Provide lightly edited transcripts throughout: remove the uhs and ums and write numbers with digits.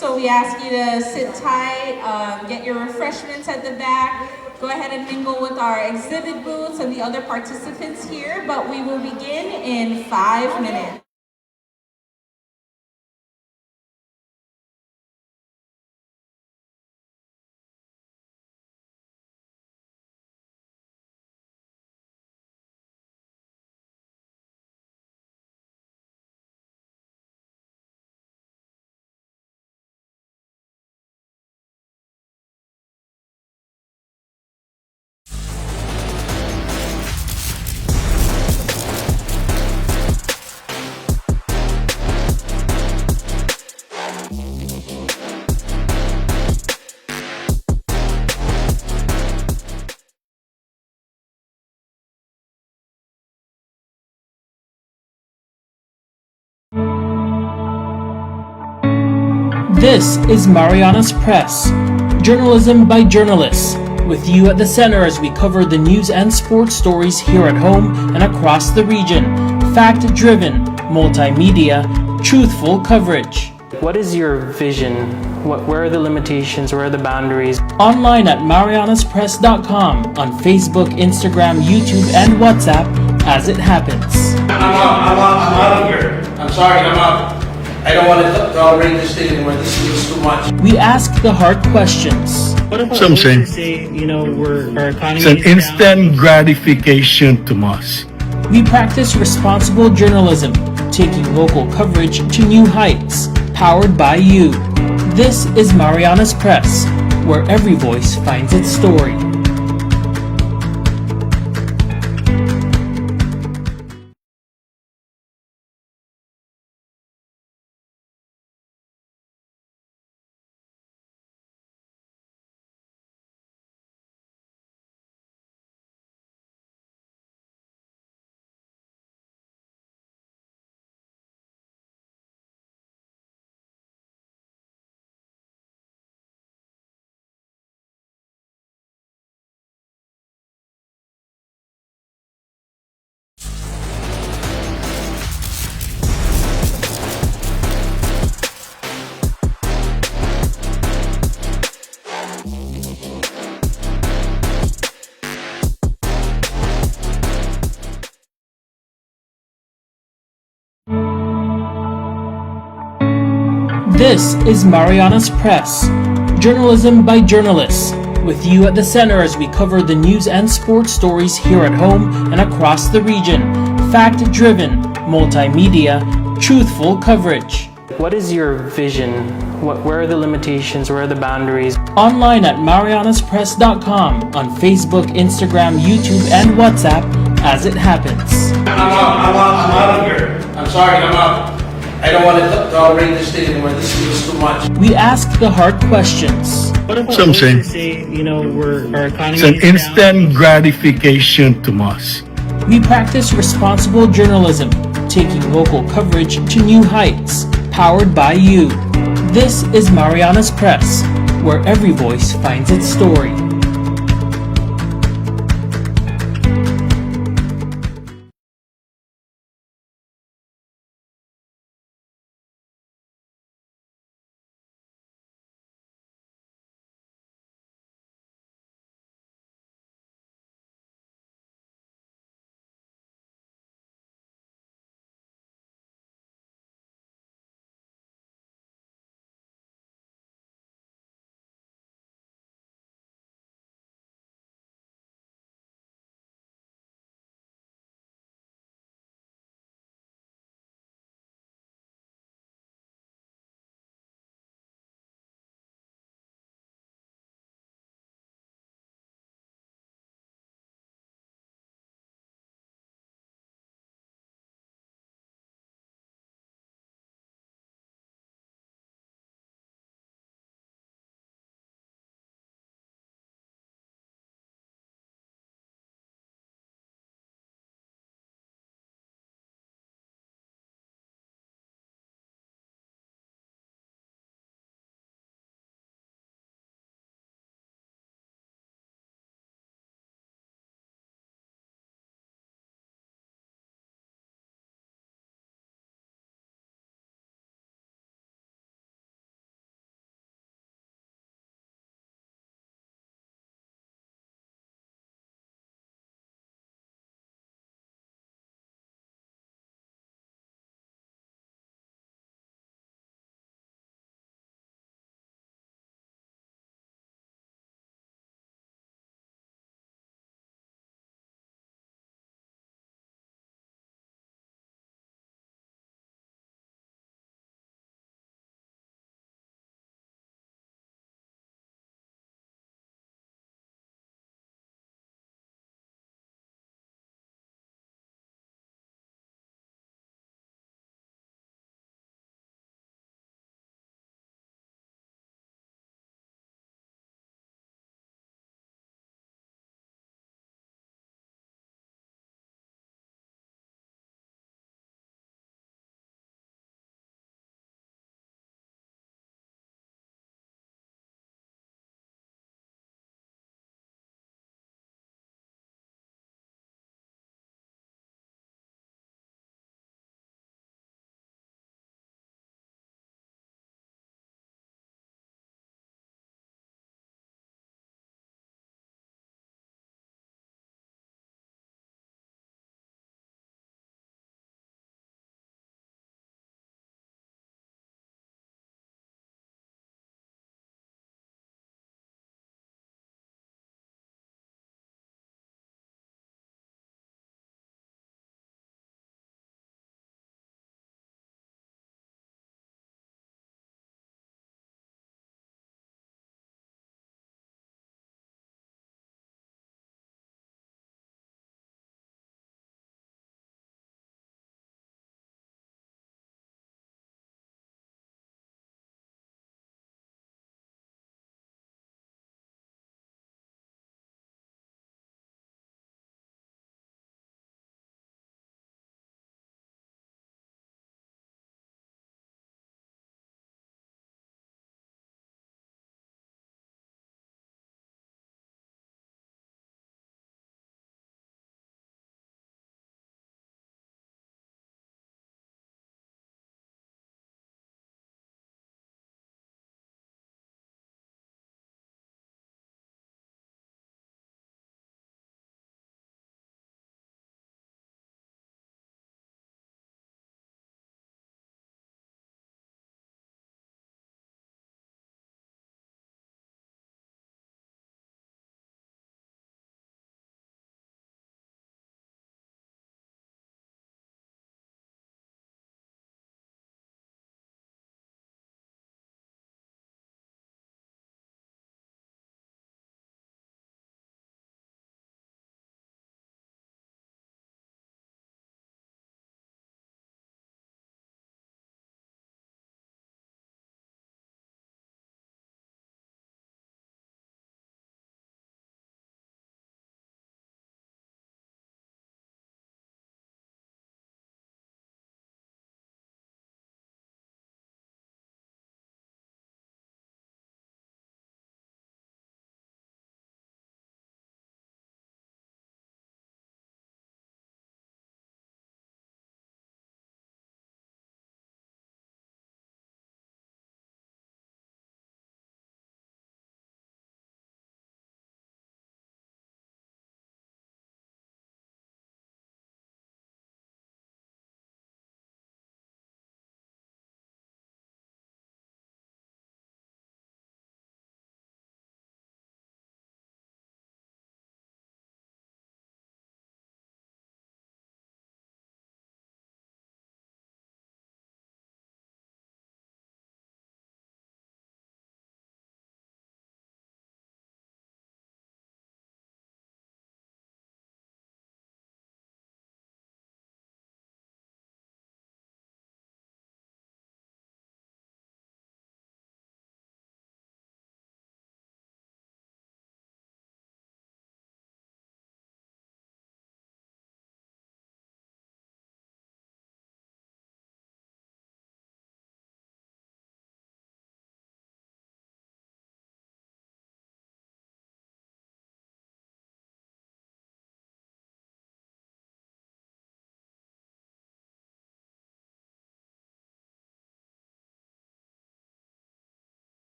So we ask you to sit tight, get your refreshments at the back, go ahead and mingle with our exhibit booths and the other participants here, but we will begin in 5 minutes. This is Mariana's Press, journalism by journalists, with you at the center as we cover the news and sports stories here at home and across the region. Fact-driven, multimedia, truthful coverage. What is your vision? Where are the limitations? Where are the boundaries? Online at marianaspress.com, on Facebook, Instagram, YouTube, and WhatsApp as it happens. I'm out of here. I'm sorry, I'm out. I don't want to tolerate this thing anymore. This is too much. We ask the hard questions. Some say, our economy it's an instant gratification to us. We practice responsible journalism, taking local coverage to new heights, powered by you. This is Mariana's Press, where every voice finds its story. This is Mariana's Press, journalism by journalists, with you at the center as we cover the news and sports stories here at home and across the region. Fact-driven, multimedia, truthful coverage. What is your vision? Where are the limitations? Where are the boundaries? Online at marianaspress.com, on Facebook, Instagram, YouTube, and WhatsApp as it happens. I'm out of here. I'm sorry, I'm out. I don't want to tolerate this thing anymore. This is too much. We ask the hard questions. Some say, it's an instant gratification to us. We practice responsible journalism, taking local coverage to new heights, powered by you. This is Mariana's Press, where every voice finds its story.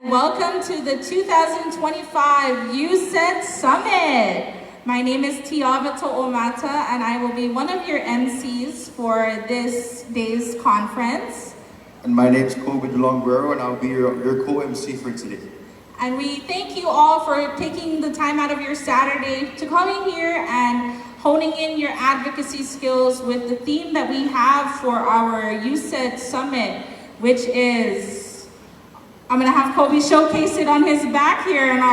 Welcome to the 2025 UCEDD Summit. My name is Tiavato Omata, and I will be one of your MCs for this day's conference. And my name is Kobe DeLongguero, and I'll be your co-MC for today. And we thank you all for taking the time out of your Saturday to come in here and honing in your advocacy skills with the theme that we have for our UCEDD Summit, which is, I'm gonna have Kobe showcase it on his back here. And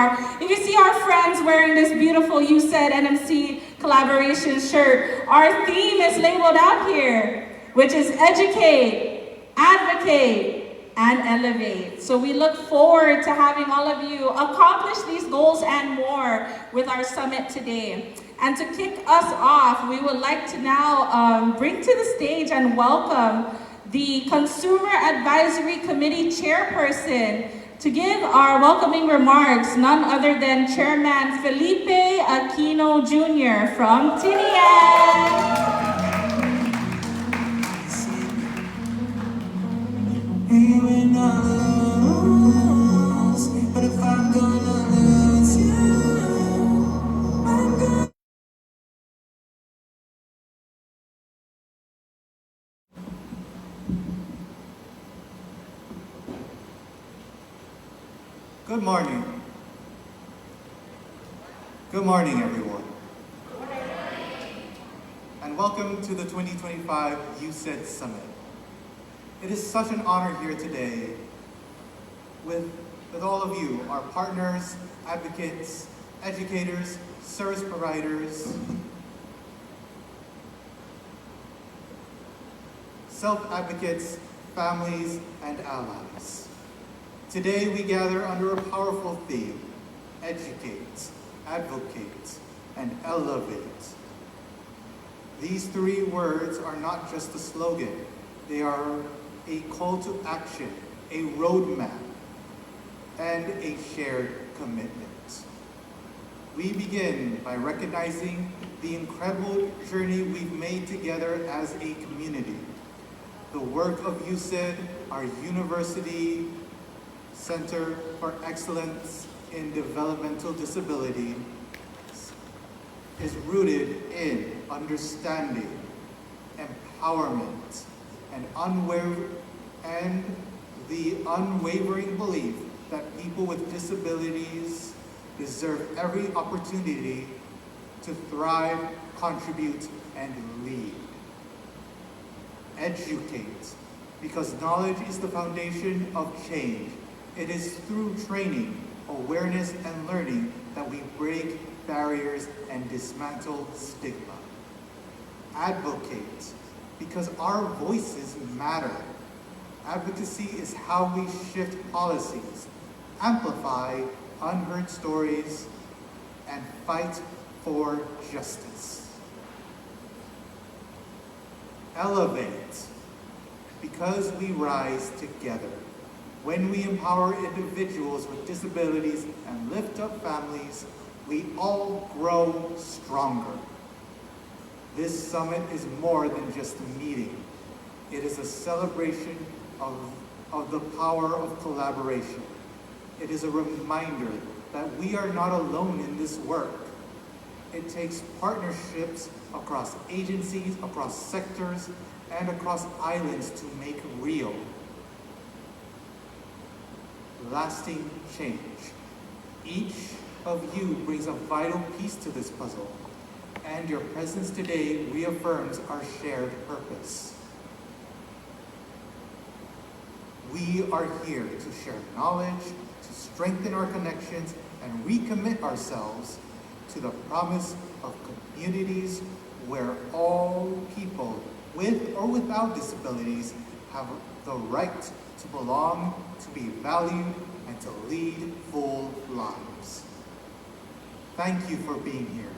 if you see our friends wearing this beautiful UCEDD NMC collaboration shirt, our theme is labeled out here, which is educate, advocate, and elevate. So we look forward to having all of you accomplish these goals and more with our summit today. And to kick us off, we would like to now bring to the stage and welcome the Consumer Advisory Committee Chairperson to give our welcoming remarks, none other than Chairman Felipe Aquino Jr. from Tinian. Good morning. Good morning, everyone. And welcome to the 2025 UCEDD Summit. It is such an honor here today with all of you, our partners, advocates, educators, service providers, self-advocates, families, and allies. Today we gather under a powerful theme: educate, advocate, and elevate. These three words are not just a slogan, they are a call to action, a roadmap, and a shared commitment. We begin by recognizing the incredible journey we've made together as a community. The work of UCEDD, our University Center for Excellence in Developmental Disability, is rooted in understanding, empowerment, and the unwavering belief that people with disabilities deserve every opportunity to thrive, contribute, and lead. Educate, because knowledge is the foundation of change. It is through training, awareness, and learning that we break barriers and dismantle stigma. Advocate, because our voices matter. Advocacy is how we shift policies, amplify unheard stories, and fight for justice. Elevate, because we rise together. When we empower individuals with disabilities and lift up families, we all grow stronger. This summit is more than just a meeting. It is a celebration of the power of collaboration. It is a reminder that we are not alone in this work. It takes partnerships across agencies, across sectors, and across islands to make real lasting change. Each of you brings a vital piece to this puzzle, and your presence today reaffirms our shared purpose. We are here to share knowledge, to strengthen our connections, and recommit ourselves to the promise of communities where all people with or without disabilities have the right to belong, to be valued, and to lead full lives. Thank you for being here.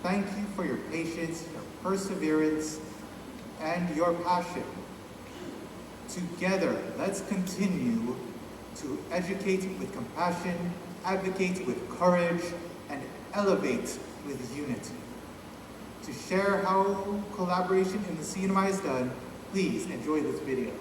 Thank you for your patience, your perseverance, and your passion. Together, let's continue to educate with compassion, advocate with courage, and elevate with unity. To share how collaboration in the CNMI is done, please enjoy this video.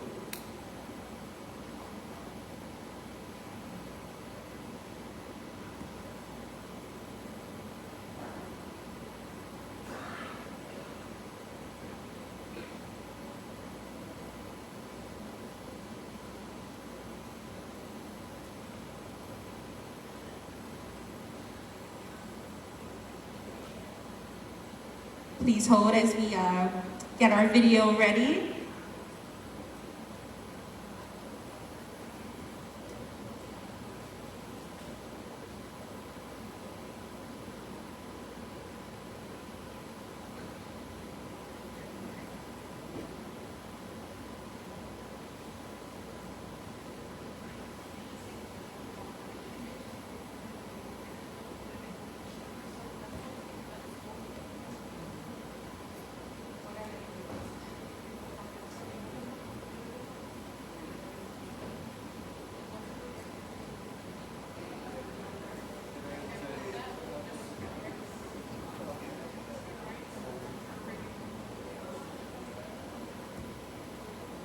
Please hold as we get our video ready.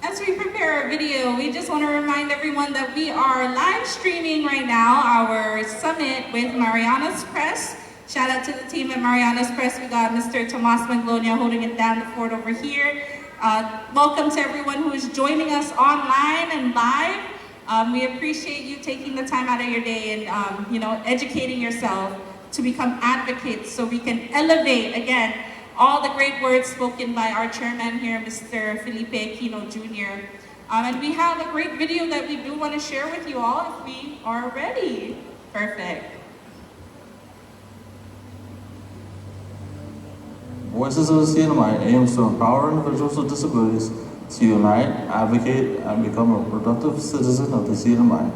As we prepare our video, we just want to remind everyone that we are live streaming right now our summit with Mariana's Press. Shout out to the team at Mariana's Press. We got Mr. Tomas Maglonia holding it down the fort over here. Welcome to everyone who is joining us online and live. We appreciate you taking the time out of your day and educating yourself to become advocates so we can elevate, again, all the great words spoken by our chairman here, Mr. Felipe Aquino Jr. And we have a great video that we do want to share with you all if we are ready. Perfect. Voices of the CNMI aims to empower individuals with disabilities to unite, advocate, and become a productive citizen of the CNMI.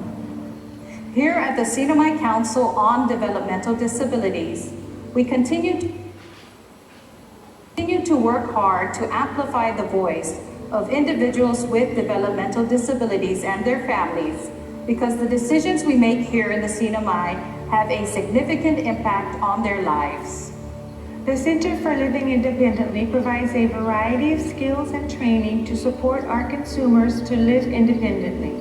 Here at the CNMI Council on Developmental Disabilities, we continue to work hard to amplify the voice of individuals with developmental disabilities and their families, because the decisions we make here in the CNMI have a significant impact on their lives. The Center for Living Independently provides a variety of skills and training to support our consumers to live independently.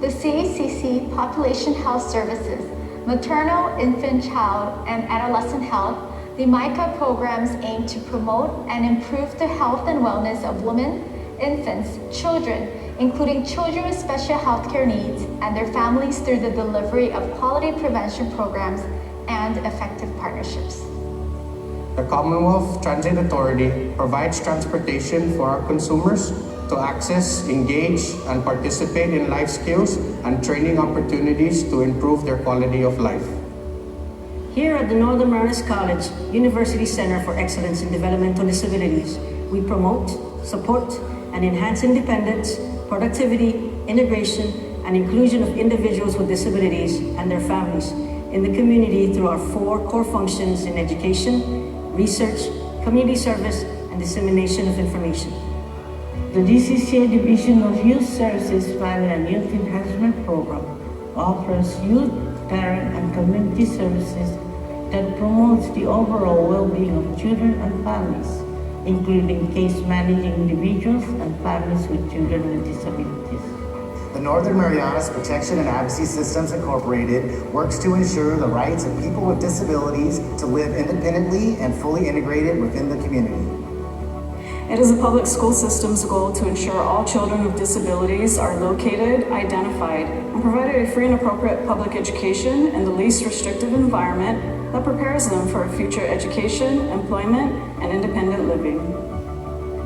The CACC Population Health Services, Maternal, Infant, Child, and Adolescent Health, the MICA programs aim to promote and improve the health and wellness of women, infants, children, including children with special healthcare needs and their families through the delivery of quality prevention programs and effective partnerships. The Commonwealth Transit Authority provides transportation for our consumers to access, engage, and participate in life skills and training opportunities to improve their quality of life. Here at the Northern Marianas College University Center for Excellence in Developmental Disabilities, we promote, support, and enhance independence, productivity, integration, and inclusion of individuals with disabilities and their families in the community through our 4 core functions in education, research, community service, and dissemination of information. The DCCA Division of Youth Services Family and Youth Enhancement Program offers youth, parent, and community services that promotes the overall well-being of children and families, including case managing individuals and families with children with disabilities. The Northern Marianas Protection and Advocacy Systems Incorporated works to ensure the rights of people with disabilities to live independently and fully integrated within the community. It is the public school system's goal to ensure all children with disabilities are located, identified, and provided a free and appropriate public education in the least restrictive environment that prepares them for future education, employment, and independent living.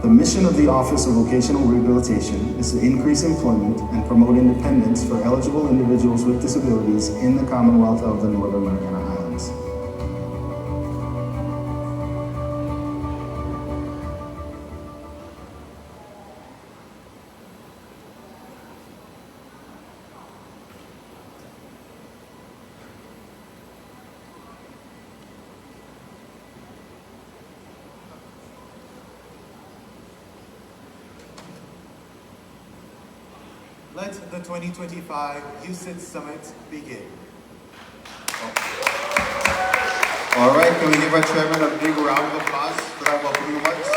The mission of the Office of Vocational Rehabilitation is to increase employment and promote independence for eligible individuals with disabilities in the Commonwealth of the Northern Mariana Islands. Let the 2025 UCEDD Summit begin. All right, can we give our chairman a big round of applause for that welcoming remarks?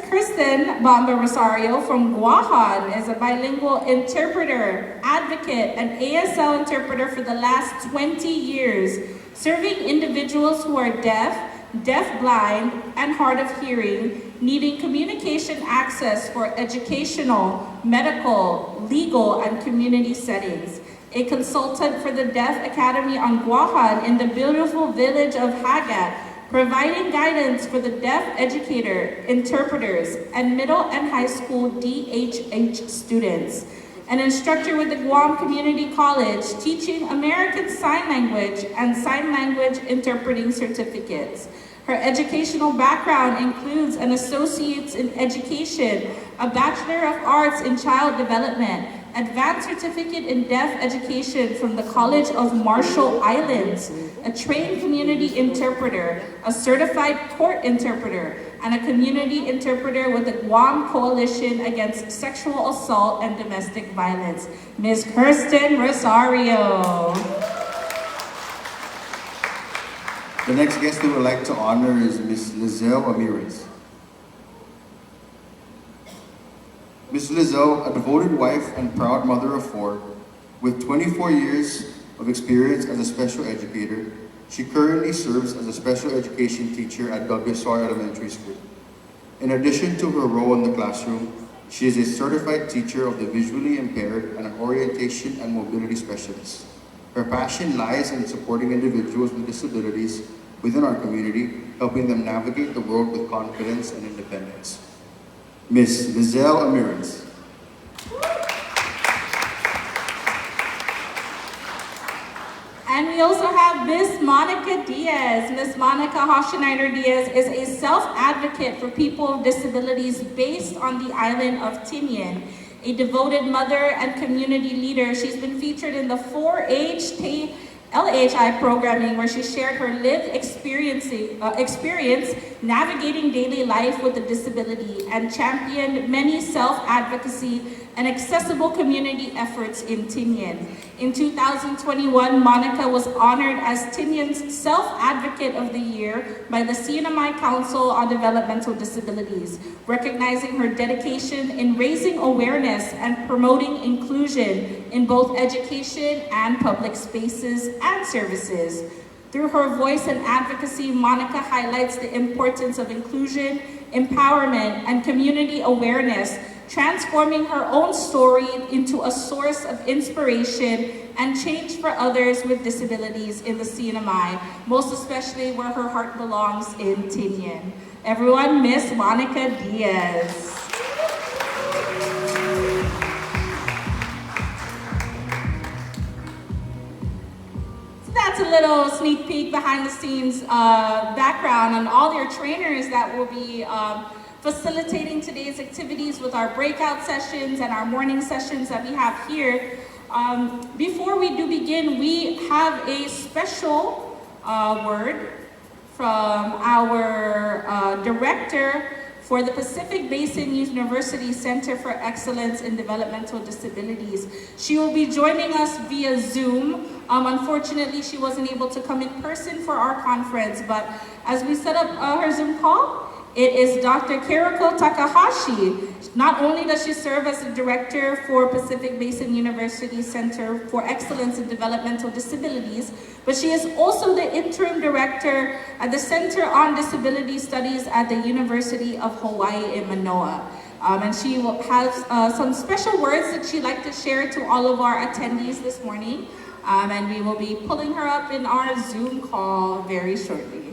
Kristen Bamba Rosario from Guahan is a bilingual interpreter, advocate, and ASL interpreter for the last 20 years, serving individuals who are deaf, deaf-blind, and hard of hearing, needing communication access for educational, medical, legal, and community settings. A consultant for the Deaf Academy on Guahan in the beautiful village of Hagat, providing guidance for the deaf educator, interpreters, and middle and high school DHH students. An instructor with the Guam Community College, teaching American Sign Language and Sign Language interpreting certificates. Her educational background includes an Associate's in Education, a Bachelor of Arts in Child Development, Advanced Certificate in Deaf Education from the College of Marshall Islands, a trained community interpreter, a certified court interpreter, and a community interpreter with the Guam Coalition Against Sexual Assault and Domestic Violence, Ms. Kirsten Rosario. The next guest we would like to honor is Ms. Lizelle Ramirez. Ms. Lizelle, a devoted wife and proud mother of 4, with 24 years of experience as a special educator, she currently serves as a special education teacher at Belgisar Elementary School. In addition to her role in the classroom, she is a certified teacher of the visually impaired and an orientation and mobility specialist. Her passion lies in supporting individuals with disabilities within our community, helping them navigate the world with confidence and independence. Ms. Lizelle Ramirez. And we also have Ms. Monica Diaz. Ms. Monica Hoscheneider Diaz is a self-advocate for people with disabilities based on the island of Tinian. A devoted mother and community leader, she's been featured in the 4-H LHI programming, where she shared her lived experience navigating daily life with a disability and championed many self-advocacy and accessible community efforts in Tinian. In 2021, Monica was honored as Tinian's Self-Advocate of the Year by the CNMI Council on Developmental Disabilities, recognizing her dedication in raising awareness and promoting inclusion in both education and public spaces and services. Through her voice and advocacy, Monica highlights the importance of inclusion, empowerment, and community awareness, transforming her own story into a source of inspiration and change for others with disabilities in the CNMI, most especially where her heart belongs in Tinian. Everyone, Miss Monica Diaz. That's a little sneak peek behind the scenes background on all your trainers that will be facilitating today's activities with our breakout sessions and our morning sessions that we have here. Before we do begin, we have a special word from our director for the Pacific Basin University Center for Excellence in Developmental Disabilities. She will be joining us via Zoom. Unfortunately, she wasn't able to come in person for our conference, but as we set up her Zoom call, it is Dr. Kiriko Takahashi. Not only does she serve as the director for Pacific Basin University Center for Excellence in Developmental Disabilities, but she is also the interim director at the Center on Disability Studies at the University of Hawaii in Manoa. And she will have some special words that she'd like to share to all of our attendees this morning. And we will be pulling her up in our Zoom call very shortly.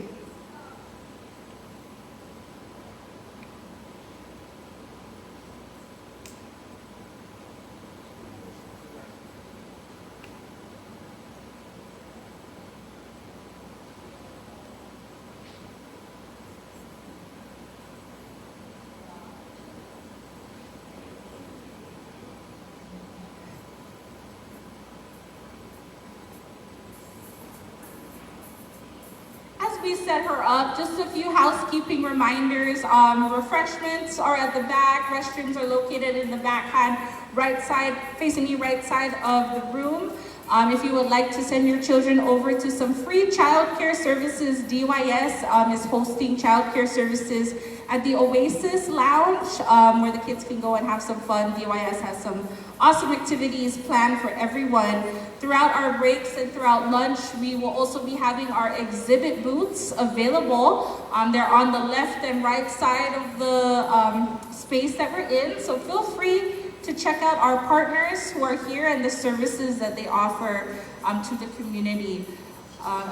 We set her up, just a few housekeeping reminders. Refreshments are at the back. Restrooms are located in the back hand, right side, facing the right side of the room. If you would like to send your children over to some free childcare services, DYS is hosting childcare services at the Oasis Lounge, where the kids can go and have some fun. DYS has some awesome activities planned for everyone. Throughout our breaks and throughout lunch, we will also be having our exhibit booths available. They're on the left and right side of the space that we're in, so feel free to check out our partners who are here and the services that they offer to the community.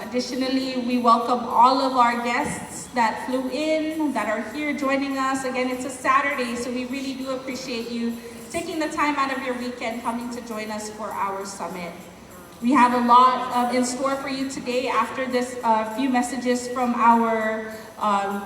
Additionally, we welcome all of our guests that flew in, that are here joining us. Again, it's a Saturday, so we really do appreciate you taking the time out of your weekend coming to join us for our summit. We have a lot in store for you today. After this few messages from our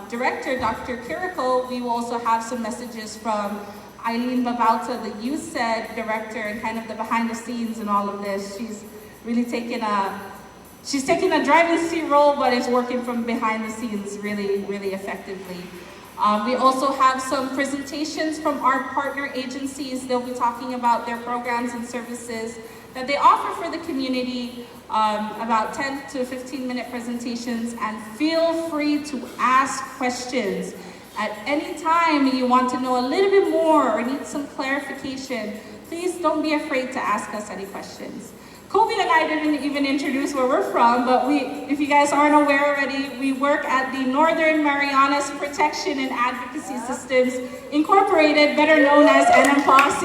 director, Dr. Kiriko, we will also have some messages from Eileen Babauta, the UCEDD director, and kind of the behind the scenes and all of this. She's really taken a driving seat role, but is working from behind the scenes really, really effectively. We also have some presentations from our partner agencies. They'll be talking about their programs and services that they offer for the community, about 10 to 15-minute presentations, and feel free to ask questions. At any time you want to know a little bit more or need some clarification, please don't be afraid to ask us any questions. Kobe and I didn't even introduce where we're from, but if you guys aren't aware already, we work at the Northern Marianas Protection and Advocacy Systems Incorporated, better known as NMPOSSE.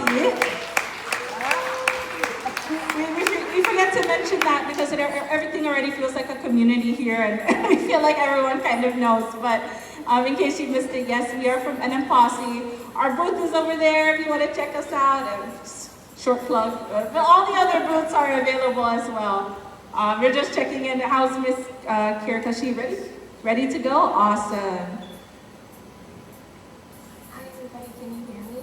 We forget to mention that because everything already feels like a community here, and we feel like everyone kind of knows. But in case you missed it, yes, we are from NMPOSSE. Our booth is over there if you want to check us out. Short plug, but all the other booths are available as well. We're just checking in. How's Miss Kirikashi? Ready to go? Awesome. Hi everybody, can you hear me?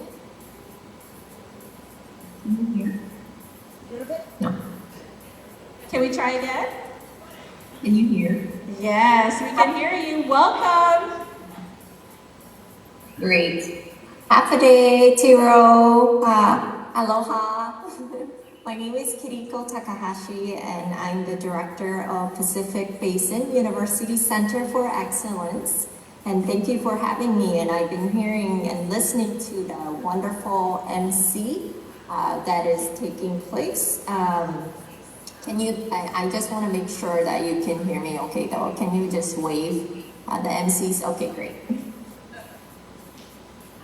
Can you hear? A little bit? No. Can we try again? Can you hear? Yes, we can hear you. Welcome. Great. Happy Tiro. Aloha. My name is Kiriko Takahashi, and I'm the director of Pacific Basin University Center for Excellence. And thank you for having me. And I've been hearing and listening to the wonderful MC that is taking place. I just want to make sure that you can hear me okay though. Can you just wave the MCs? Okay, great.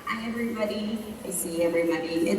Hi everybody. I see everybody.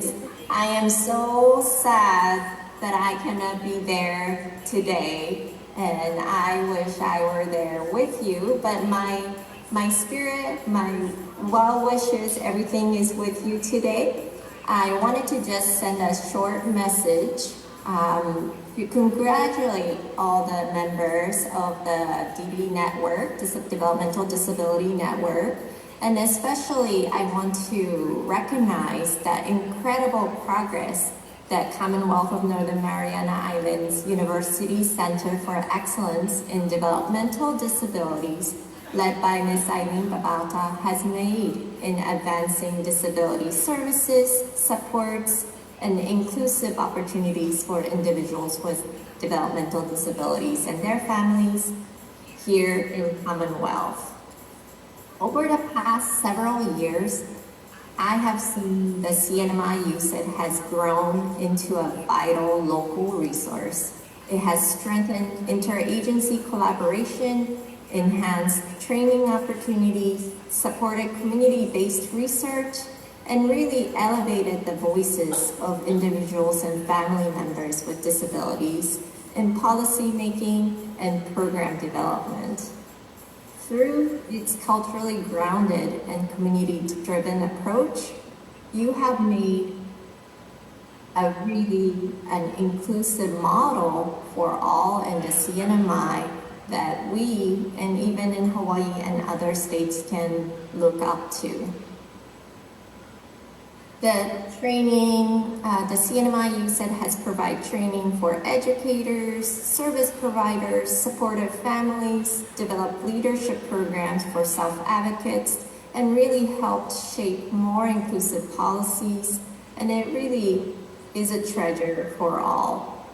I am so sad that I cannot be there today, and I wish I were there with you, but my spirit, my well wishes, everything is with you today. I wanted to just send a short message to congratulate all the members of the DD Network, Developmental Disability Network. And especially, I want to recognize that incredible progress that Commonwealth of Northern Mariana Islands University Center for Excellence in Developmental Disabilities, led by Ms. Eileen Babauta, has made in advancing disability services, supports, and inclusive opportunities for individuals with developmental disabilities and their families here in Commonwealth. Over the past several years, I have seen the CNMI UCEDD has grown into a vital local resource. It has strengthened interagency collaboration, enhanced training opportunities, supported community-based research, and really elevated the voices of individuals and family members with disabilities in policy making and program development. Through its culturally grounded and community-driven approach, you have made an inclusive model for all in the CNMI that we, and even in Hawaii and other states, can look up to. The training, the CNMI UCEDD has provided training for educators, service providers, supportive families, developed leadership programs for self-advocates, and really helped shape more inclusive policies, and it really is a treasure for all.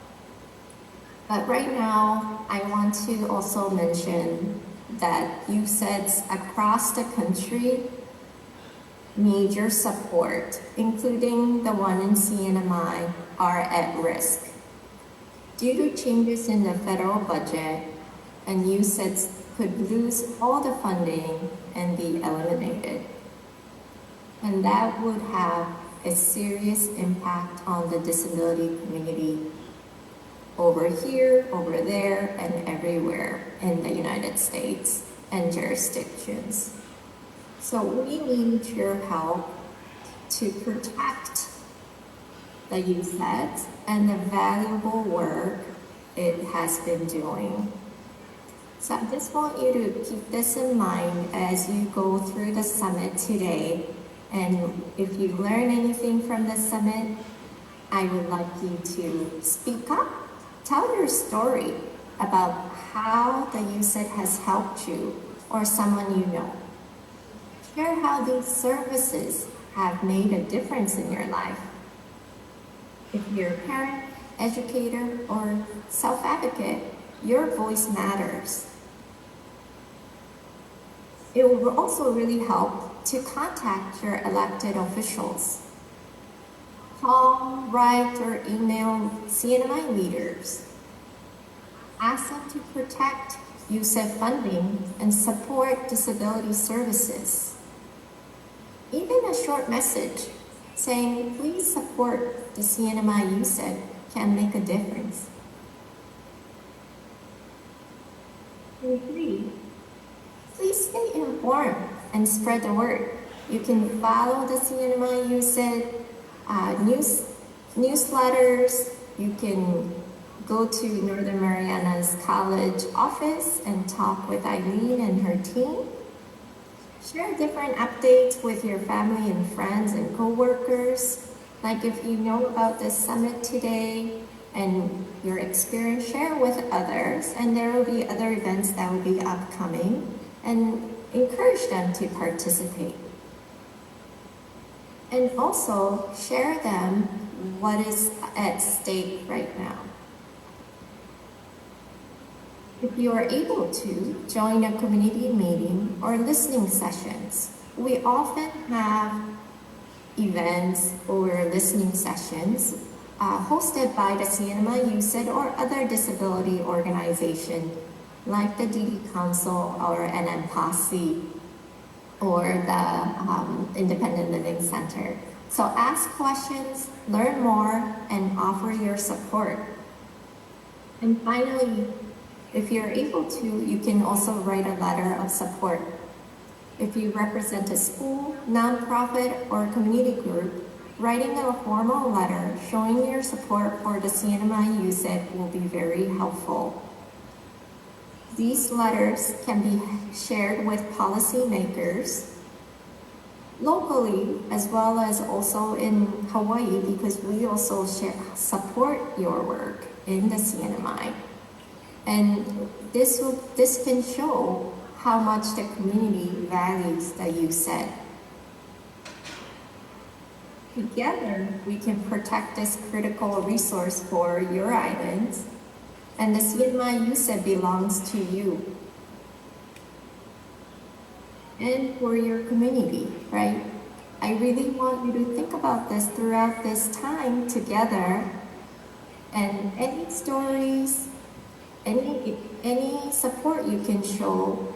But right now, I want to also mention that UCEDDs across the country need your support, including the one in CNMI, are at risk. Due to changes in the federal budget, and UCEDDs could lose all the funding and be eliminated. And that would have a serious impact on the disability community over here, over there, and everywhere in the United States and jurisdictions. So we need your help to protect the UCEDD and the valuable work it has been doing. So I just want you to keep this in mind as you go through the summit today. And if you learn anything from the summit, I would like you to speak up. Tell your story about how the UCEDD has helped you or someone you know. Share how these services have made a difference in your life. If you're a parent, educator, or self-advocate, your voice matters. It will also really help to contact your elected officials. Call, write, or email CNMI leaders. Ask them to protect UCEDD funding and support disability services. Even a short message saying, please support the CNMI UCEDD can make a difference. And 3, please stay informed and spread the word. You can follow the CNMI UCEDD newsletters. You can go to Northern Mariana's College office and talk with Eileen and her team. Share different updates with your family and friends and coworkers. Like if you know about this summit today and your experience, share with others, and there will be other events that will be upcoming, and encourage them to participate. And also share them what is at stake right now. If you are able to, join a community meeting or listening sessions. We often have events or listening sessions hosted by the CNMI UCEDD or other disability organization like the DD Council or NMPOSSE or the Independent Living Center. So ask questions, learn more, and offer your support. And finally, if you're able to, you can also write a letter of support. If you represent a school, nonprofit, or community group, writing a formal letter showing your support for the CNMI UCEDD will be very helpful. These letters can be shared with policymakers locally as well as also in Hawaii, because we also support your work in the CNMI. And this can show how much the community values the UCEDD. Together, we can protect this critical resource for your islands, and the CNMI UCEDD belongs to you and for your community, right? I really want you to think about this throughout this time together, and any stories, any support you can show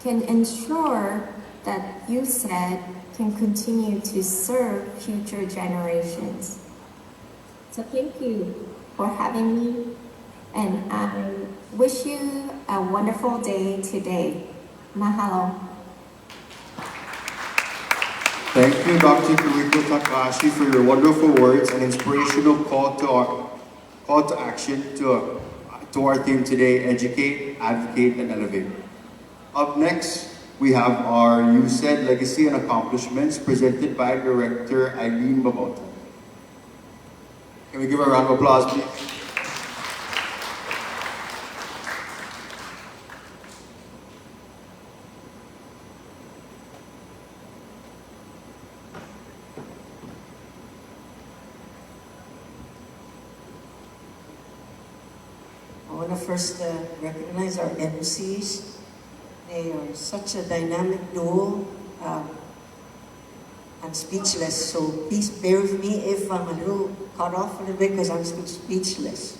can ensure that UCEDD can continue to serve future generations. So thank you for having me, and I wish you a wonderful day today. Mahalo. Thank you, Dr. Kuriko Takahashi, for your wonderful words and inspirational call to action to our theme today: educate, advocate, and elevate. Up next, we have our UCEDD Legacy and Accomplishments presented by Director Eileen Babauta. Can we give her a round of applause, please? want to first recognize our MCs. They are such a dynamic duo. I'm speechless, so please bear with me if I'm a little caught off a little bit because I'm speechless.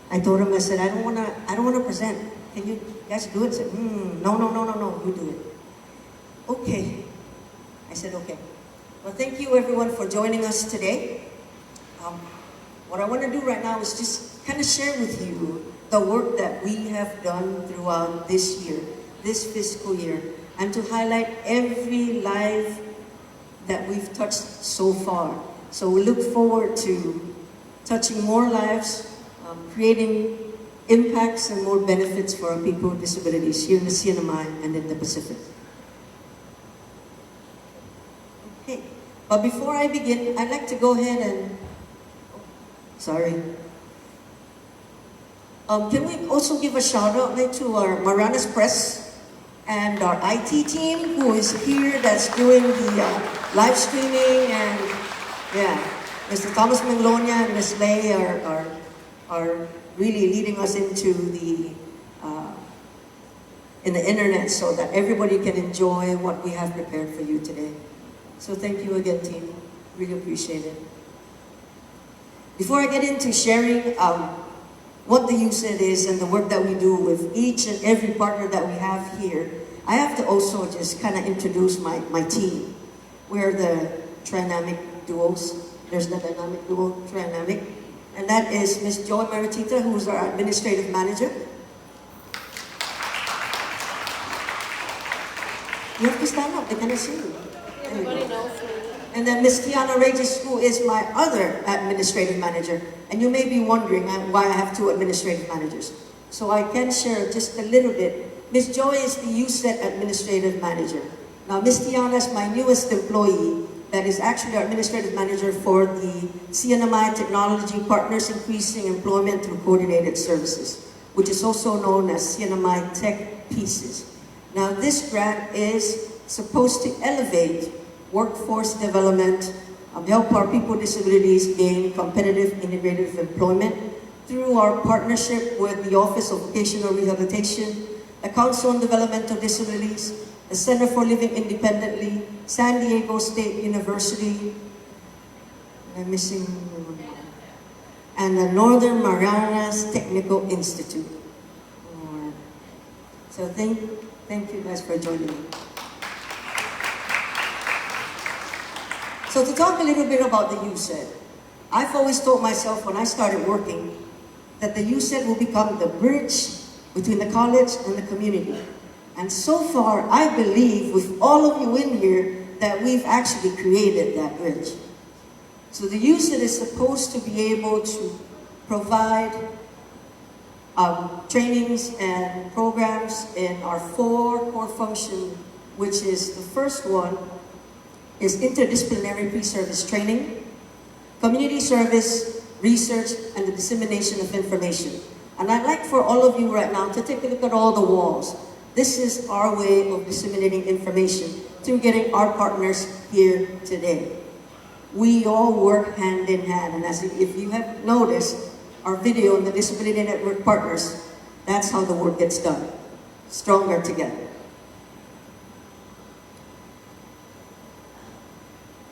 I told him, I said, I don't wanna present. Can you guys do it? He said, no, you do it. Okay. I said, okay. Well, thank you everyone for joining us today. What I want to do right now is just kind of share with you the work that we have done throughout this year, this fiscal year, and to highlight every life that we've touched so far. So we look forward to touching more lives, creating impacts and more benefits for our people with disabilities here in the CNMI and in the Pacific. Okay, but before I begin, I'd like to go ahead and, can we also give a shout out to our Marianas Press and our IT team who is here that's doing the live streaming, and yeah, Mr. Thomas Manglonia and Ms. Lay are really leading us into the in the internet so that everybody can enjoy what we have prepared for you today. So thank you again, team. Really appreciate it. Before I get into sharing what the UCEDD is and the work that we do with each and every partner that we have here, I have to also just kind of introduce my team. We're the Trinamic Duos. There's the Dynamic Duo, Trinamic. And that is Ms. Joy Maritita, who's our Administrative Manager. You have to stand up, they cannot see you. Everybody knows me. And then Ms. Kiana Regis, who is my other Administrative Manager. And you may be wondering why I have two Administrative Managers. So I can share just a little bit. Ms. Joy is the UCEDD Administrative Manager. Now, Ms. Kiana is my newest employee that is actually our Administrative Manager for the CNMI Technology Partners Increasing Employment Through Coordinated Services, which is also known as CNMI Tech Pieces. Now, this grant is supposed to elevate workforce development, help our people with disabilities gain competitive integrative employment through our partnership with the Office of Vocational Rehabilitation, the Council on Developmental Disabilities, the Center for Living Independently, San Diego State University, I'm missing one, and the Northern Marianas Technical Institute. So thank you guys for joining me. So to talk a little bit about the UCEDD, I've always told myself when I started working that the UCEDD will become the bridge between the college and the community. And so far, I believe with all of you in here that we've actually created that bridge. So the UCEDD is supposed to be able to provide trainings and programs in our 4 core functions, which is the first one is interdisciplinary pre-service training, community service, research, and the dissemination of information. And I'd like for all of you right now to take a look at all the walls. This is our way of disseminating information through getting our partners here today. We all work hand in hand, and as if you have noticed our video on the Disability Network Partners, that's how the work gets done. Stronger together.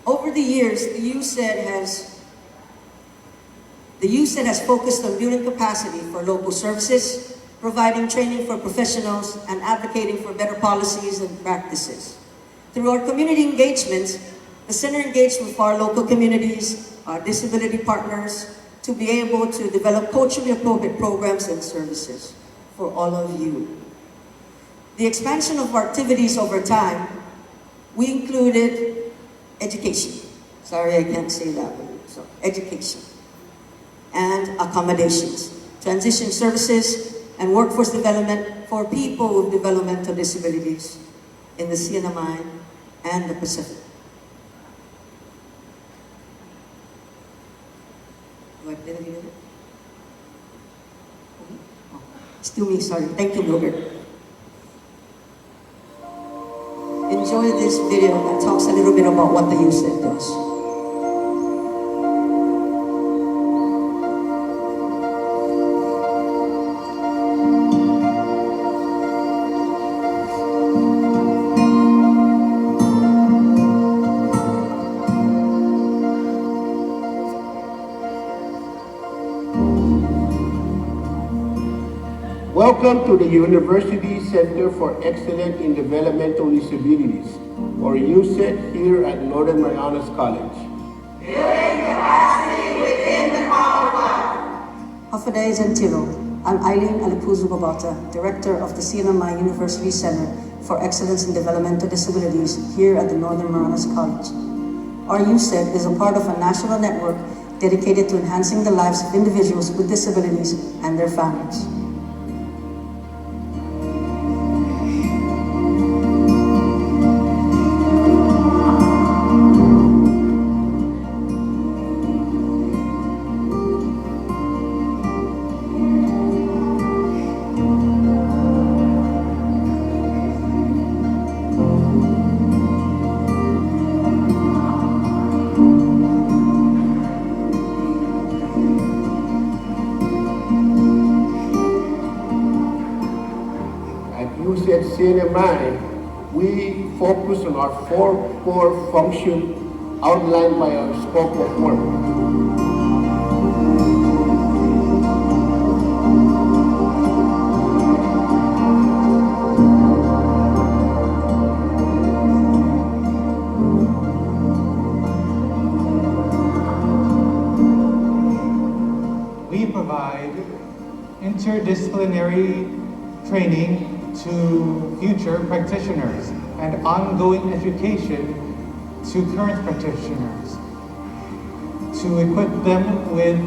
Over the years, the UCEDD has focused on building capacity for local services, providing training for professionals, and advocating for better policies and practices. Through our community engagements, the center engaged with our local communities, our disability partners, to be able to develop culturally appropriate programs and services for all of you. The expansion of our activities over time, we included education. Sorry, I can't say that word. So, education. And accommodations, transition services, and workforce development for people with developmental disabilities in the CNMI and the Pacific. Did I get it? Oh, still me, sorry. Thank you, Wilbert. Enjoy this video that talks a little bit about what the UCEDD does. Welcome to the University Center for Excellence in Developmental Disabilities, or UCEDD, here at Northern Marianas College. Building capacity within the Commonwealth. Hafadai Zentiro. I'm Eileen Alipuzu-Gobata, Director of the CNMI University Center for Excellence in Developmental Disabilities here at the Northern Marianas College. Our UCEDD is a part of a national network dedicated to enhancing the lives of individuals with disabilities and their families. At CNMI, we focus on our 4 core functions outlined by our scope of work. We provide interdisciplinary training to future practitioners and ongoing education to current practitioners to equip them with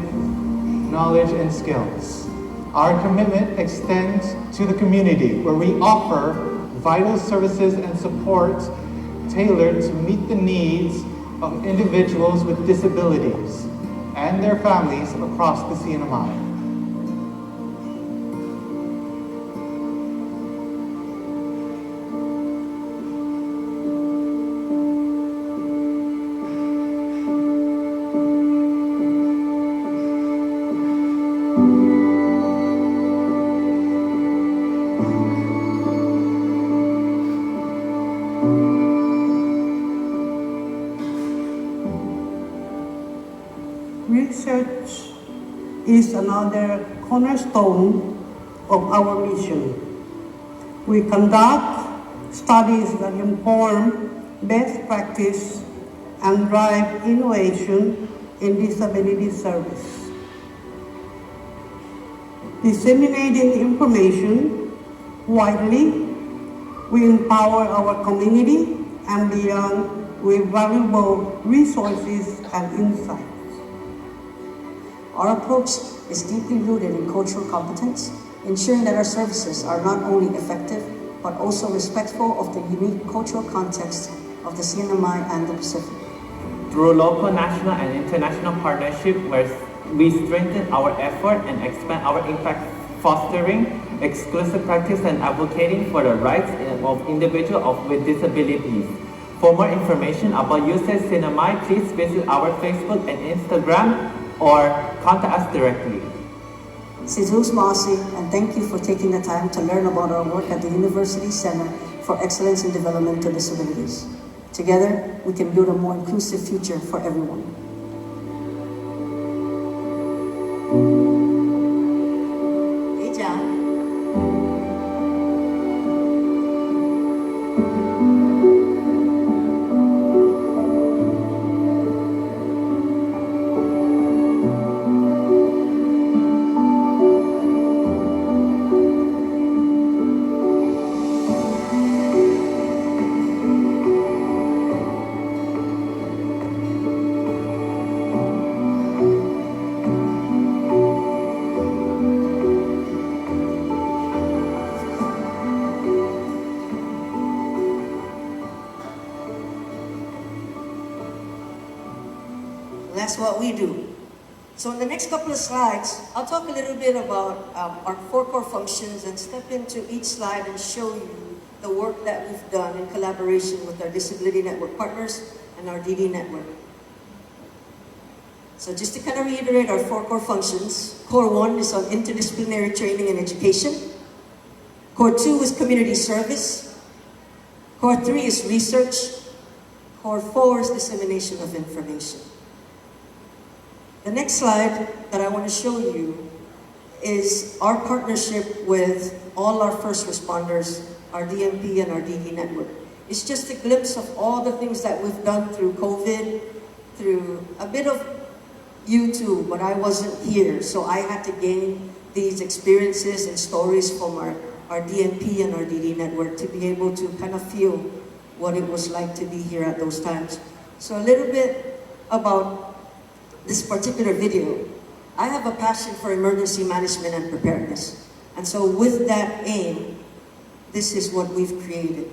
knowledge and skills. Our commitment extends to the community where we offer vital services and support tailored to meet the needs of individuals with disabilities and their families across the CNMI. Research is another cornerstone of our mission. We conduct studies that inform best practice and drive innovation in disability service. Disseminating information widely, we empower our community and beyond with valuable resources and insights. Our approach is deeply rooted in cultural competence, ensuring that our services are not only effective, but also respectful of the unique cultural context of the CNMI and the Pacific. Through local, national, and international partnership, where we strengthen our effort and expand our impact, fostering exclusive practice and advocating for the rights of individuals with disabilities. For more information about UCEDD CNMI, please visit our Facebook and Instagram or contact us directly. Sizuz Masi, and thank you for taking the time to learn about our work at the University Center for Excellence in Developmental Disabilities. Together, we can build a more inclusive future for everyone. Hey, John. That's what we do. So in the next couple of slides, I'll talk a little bit about our 4 core functions and step into each slide and show you the work that we've done in collaboration with our Disability Network partners and our DD Network. So just to kind of reiterate our 4 core functions, Core 1 is on interdisciplinary training and education. Core 2 is community service. Core 3 is research. Core 4 is dissemination of information. The next slide that I want to show you is our partnership with all our first responders, our DMP and our DD network. It's just a glimpse of all the things that we've done through COVID, through a bit of YouTube, but I wasn't here, so I had to gain these experiences and stories from our DMP and our DD network to be able to kind of feel what it was like to be here at those times. So a little bit about this particular video. I have a passion for emergency management and preparedness. And so with that aim, this is what we've created.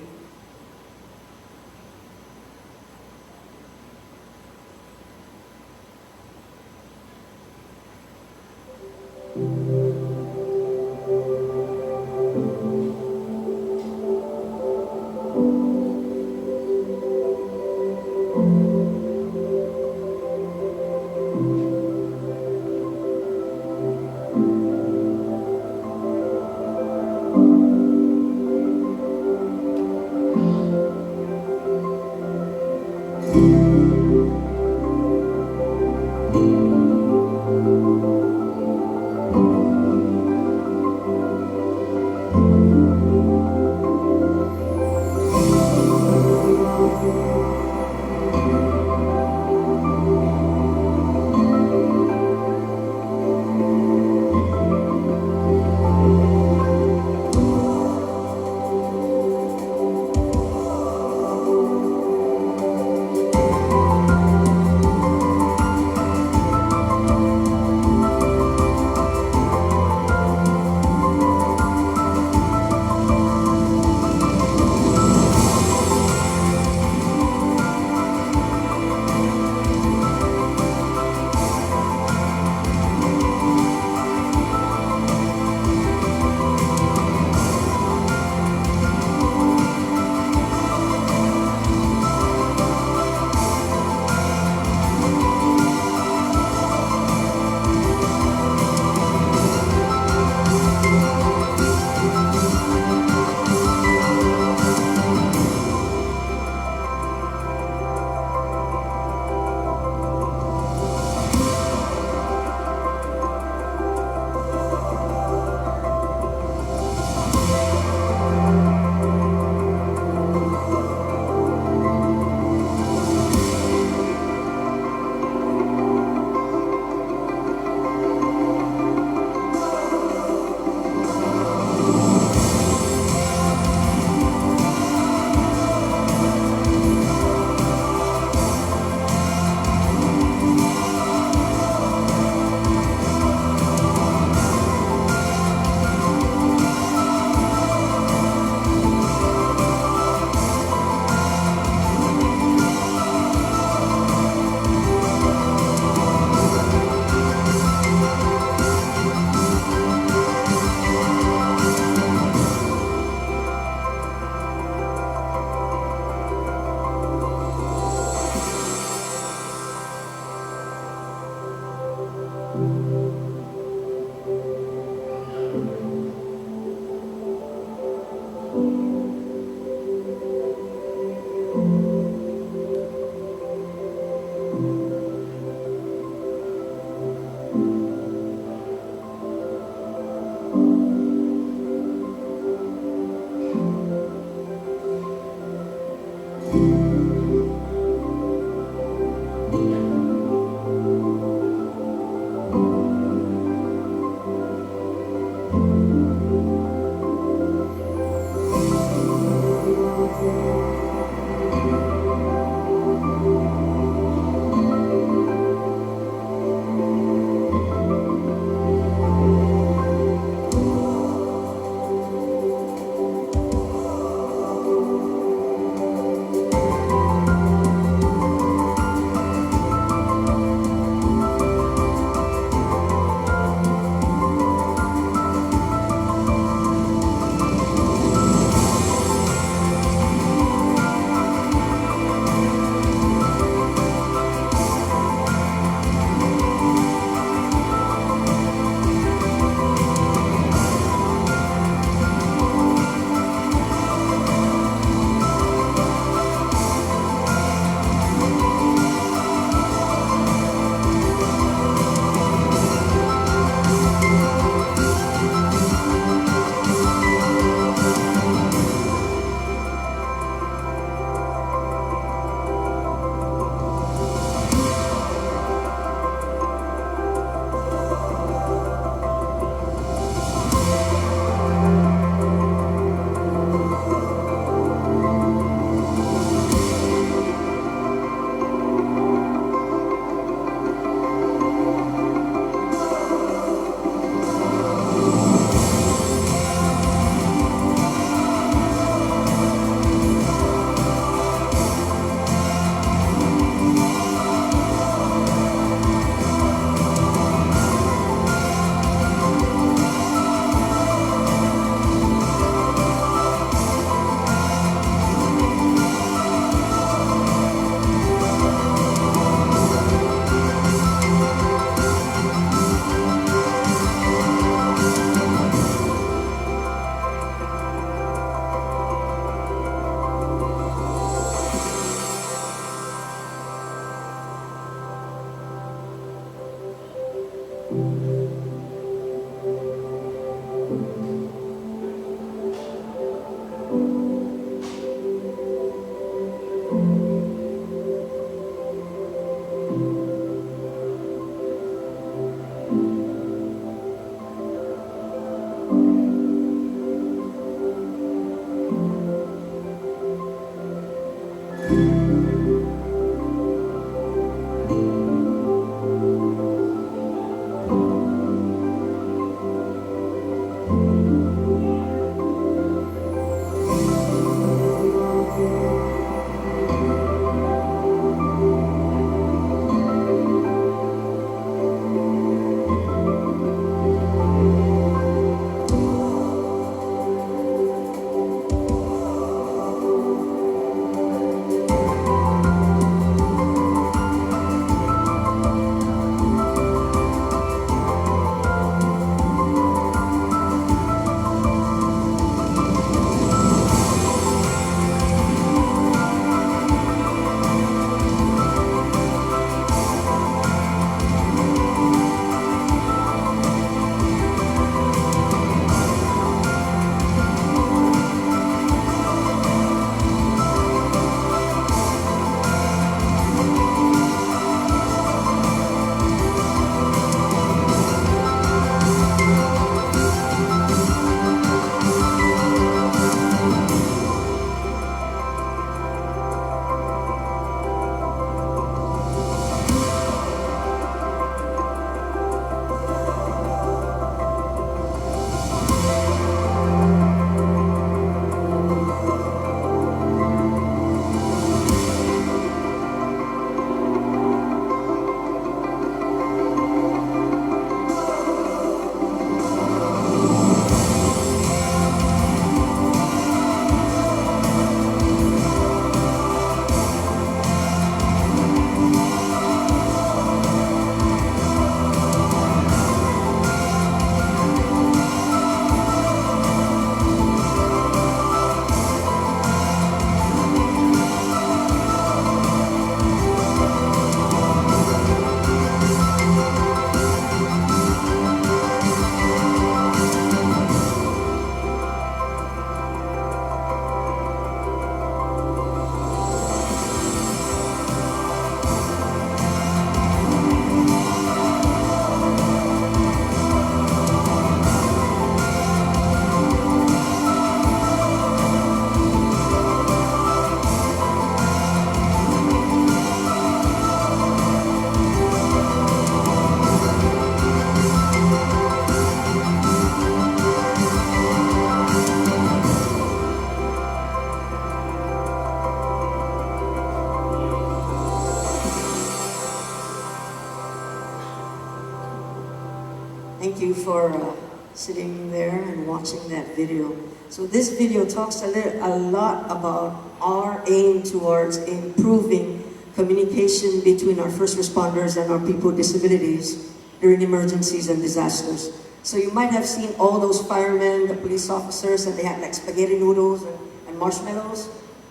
Thank you for sitting there and watching that video. So this video talks a lot about our aim towards improving communication between our first responders and our people with disabilities during emergencies and disasters. So you might have seen all those firemen, the police officers, and they had like spaghetti noodles and marshmallows.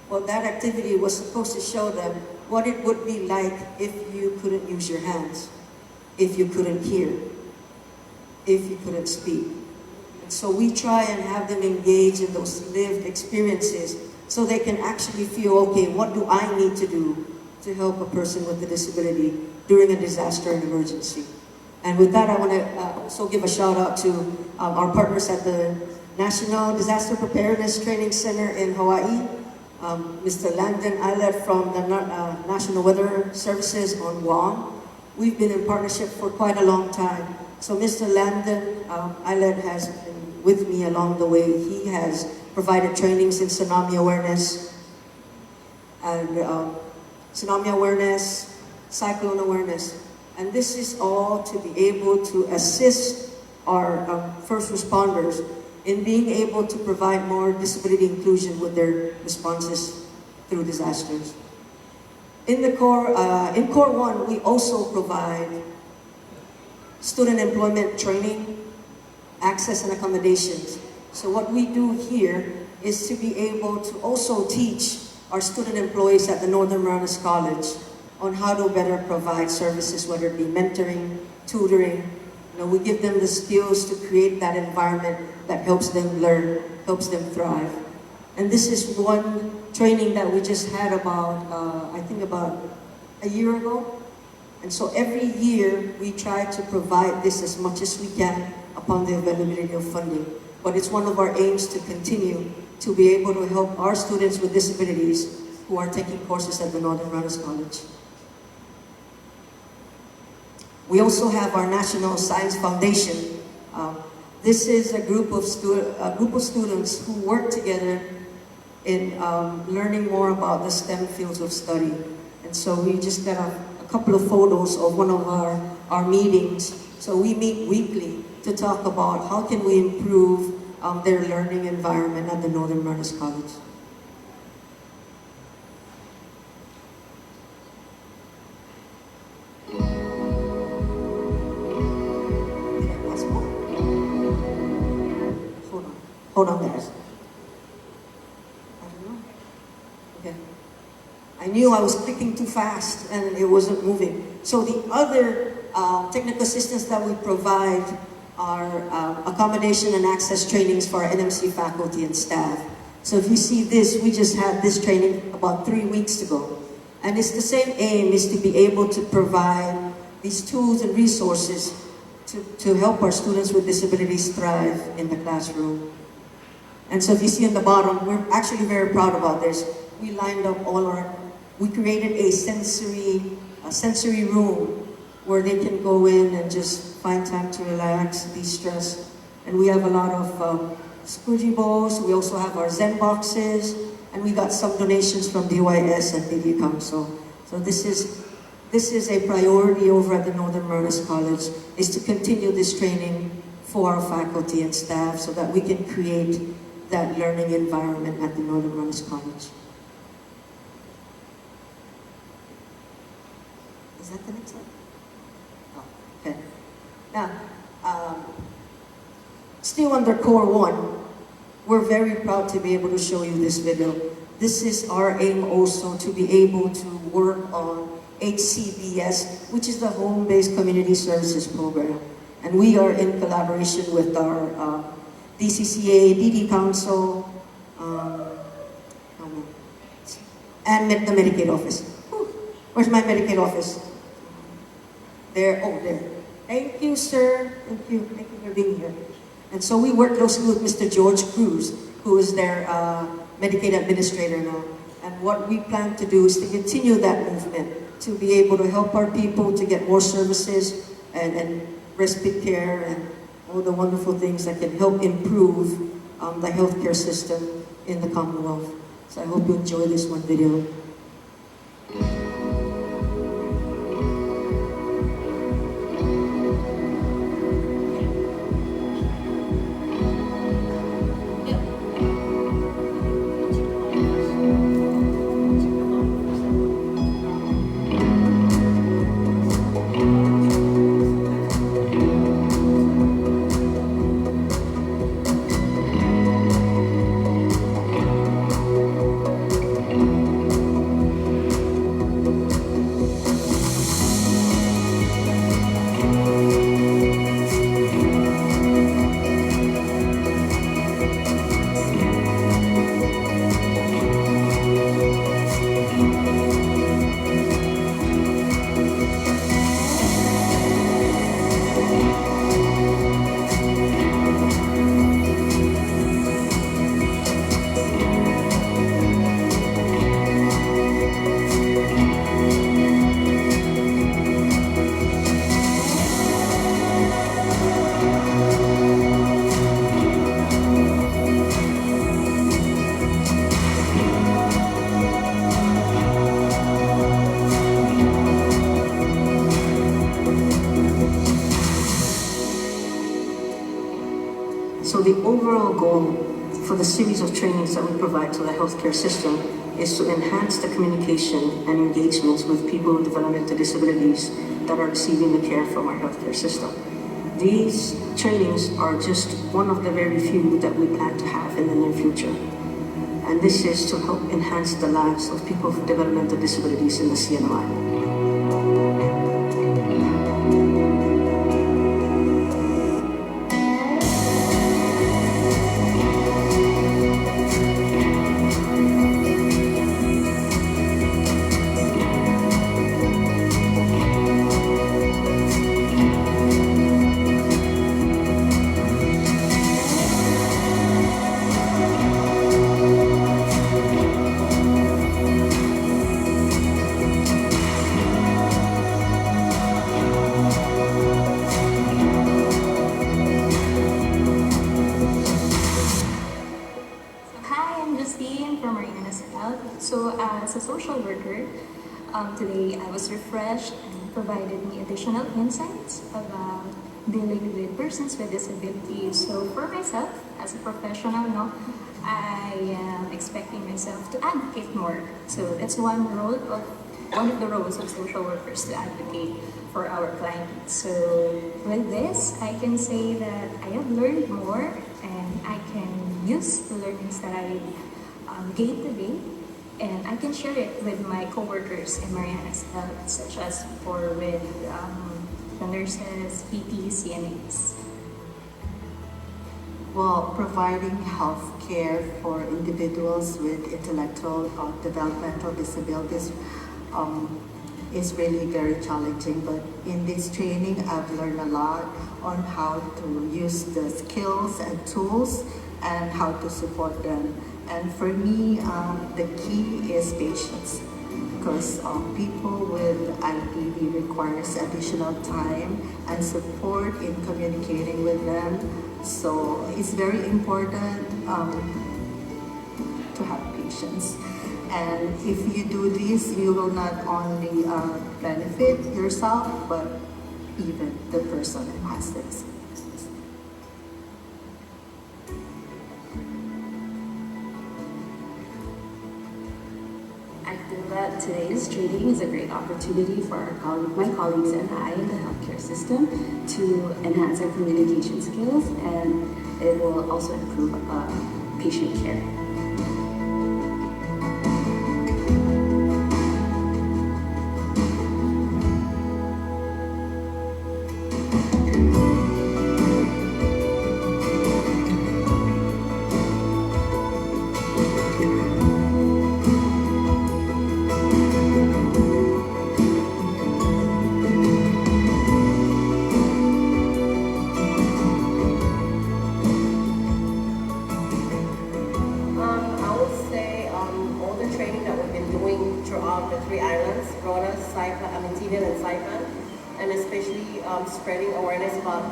Well, that activity was supposed to show them what it would be like if you couldn't use your hands, if you couldn't hear, if you couldn't speak. And so we try and have them engage in those lived experiences so they can actually feel, okay, what do I need to do to help a person with a disability during a disaster and emergency? And with that, I want to also give a shout out to our partners at the National Disaster Preparedness Training Center in Hawaii, Mr. Landon Eilert from the National Weather Services on Guam. We've been in partnership for quite a long time. So Mr. Landon Eilert has been with me along the way. He has provided trainings in tsunami awareness and tsunami awareness, cyclone awareness. And this is all to be able to assist our first responders in being able to provide more disability inclusion with their responses through disasters. In Core 1, we also provide student employment training, access and accommodations. So what we do here is to be able to also teach our student employees at the Northern Marianas College on how to better provide services, whether it be mentoring, tutoring, we give them the skills to create that environment that helps them learn, helps them thrive. And this is one training that we just had about, I think about a year ago. And so every year we try to provide this as much as we can upon the availability of funding. But it's one of our aims to continue to be able to help our students with disabilities who are taking courses at the Northern Runners College. We also have our National Science Foundation. This is a group of students who work together in learning more about the STEM fields of study. And so we just got a couple of photos of one of our meetings. So we meet weekly to talk about how can we improve their learning environment at the Northern Runners College. Hold on, guys. I don't know. Okay. I knew I was clicking too fast and it wasn't moving. So the other technical assistance that we provide are accommodation and access trainings for our NMC faculty and staff. So if you see this, we just had this training about 3 weeks ago. And it's the same aim, is to be able to provide these tools and resources to help our students with disabilities thrive in the classroom. And so if you see on the bottom, we're actually very proud about this. We lined up we created a sensory room where they can go in and just find time to relax, de-stress. And we have a lot of squidgy bowls. We also have our Zen boxes, and we got some donations from DYS and Media Council. So this is a priority over at the Northern Runners College, is to continue this training for our faculty and staff so that we can create that learning environment at the Northern Runners College. Is that the next slide? Oh, okay. Now, still under Core 1, we're very proud to be able to show you this video. This is our aim also, to be able to work on HCBS, which is the Home-Based Community Services Program. And we are in collaboration with our DCCA, DD Council, and the Medicaid office. Where's my Medicaid office? There, oh, there. Thank you, sir. Thank you for being here. And so we work closely with Mr. George Cruz, who is their Medicaid administrator now. And what we plan to do is to continue that movement, to be able to help our people to get more services and respite care and all the wonderful things that can help improve the healthcare system in the Commonwealth. So I hope you enjoy this one video. So the overall goal for the series of trainings that we provide to the healthcare system is to enhance the communication and engagements with people with developmental disabilities that are receiving the care from our healthcare system. These trainings are just one of the very few that we plan to have in the near future. And this is to help enhance the lives of people with developmental disabilities in the CNMI. as a social worker, today I was refreshed and provided me additional insights about dealing with persons with disabilities. So for myself, as a professional, I am expecting myself to advocate more. So that's one of the roles of social workers, to advocate for our clients. So with this, I can say that I have learned more, and I can use the learnings that I gained today, and I can share it with my coworkers in Mariana's Health, such as with the nurses, PTs, CNAs. Well, providing health care for individuals with intellectual or developmental disabilities is really very challenging, but in this training I've learned a lot on how to use the skills and tools and how to support them. And for me, the key is patience, because people with IDD requires additional time and support in communicating with them. So it's very important to have patience. And if you do this, you will not only benefit yourself, but even the person who has this. I feel that today's training is a great opportunity for my colleagues and I in the healthcare system to enhance our communication skills, and it will also improve patient care. And especially spreading awareness about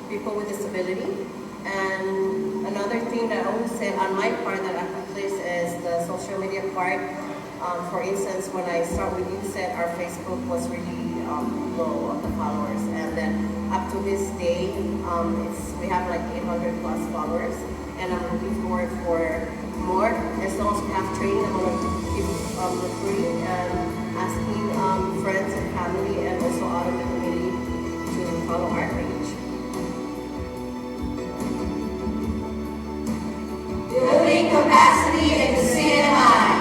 people with disability. And another thing that I would say on my part that I accomplished is the social media part. For instance, when I started with UCEDD, our Facebook was really low on the followers, and then up to this day, we have like 800 plus followers, and I'm looking forward for more. As long as we have training, I'm going to keep recruiting and asking friends and family and also out of the community to follow our page. Building capacity in the CNMI.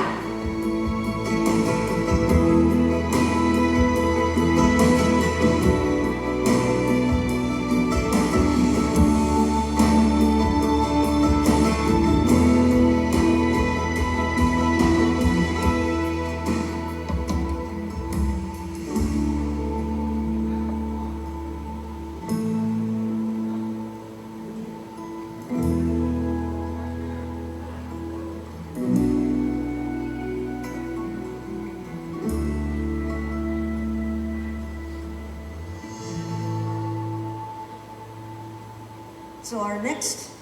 So our next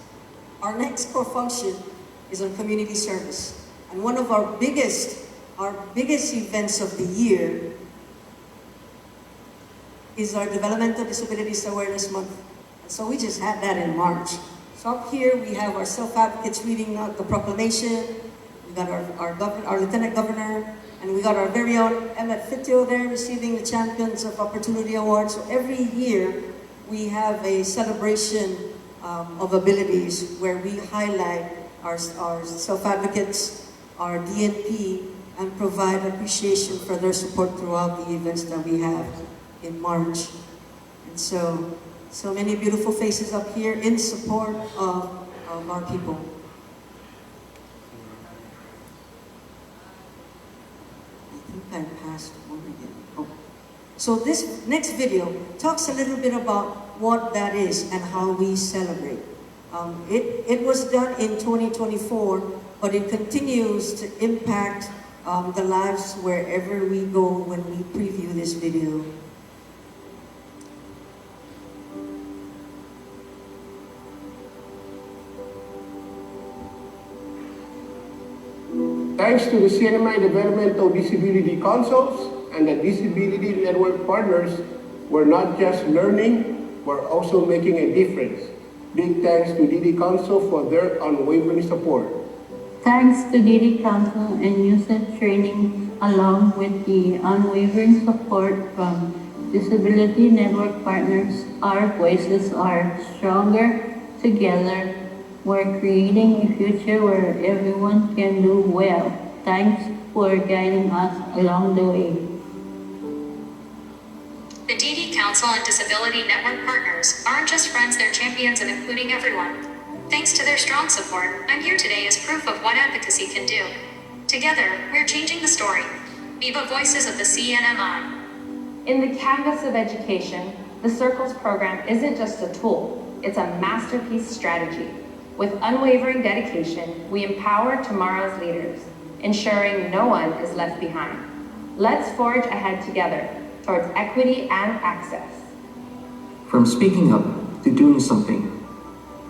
core function is on community service. And one of our biggest events of the year is our Developmental Disabilities Awareness Month. So we just had that in March. So up here we have our self-advocates reading out the proclamation. We got our Lieutenant Governor, and we got our very own Emmett Fitio there receiving the Champions of Opportunity Award. So every year we have a celebration of abilities where we highlight our self-advocates, our DNP, and provide appreciation for their support throughout the events that we have in March. And so many beautiful faces up here in support of our people. I think I passed one again. Oh. So this next video talks a little bit about what that is and how we celebrate. It was done in 2024, but it continues to impact the lives wherever we go when we preview this video. Thanks to the CNMI Developmental Disability Councils and the Disability Network partners, we're not just learning, we're also making a difference. Big thanks to DD Council for their unwavering support. Thanks to DD Council and UCEDD training, along with the unwavering support from Disability Network partners, our voices are stronger together. We're creating a future where everyone can do well. Thanks for guiding us along the way. The DD Council and Disability Network partners aren't just friends, they're champions of including everyone. Thanks to their strong support, I'm here today as proof of what advocacy can do. Together, we're changing the story. Viva Voices of the CNMI. In the canvas of education, the Circles program isn't just a tool, it's a masterpiece strategy. With unwavering dedication, we empower tomorrow's leaders, ensuring no one is left behind. Let's forge ahead together towards equity and access. From speaking up to doing something,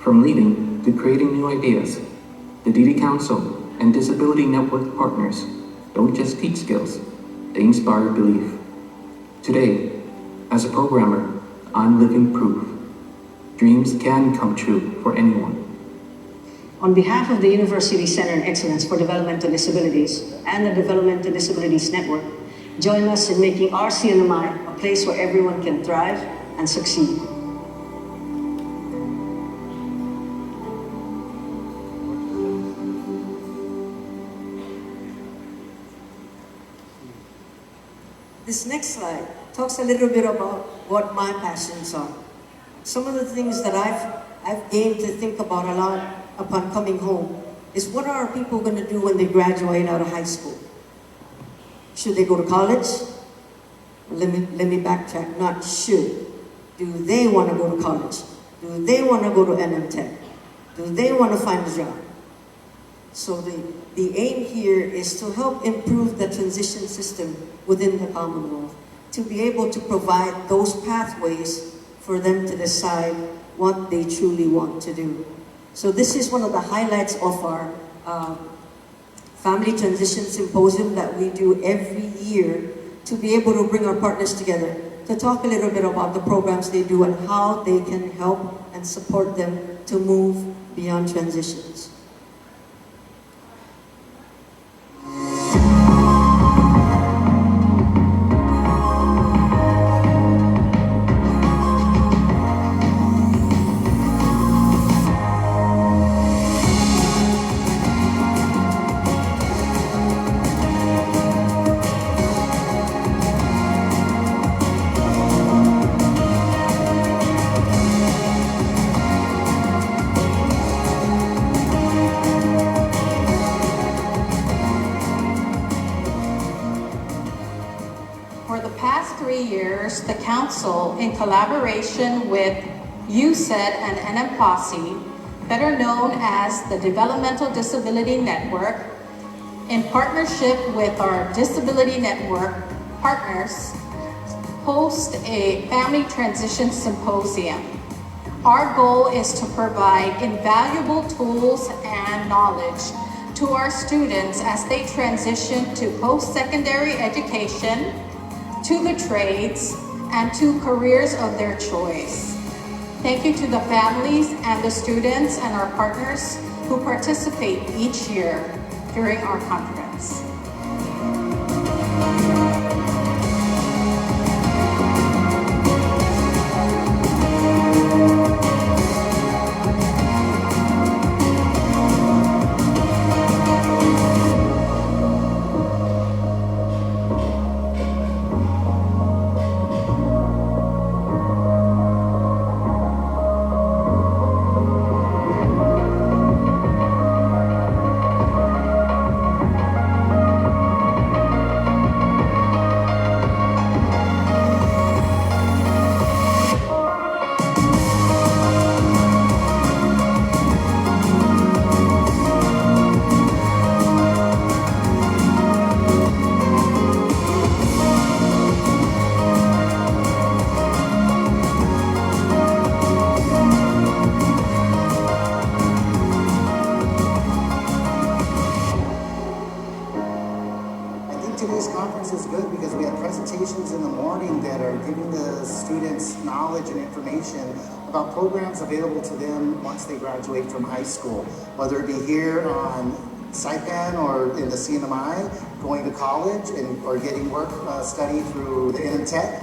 from leading to creating new ideas, the DD Council and Disability Network partners don't just teach skills, they inspire belief. Today, as a programmer, I'm living proof. Dreams can come true for anyone. On behalf of the University Center of Excellence for Developmental Disabilities and the Developmental Disabilities Network, join us in making our CNMI a place where everyone can thrive and succeed. This next slide talks a little bit about what my passions are. Some of the things that I've gained to think about a lot upon coming home is what are people going to do when they graduate out of high school? Should they go to college? Let me backtrack, not should. Do they want to go to college? Do they want to go to NM Tech? Do they want to find a job? So the aim here is to help improve the transition system within the Commonwealth, to be able to provide those pathways for them to decide what they truly want to do. So this is one of the highlights of our Family Transition Symposium that we do every year to be able to bring our partners together to talk a little bit about the programs they do and how they can help and support them to move beyond transitions. The Council, in collaboration with UCEDD and NMPOSSE, better known as the Developmental Disability Network, in partnership with our Disability Network partners, host a Family Transition Symposium. Our goal is to provide invaluable tools and knowledge to our students as they transition to post-secondary education, to the trades, and to careers of their choice. Thank you to the families and the students and our partners who participate each year during our conference. programs available to them once they graduate from high school, whether it be here on Saipan or in the CNMI, going to college or getting work study through the Intech,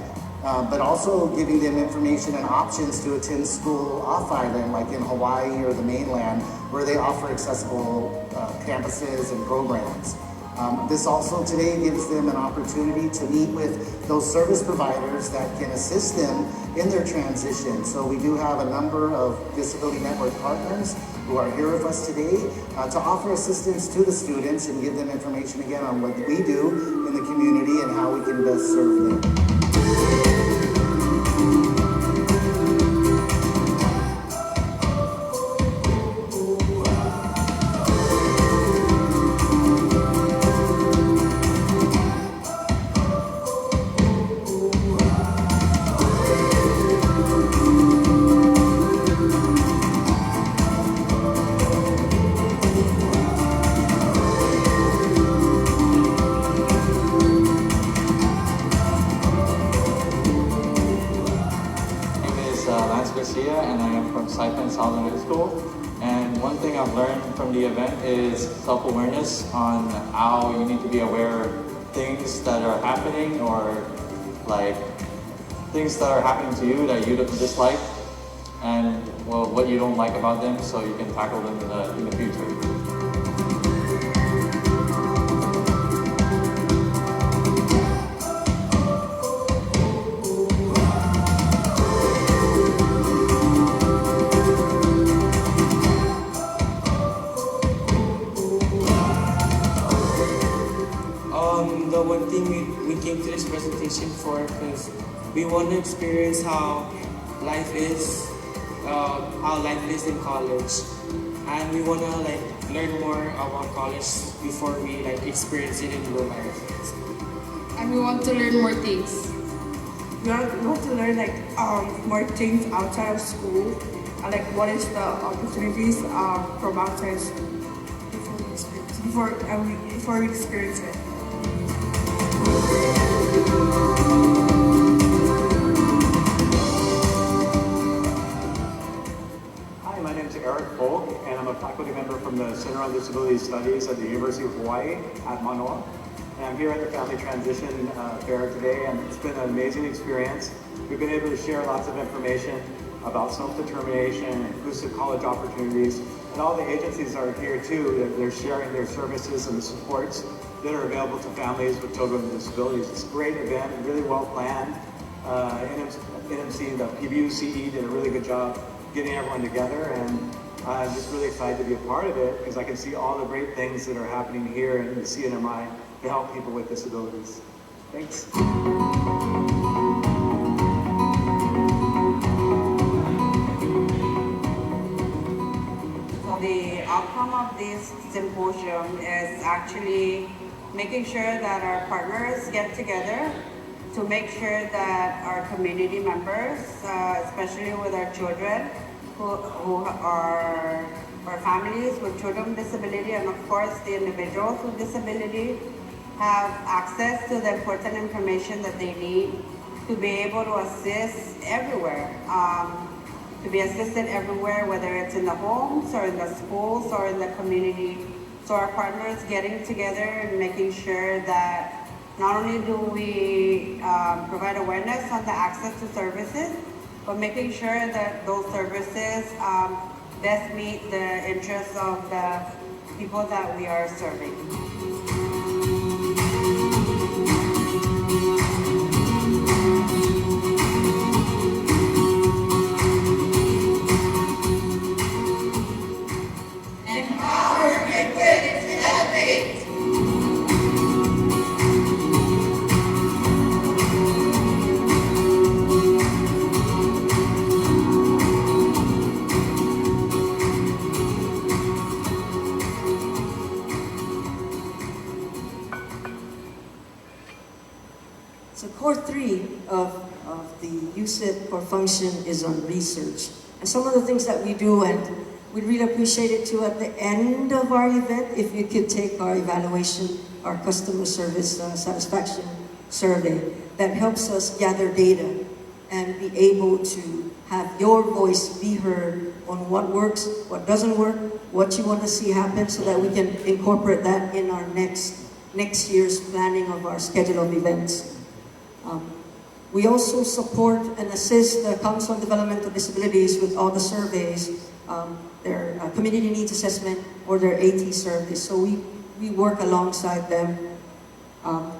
but also giving them information and options to attend school off-island, like in Hawaii or the mainland, where they offer accessible campuses and programs. This also today gives them an opportunity to meet with those service providers that can assist them in their transition. So we do have a number of Disability Network partners who are here with us today to offer assistance to the students and give them information again on what we do in the community and how we can best serve them. And I am from Saipan Southern High School. And one thing I've learned from the event is self-awareness on how you need to be aware of things that are happening, or like things that are happening to you that you dislike, and well, what you don't like about them, so you can tackle them in the future. The one thing we came to this presentation for, because we want to experience how life is in college, and we want to like learn more about college before we like experience it in real life. And we want to learn more things. We want to learn like more things outside of school, and like what is the opportunities from outside school before we experience it. Hi, my name is Eric Folk, and I'm a faculty member from the Center on Disability Studies at the University of Hawaii at Manoa. And I'm here at the Family Transition Fair today, and it's been an amazing experience. We've been able to share lots of information about self-determination, inclusive college opportunities, and all the agencies are here too. They're sharing their services and the supports that are available to families with children with disabilities. It's a great event, really well planned. NMC, the UCEDD did a really good job getting everyone together, and I'm just really excited to be a part of it because I can see all the great things that are happening here in the CNMI to help people with disabilities. Thanks. So the outcome of this symposium is actually making sure that our partners get together to make sure that our community members, especially with our children who are our families with children with disability, and of course the individuals with disability, have access to the important information that they need to be able to assist everywhere, to be assisted everywhere, whether it's in the homes or in the schools or in the community. So our partners getting together and making sure that not only do we provide awareness on the access to services, but making sure that those services best meet the interests of the people that we are serving. Empower, equip, elevate. So core 3 of the UCEDD core function is on research. And some of the things that we do, and we'd really appreciate it too at the end of our event, if you could take our evaluation, our customer service satisfaction survey that helps us gather data and be able to have your voice be heard on what works, what doesn't work, what you want to see happen, so that we can incorporate that in our next year's planning of our schedule of events. We also support and assist the Council on Developmental Disabilities with all the surveys, their community needs assessment or their AT surveys. So we work alongside them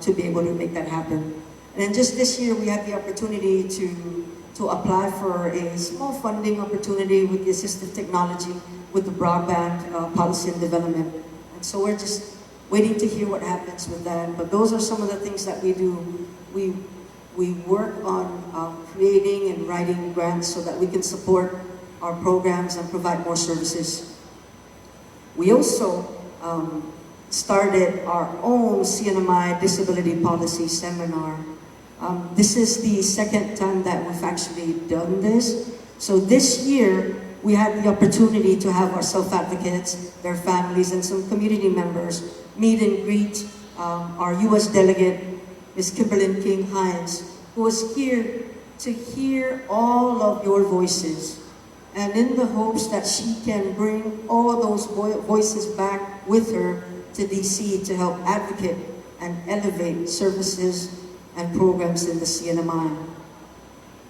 to be able to make that happen. And then just this year, we had the opportunity to apply for a small funding opportunity with the assistive technology with the broadband policy and development. And so we're just waiting to hear what happens with that. But those are some of the things that we do. We work on creating and writing grants so that we can support our programs and provide more services. We also started our own CNMI disability policy seminar. This is the second time that we've actually done this. So this year, we had the opportunity to have our self-advocates, their families, and some community members meet and greet our U.S. delegate, Ms. Kimberlyn King-Hines, who was here to hear all of your voices, and in the hopes that she can bring all those voices back with her to DC to help advocate and elevate services and programs in the CNMI.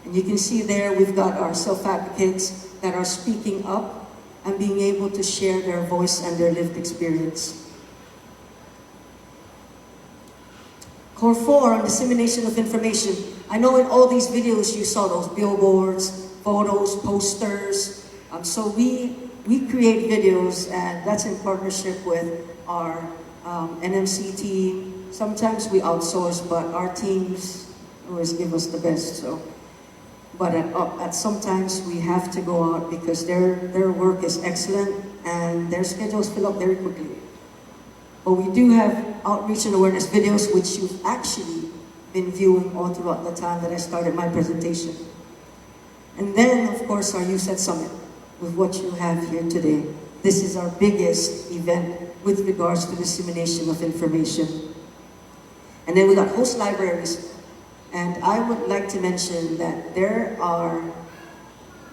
And you can see there we've got our self-advocates that are speaking up and being able to share their voice and their lived experience. Core 4 on dissemination of information. I know in all these videos you saw those billboards, photos, posters. So we create videos, and that's in partnership with our NMC team. Sometimes we outsource, but our teams always give us the best. So, but at sometimes we have to go out because their work is excellent and their schedules fill up very quickly. But we do have outreach and awareness videos, which you've actually been viewing all throughout the time that I started my presentation. And then, of course, our UCEDD Summit, with what you have here today. This is our biggest event with regards to dissemination of information. And then we got host libraries. And I would like to mention that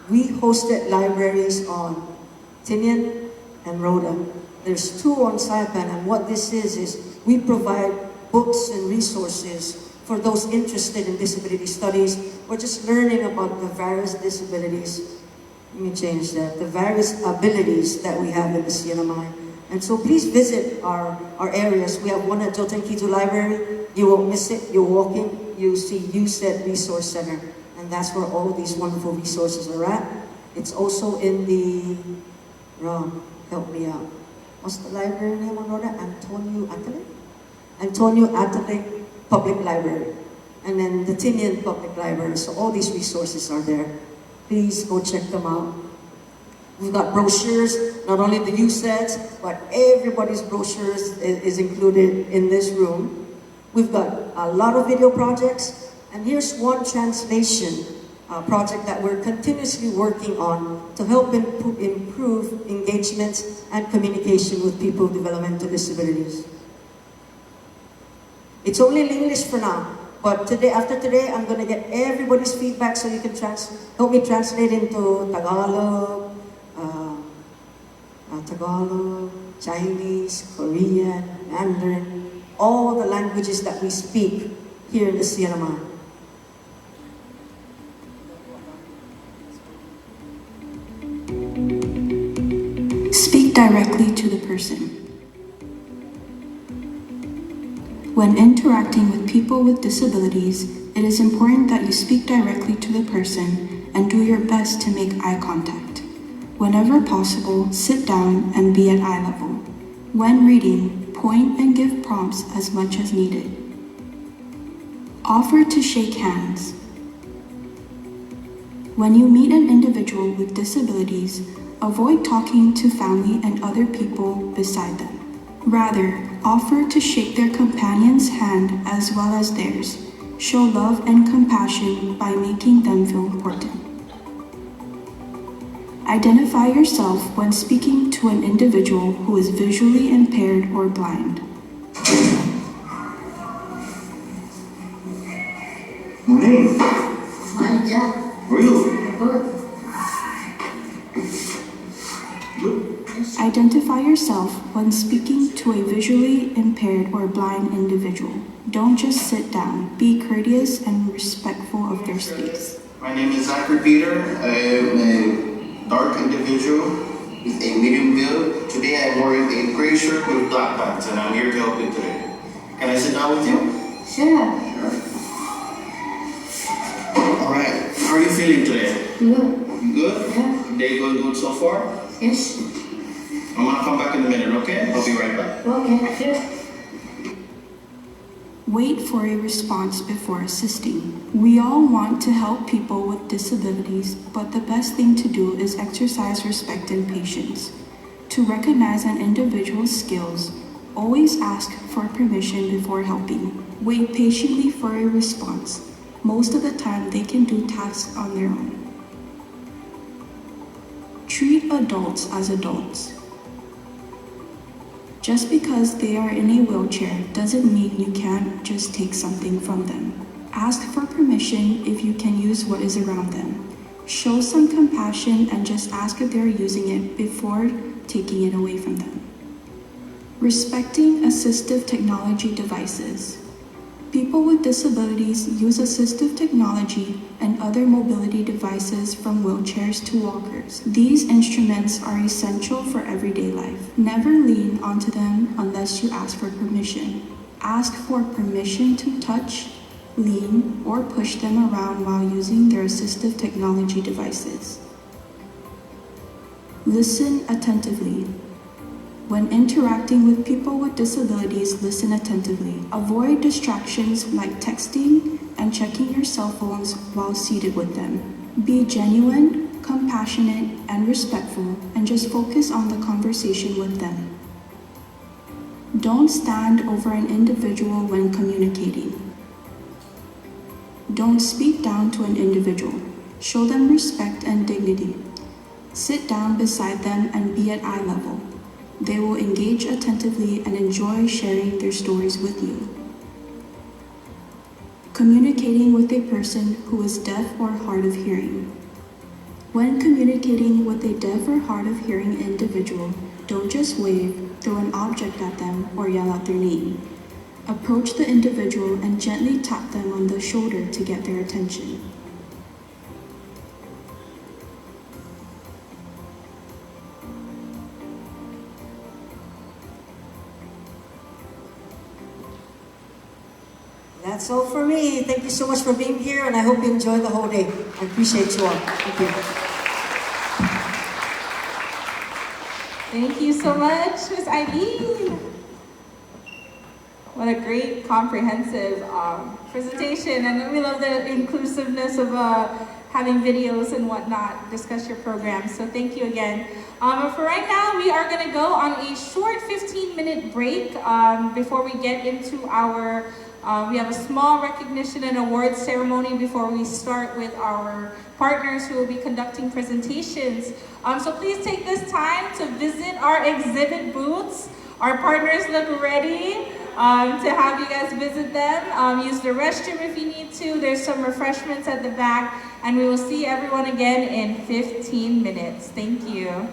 we hosted libraries on Tinian and Rhoda. There's 2 on Saipan, and what this is we provide books and resources for those interested in disability studies or just learning about the various disabilities. Let me change that. The various abilities that we have in the CNMI. And so please visit our areas. We have one at Jotun Kizu Library. You won't miss it. You walk in, you see UCEDD Resource Center. And that's where all these wonderful resources are at. It's also in the, help me out. What's the library name on Rhoda? Antonio Atale Public Library. And then the Tinian Public Library. So all these resources are there. Please go check them out. We've got brochures, not only the UCEDDs, but everybody's brochures is included in this room. We've got a lot of video projects, and here's one translation project that we're continuously working on to help improve engagement and communication with people with developmental disabilities. It's only in English for now. But after today, I'm going to get everybody's feedback so you can help me translate into Tagalog, Chinese, Korean, Mandarin, all the languages that we speak here in the CNMI. Speak directly to the person. When interacting with people with disabilities, it is important that you speak directly to the person and do your best to make eye contact. Whenever possible, sit down and be at eye level. When reading, point and give prompts as much as needed. Offer to shake hands. When you meet an individual with disabilities, avoid talking to family and other people beside them. Rather, offer to shake their companion's hand as well as theirs. Show love and compassion by making them feel important. Identify yourself when speaking to an individual who is visually impaired or blind. Morning. Hi, Jack. How are you? Good. Identify yourself when speaking to a visually impaired or blind individual. Don't just sit down. Be courteous and respectful of their space. My name is Zachary Peter. I am a dark individual with a medium build. Today I'm wearing a gray shirt with black pants and I'm here to help you today. Can I sit down with you? Sure. Alright, how are you feeling today? Good. You good? Yeah. Day going good so far? Yes. I'm gonna come back in a minute, okay? I'll be right back. Okay. Sure. Wait for a response before assisting. We all want to help people with disabilities, but the best thing to do is exercise respect and patience. To recognize an individual's skills, always ask for permission before helping. Wait patiently for a response. Most of the time, they can do tasks on their own. Treat adults as adults. Just because they are in a wheelchair doesn't mean you can't just take something from them. Ask for permission if you can use what is around them. Show some compassion and just ask if they're using it before taking it away from them. Respecting assistive technology devices. People with disabilities use assistive technology and other mobility devices from wheelchairs to walkers. These instruments are essential for everyday life. Never lean onto them unless you ask for permission. Ask for permission to touch, lean, or push them around while using their assistive technology devices. Listen attentively. When interacting with people with disabilities, listen attentively. Avoid distractions like texting and checking your cell phones while seated with them. Be genuine, compassionate, and respectful, and just focus on the conversation with them. Don't stand over an individual when communicating. Don't speak down to an individual. Show them respect and dignity. Sit down beside them and be at eye level. They will engage attentively and enjoy sharing their stories with you. Communicating with a person who is deaf or hard of hearing. When communicating with a deaf or hard of hearing individual, don't just wave, throw an object at them, or yell out their name. Approach the individual and gently tap them on the shoulder to get their attention. That's all for me. Thank you so much for being here, and I hope you enjoy the whole day. I appreciate you all. Thank you. Thank you so much, Ms. Eileen. What a great comprehensive presentation, and we love the inclusiveness of having videos and whatnot discuss your program. So thank you again. For right now, we are going to go on a short 15-minute break before we get into our. We have a small recognition and awards ceremony before we start with our partners who will be conducting presentations. So please take this time to visit our exhibit booths. Our partners look ready to have you guys visit them. Use the restroom if you need to. There's some refreshments at the back, and we will see everyone again in 15 minutes. Thank you.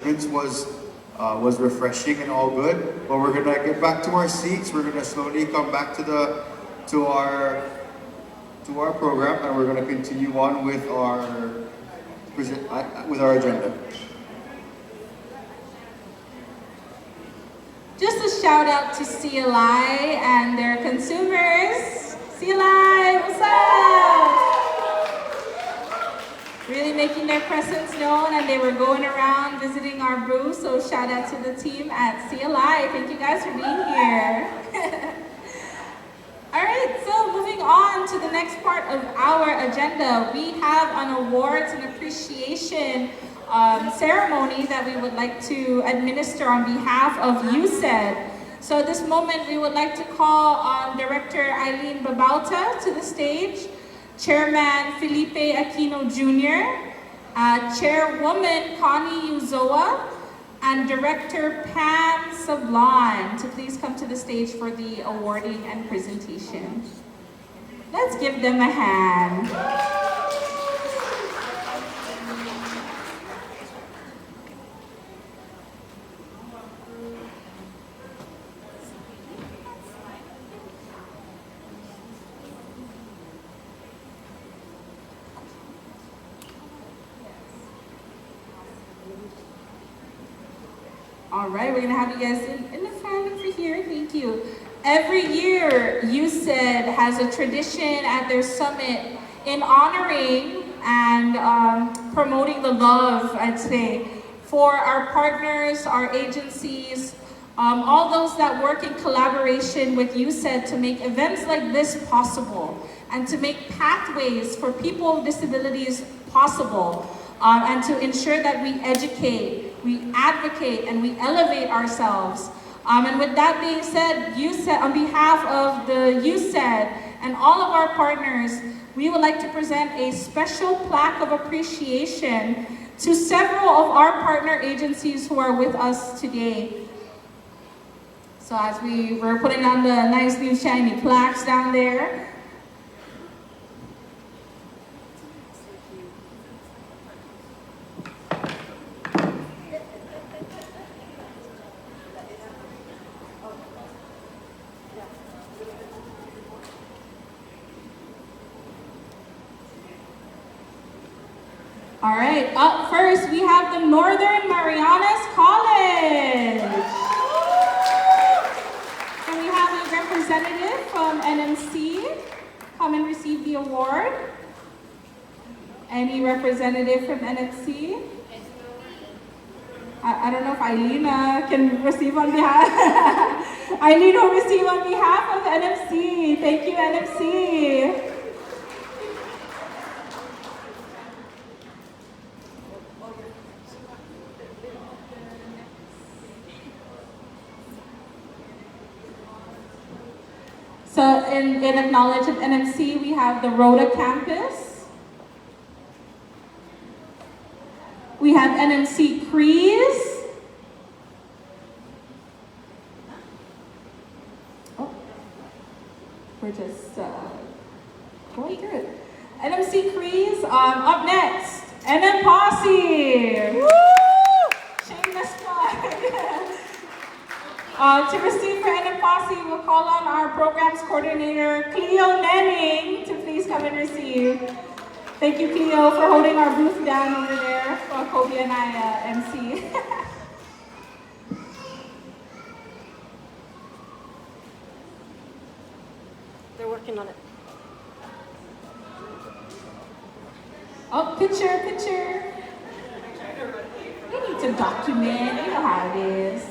refreshments was refreshing and all good. But we're gonna get back to our seats. We're gonna slowly come back to our program, and we're gonna continue on with our agenda. Just a shout out to CLI and their consumers. CLI, what's up? Really making their presence known, and they were going around visiting our booth, so shout out to the team at CLI. Thank you guys for being here. All right, so moving on to the next part of our agenda, we have an awards and appreciation ceremony that we would like to administer on behalf of UCEDD. So at this moment, we would like to call on Director Eileen Babauta to the stage, Chairman Felipe Aquino Jr., Chairwoman Connie Uzoa, and Director Pam Sablon to please come to the stage for the awarding and presentation. Let's give them a hand. All right, we're gonna have you guys in the front over here. Thank you. Every year, UCEDD has a tradition at their summit in honoring and promoting the love, I'd say, for our partners, our agencies, all those that work in collaboration with UCEDD to make events like this possible and to make pathways for people with disabilities possible, and to ensure that we educate, we advocate, and we elevate ourselves. And with that being said, UCEDD, on behalf of the UCEDD and all of our partners, we would like to present a special plaque of appreciation to several of our partner agencies who are with us today. So as we were putting on the nice new shiny plaques down there, all right, up first we have the Northern Marianas College. And we have a representative from NMC come and receive the award. Any representative from NMC? I don't know if Eileen can receive on behalf. Eileen will receive on behalf of NMC. Thank you, NMC. So in acknowledge of NMC, we have the Rhoda campus. We have NMC Crees. Oh, we're just going through it. NMC Crees. Up next, NM Posse. Woo! Shameless plug. To receive for NM Posse, we'll call on our programs coordinator, Cleo Nenning, to please come and receive. Thank you, Cleo, for holding our booth down over there while Kobe and I MC. They're working on it. Oh, picture. We need to document, you know how it is.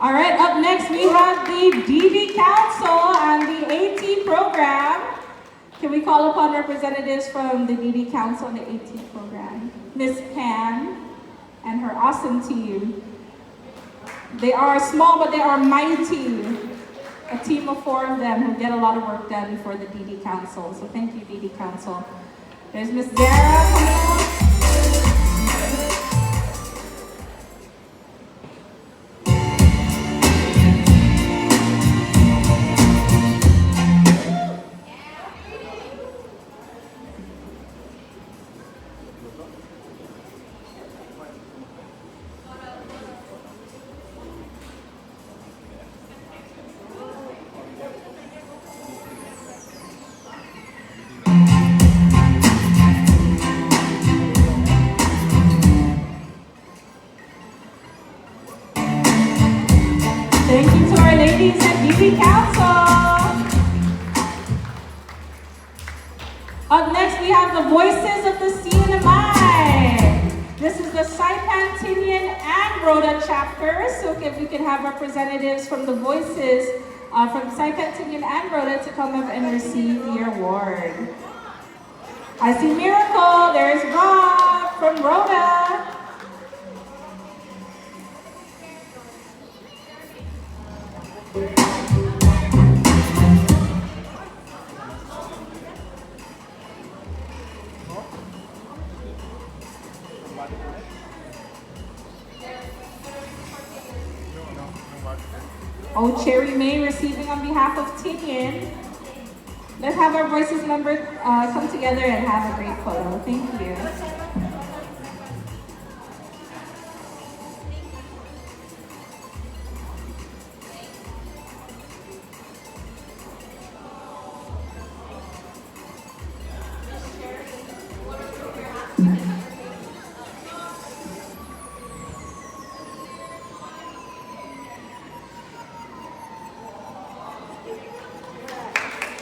All right, up next we have the DD Council and the AT program. Can we call upon representatives from the DD Council and the AT program? Miss Pam and her awesome team. They are small, but they are mighty. A team of 4 of them who get a lot of work done for the DD Council. So thank you, DD Council. There's Miss Dara coming up. Thank you to our ladies at Beauty Council. Up next, we have the voices of the CNMI. This is the Saipan, Tinian, and Rhoda chapters. So if we could have representatives from the voices from Saipan, Tinian, and Rhoda to come up and receive the award. I see Miracle. There's Rob from Rhoda. Oh, Cherry May receiving on behalf of Tinian. Let's have our voices numbered, come together and have a great photo. Thank you.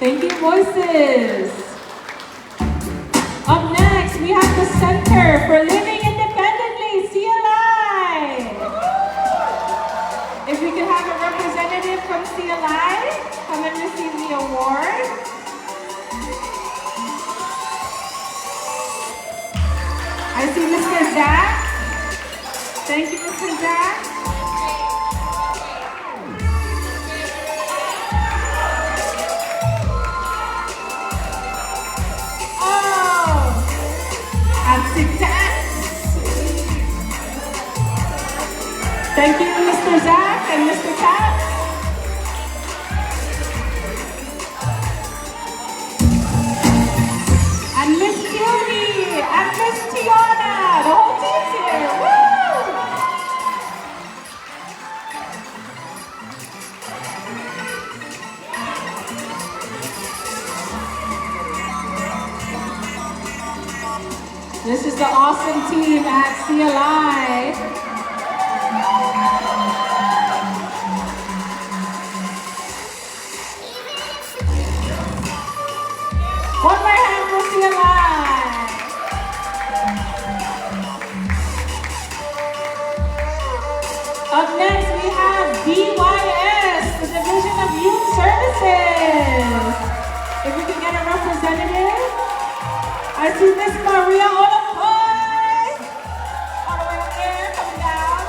Thank you, voices. Up next, we have the Center for Living Independently, CLI. If we could have a representative from CLI come and receive the award. I see Mr. Zach. Thank you, Mr. Zach. Thank you, Mr. Zach and Mr. Katz. And Miss Curie and Miss Tiana. The whole team's here. Woo! This is the awesome team at CLI. One more hand for CLI. Up next, we have DYS, the Division of Youth Services. If we can get a representative. I see Miss Maria Olapoy. All the way up there, coming down.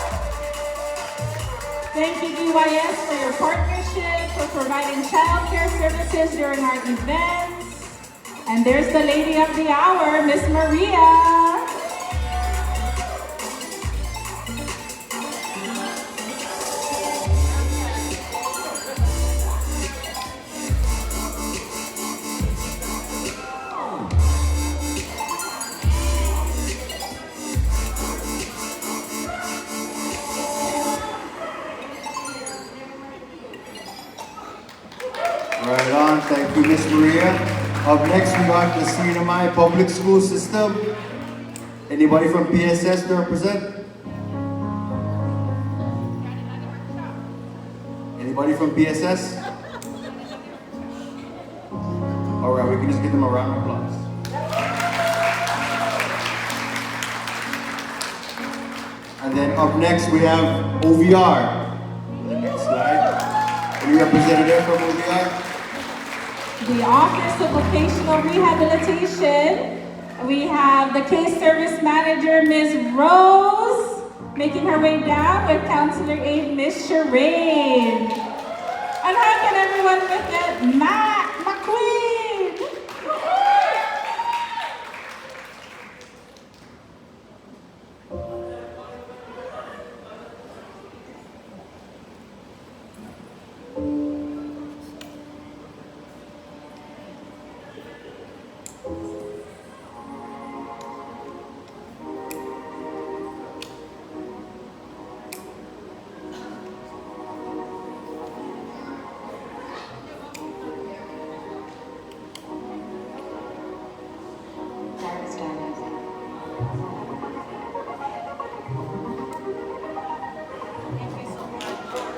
Thank you, DYS, for your partnership, for providing child care services during our events. And there's the lady of the hour, Miss Maria. Right on, thank you, Miss Maria. Up next, we got the CNMI public school system. Anybody from PSS to represent? Anybody from PSS? All right, we can just give them a round of applause. And then up next, we have OVR. The next slide. Any representative from OVR? The Office of Vocational Rehabilitation. We have the Case Service Manager, Ms. Rose, making her way down with Counselor Aide, Ms. Shereen. And how can everyone forget Matt McQueen?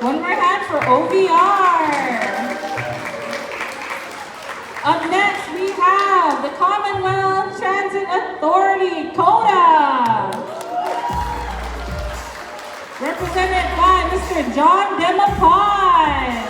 One more hand for OVR. Up next, we have the Commonwealth Transit Authority, CODA. Represented by Mr. John Demapine.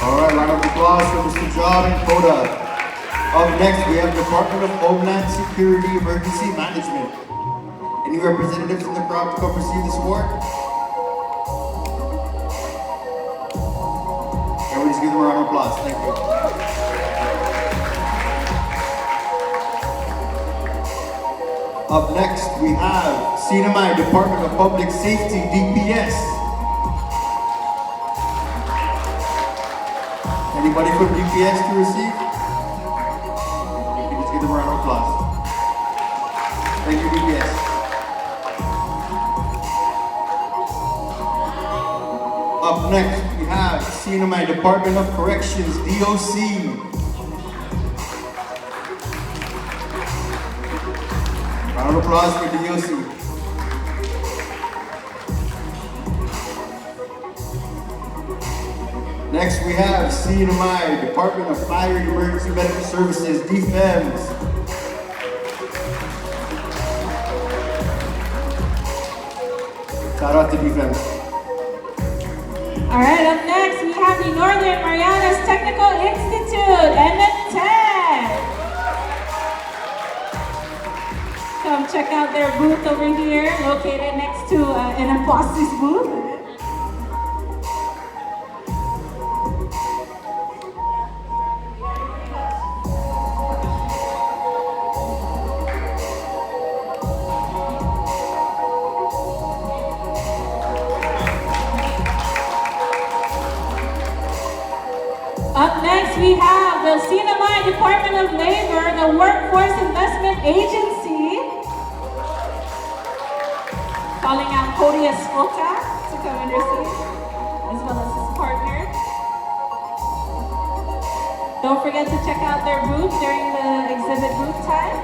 Alright, round of applause for Mr. John and CODA. Up next, we have Department of Homeland Security Emergency Management. Any representatives in the crowd to come receive this award? Everybody just give them a round of applause. Thank you. Up next, we have CNMI, Department of Public Safety, DPS. Anybody from DPS to receive? You can just give them a round of applause. Thank you, DPS. Up next, we have CNMI, Department of Corrections, DOC. Round of applause for DOC. Next, we have CNMI, Department of Fire and Emergency Medical Services, DFEMS. Shout out to DFEMS. All right, up next, we have the Northern Marianas Technical Institute, NMTech. Come check out their booth over here, located next to NMPOS's booth. Up next, we have the CNMI Department of Labor, the Workforce Investment Agency, calling out Cody Esfota to come and receive, as well as his partner. Don't forget to check out their booth during the exhibit booth time.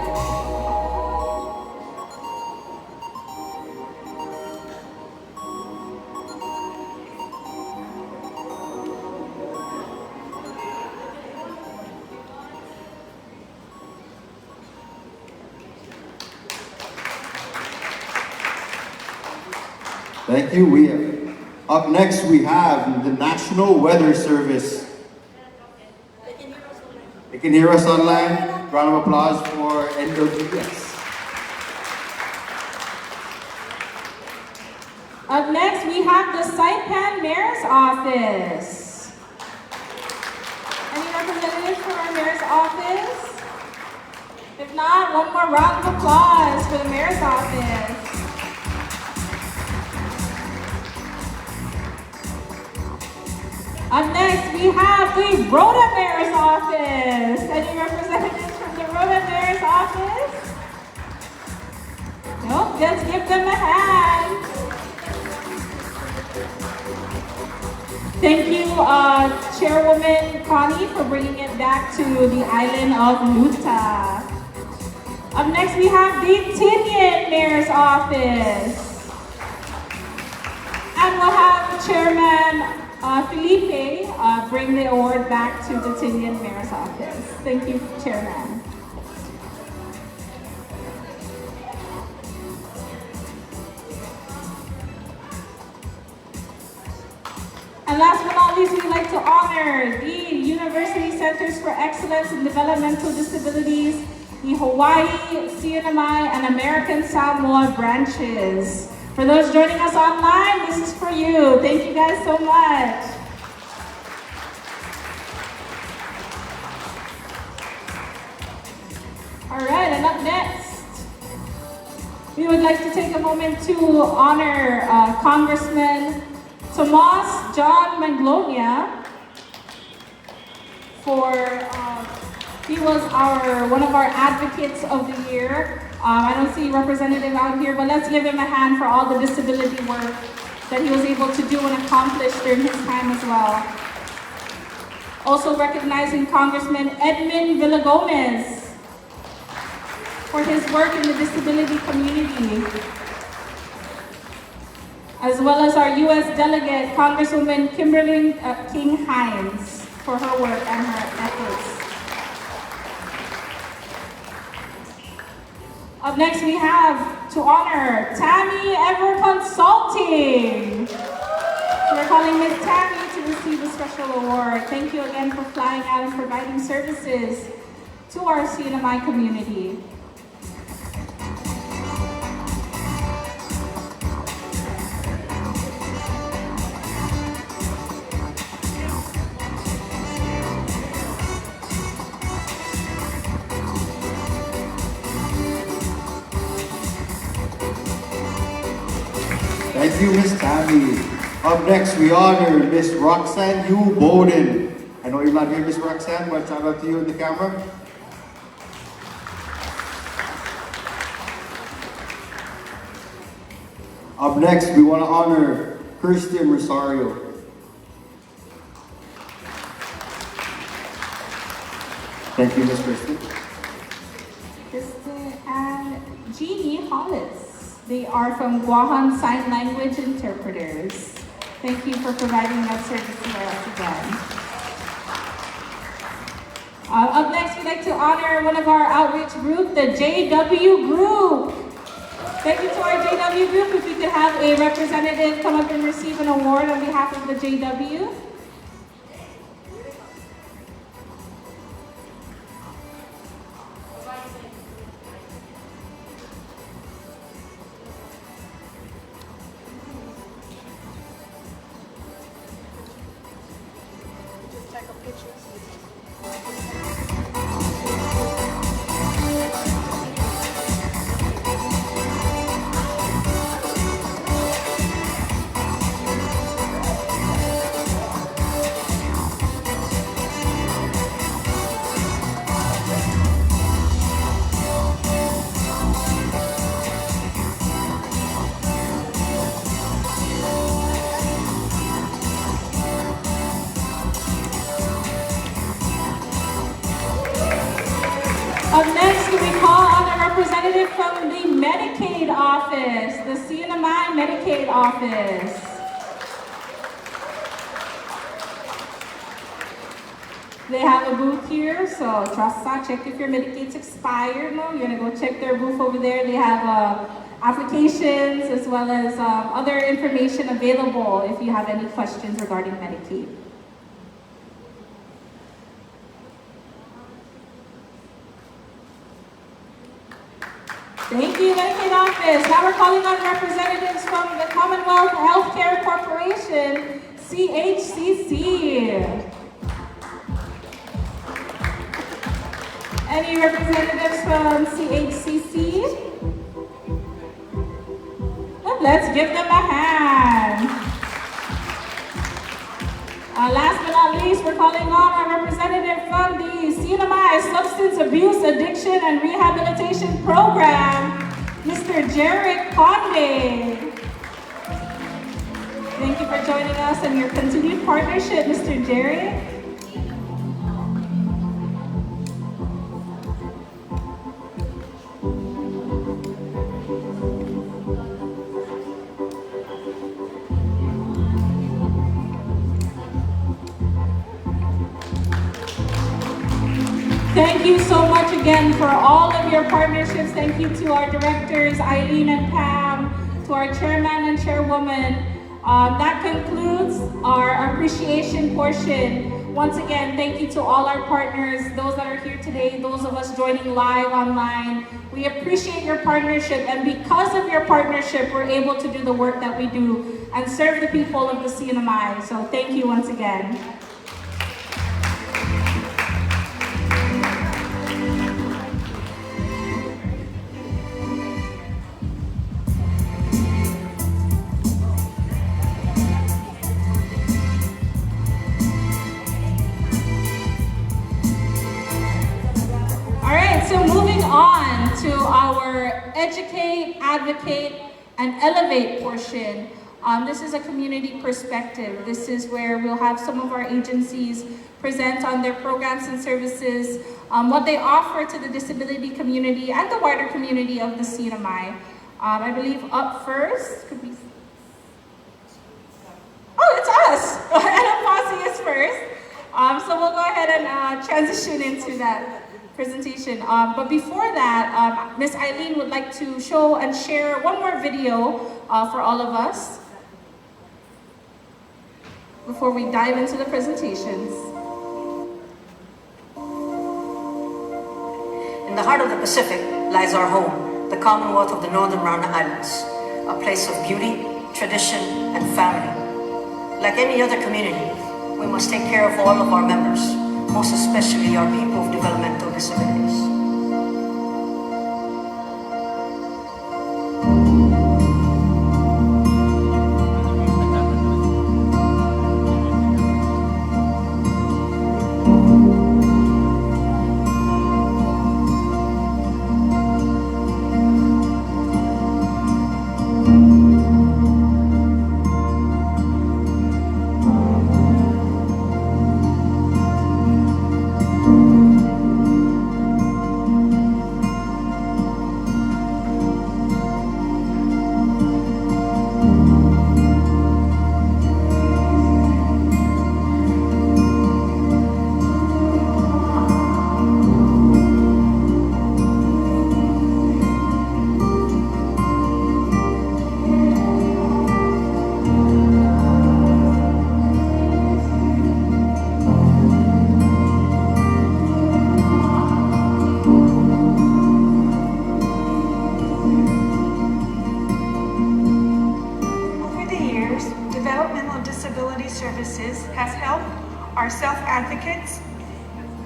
Thank you. Up next, we have the National Weather Service. They can hear us online. Round of applause for NWS. Up next, we have the Saipan Mayor's Office. Any representatives from our Mayor's Office? If not, one more round of applause for the Mayor's Office. Up next, we have the Rhoda Mayor's Office. Any representatives from the Rhoda Mayor's Office? Nope, let's give them a hand. Thank you, Chairwoman Connie, for bringing it back to the island of Luta. Up next, we have the Tinian Mayor's Office. And we'll have Chairman Felipe bring the award back to the Tinian Mayor's Office. Thank you, Chairman. And last but not least, we'd like to honor the University Centers for Excellence in Developmental Disabilities, the Hawaii, CNMI, and American Samoa branches. For those joining us online, this is for you. Thank you guys so much. All right, and up next, We would like to take a moment to honor Congressman Tomas John Manglonia for, he was one of our advocates of the year. I don't see a representative out here, but let's give him a hand for all the disability work that he was able to do and accomplish during his time as well. Also recognizing Congressman Edmund Villagomez for his work in the disability community, as well as our U.S. delegate, Congresswoman Kimberly King Hines, for her work and her efforts. Up next, we have to honor Tammy Ever Consulting. We're calling Ms. Tammy to receive a special award. Thank you again for flying out and providing services to our CNMI community. Thank you, Miss Tammy. Up next, we honor Miss Roxanne Yu Bowden. I know you're not here, Miss Roxanne, but shout out to you in the camera. Up next, we want to honor Christian Rosario. Thank you, Miss Kristen. Kristen and Jeannie Hollis. They are from Guahan Sign Language Interpreters. Thank you for providing that service to us again. Up next, we'd like to honor one of our outreach group, the JW Group. Thank you to our JW Group. If we could have a representative come up and receive an award on behalf of the JW. Up next, we call on a representative from the Medicaid office, the CNMI Medicaid office. They have a booth here, so trust us, check if your Medicaid's expired. No, you're gonna go check their booth over there. They have applications as well as other information available if you have any questions regarding Medicaid. Thank you, Medicaid office. Now we're calling on representatives from the Commonwealth Healthcare Corporation, CHCC. Any representatives from CHCC? Well, let's give them a hand. Last but not least, we're calling on our representative from the CNMI Substance Abuse Addiction and Rehabilitation Program, Mr. Jarek Conde. Thank you for joining us and your continued partnership, Mr. Jarek. Thank you so much again for all of your partnerships. Thank you to our directors, Eileen and Pam, to our chairman and chairwoman. That concludes our appreciation portion. Once again, thank you to all our partners, those that are here today, those of us joining live online. We appreciate your partnership, and because of your partnership, we're able to do the work that we do and serve the people of the CNMI. So thank you once again. educate, advocate, and elevate portion, this is a community perspective. This is where we'll have some of our agencies present on their programs and services, what they offer to the disability community and the wider community of the CNMI. I believe up first could be, oh, it's us. Anna Posse is first. So we'll go ahead and transition into that presentation. But before that, Ms. Eileen would like to show and share one more video for all of us before we dive into the presentations. In the heart of the Pacific lies our home, the Commonwealth of the Northern Mariana Islands, a place of beauty, tradition, and family. Like any other community, we must take care of all of our members, most especially our people with developmental disabilities.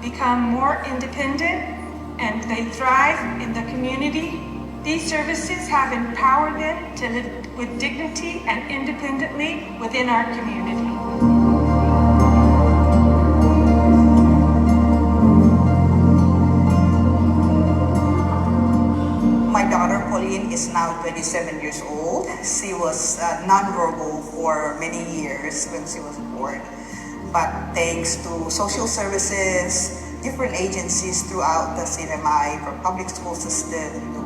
Become more independent and they thrive in the community. These services have empowered them to live with dignity and independently within our community. My daughter Pauline is now 27 years old. She was nonverbal for many years when she was born. But thanks to social services, different agencies throughout the CNMI, from public school system to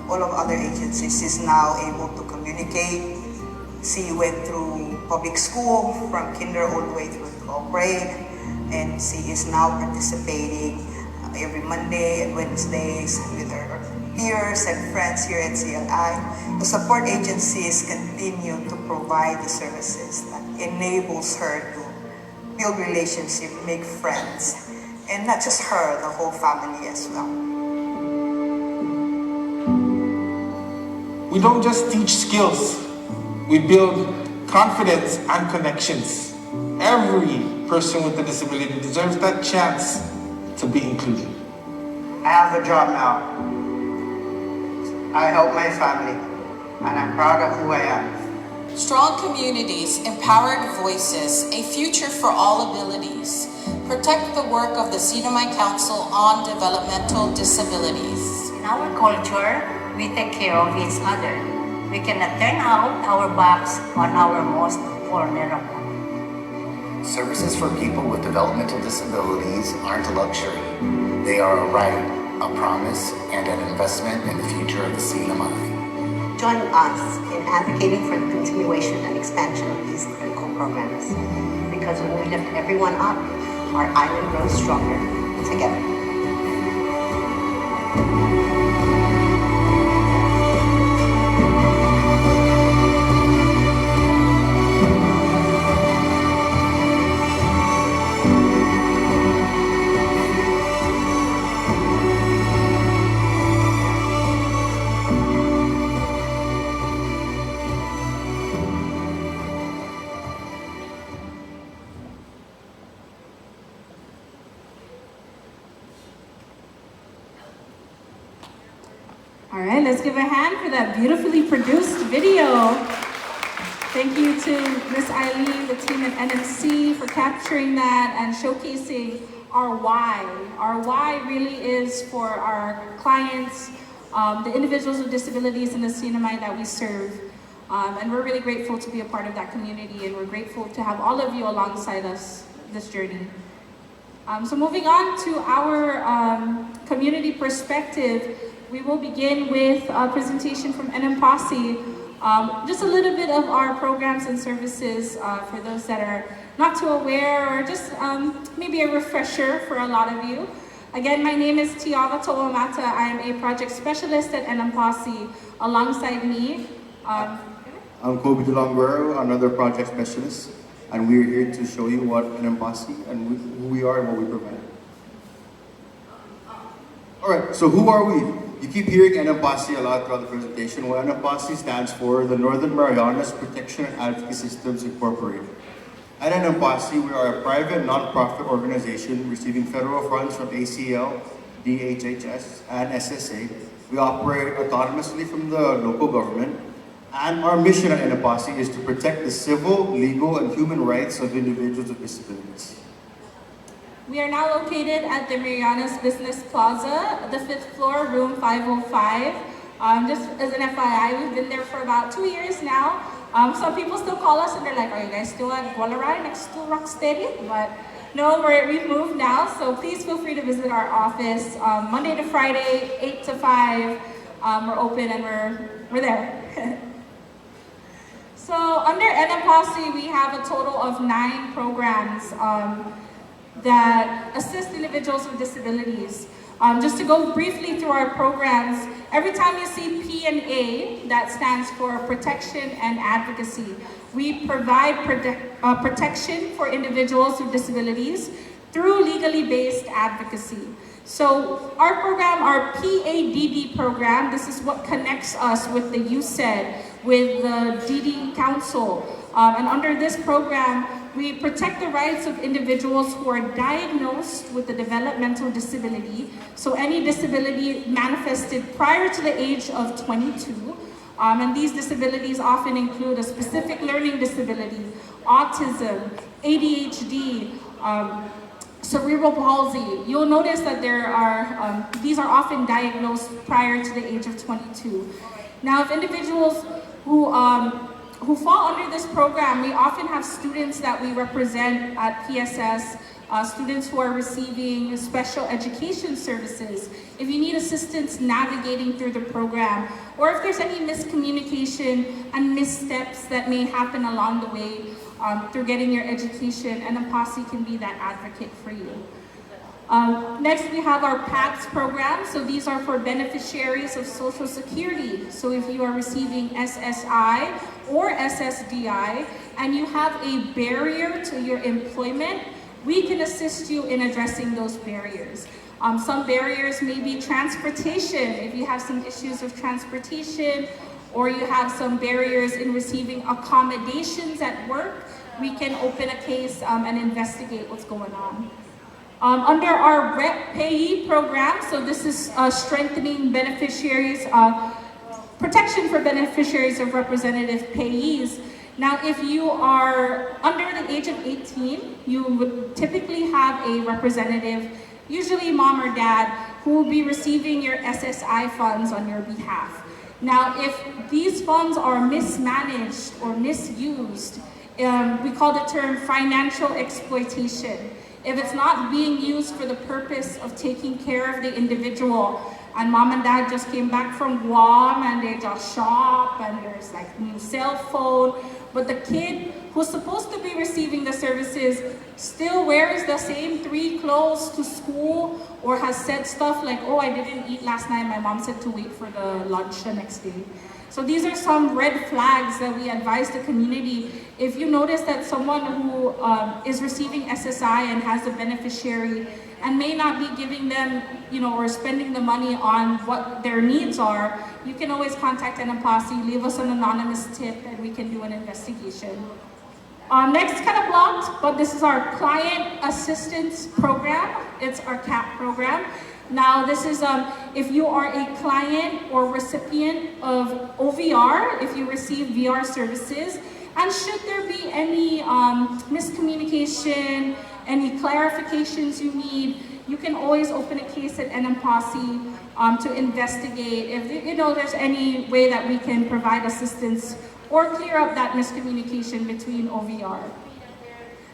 all of other agencies, she's now able to communicate. She went through public school from kinder all the way through 12th grade, and she is now participating every Monday and Wednesdays with her peers and friends here at CLI. The support agencies continue to provide the services that enables her to build relationships, make friends, and not just her, the whole family as well. We don't just teach skills, we build confidence and connections. Every person with a disability deserves that chance to be included. I have a job now. I help my family, and I'm proud of who I am. Strong communities, empowered voices, a future for all abilities. Protect the work of the CNMI Council on Developmental Disabilities. In our culture, we take care of each other. We cannot turn out our backs on our most vulnerable. Services for people with developmental disabilities aren't a luxury. They are a right, a promise, and an investment in the future of the CNMI. Join us in advocating for the continuation and expansion of these critical programs. Because when we lift everyone up, our island grows stronger together. All right, let's give a hand for that beautifully produced video. Thank you to Miss Eileen, the team at NMC for capturing that and showcasing our why. Our why really is for our clients, the individuals with disabilities in the CNMI that we serve. And we're really grateful to be a part of that community, and we're grateful to have all of you alongside us this journey. So moving on to our community perspective, we will begin with a presentation from NMPOSSE. Just a little bit of our programs and services for those that are not too aware, or just maybe a refresher for a lot of you. Again, my name is Tiaga Toamata. I am a project specialist at NMPOSSE. Alongside me, I'm Kobe DeLonguero, another project specialist, and we're here to show you what NMPOSSE and who we are and what we provide. Alright, so who are we? You keep hearing NMPOSSE a lot throughout the presentation. Well, NMPOSSE stands for the Northern Marianas Protection and Advocacy Systems Incorporated. At NMPOSSE, we are a private non-profit organization receiving federal funds from ACL, DHHS, and SSA. We operate autonomously from the local government, and our mission at NMPOSSE is to protect the civil, legal, and human rights of individuals with disabilities. We are now located at the Marianas Business Plaza, the 5th floor, room 505. Just as an FYI, we've been there for about 2 years now. Some people still call us and they're like, are you guys still at Gualarai next to Rocksteady? But no, we've moved now, so please feel free to visit our office. Monday to Friday, 8 to 5, we're open and we're there. So under NMPOSSE, we have a total of 9 programs that assist individuals with disabilities. Just to go briefly through our programs, every time you see P&A, that stands for Protection and Advocacy. We provide protection for individuals with disabilities through legally based advocacy. So our program, our PADD program, this is what connects us with the UCEDD, with the DD Council. And under this program, we protect the rights of individuals who are diagnosed with a developmental disability, so any disability manifested prior to the age of 22. And these disabilities often include a specific learning disability, autism, ADHD, cerebral palsy. You'll notice that these are often diagnosed prior to the age of 22. Now, if individuals who fall under this program, we often have students that we represent at PSS, students who are receiving special education services. If you need assistance navigating through the program, or if there's any miscommunication and missteps that may happen along the way through getting your education, NMPOSSE can be that advocate for you. Next, we have our PADS program. So these are for beneficiaries of Social Security. So if you are receiving SSI or SSDI and you have a barrier to your employment, we can assist you in addressing those barriers. Some barriers may be transportation. If you have some issues with transportation, or you have some barriers in receiving accommodations at work, we can open a case and investigate what's going on. Under our REP payee program, so this is strengthening beneficiaries, protection for beneficiaries of representative payees. Now, if you are under the age of 18, you would typically have a representative, usually mom or dad, who will be receiving your SSI funds on your behalf. Now, if these funds are mismanaged or misused, we call the term financial exploitation. If it's not being used for the purpose of taking care of the individual, and mom and dad just came back from Guam and they just shop and there's like new cell phone, but the kid who's supposed to be receiving the services still wears the same 3 clothes to school, or has said stuff like, oh, I didn't eat last night, my mom said to wait for the lunch the next day. So these are some red flags that we advise the community. If you notice that someone who is receiving SSI and has a beneficiary and may not be giving them, or spending the money on what their needs are, you can always contact NMPOSSE, leave us an anonymous tip, and we can do an investigation. Next, kind of blocked, but this is our Client Assistance Program. It's our CAP program. Now, this is if you are a client or recipient of OVR, if you receive VR services, and should there be any miscommunication, any clarifications you need, you can always open a case at NMPOSSE. to investigate if there's any way that we can provide assistance or clear up that miscommunication between OVR.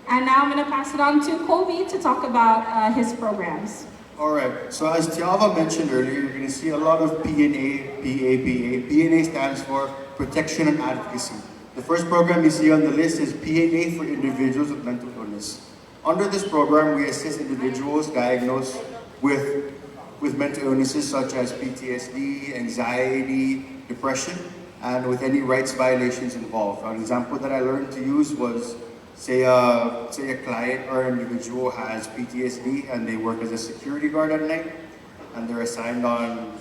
And now I'm going to pass it on to Kobe to talk about his programs. All right, so as Tiava mentioned earlier, you're going to see a lot of PNA, PAPA. PNA stands for Protection and Advocacy. The first program you see on the list is PNA for individuals with mental illness. Under this program, we assist individuals diagnosed with mental illnesses such as PTSD, anxiety, depression, and with any rights violations involved. An example that I learned to use was, say a client or individual has PTSD and they work as a security guard at night, and they're assigned on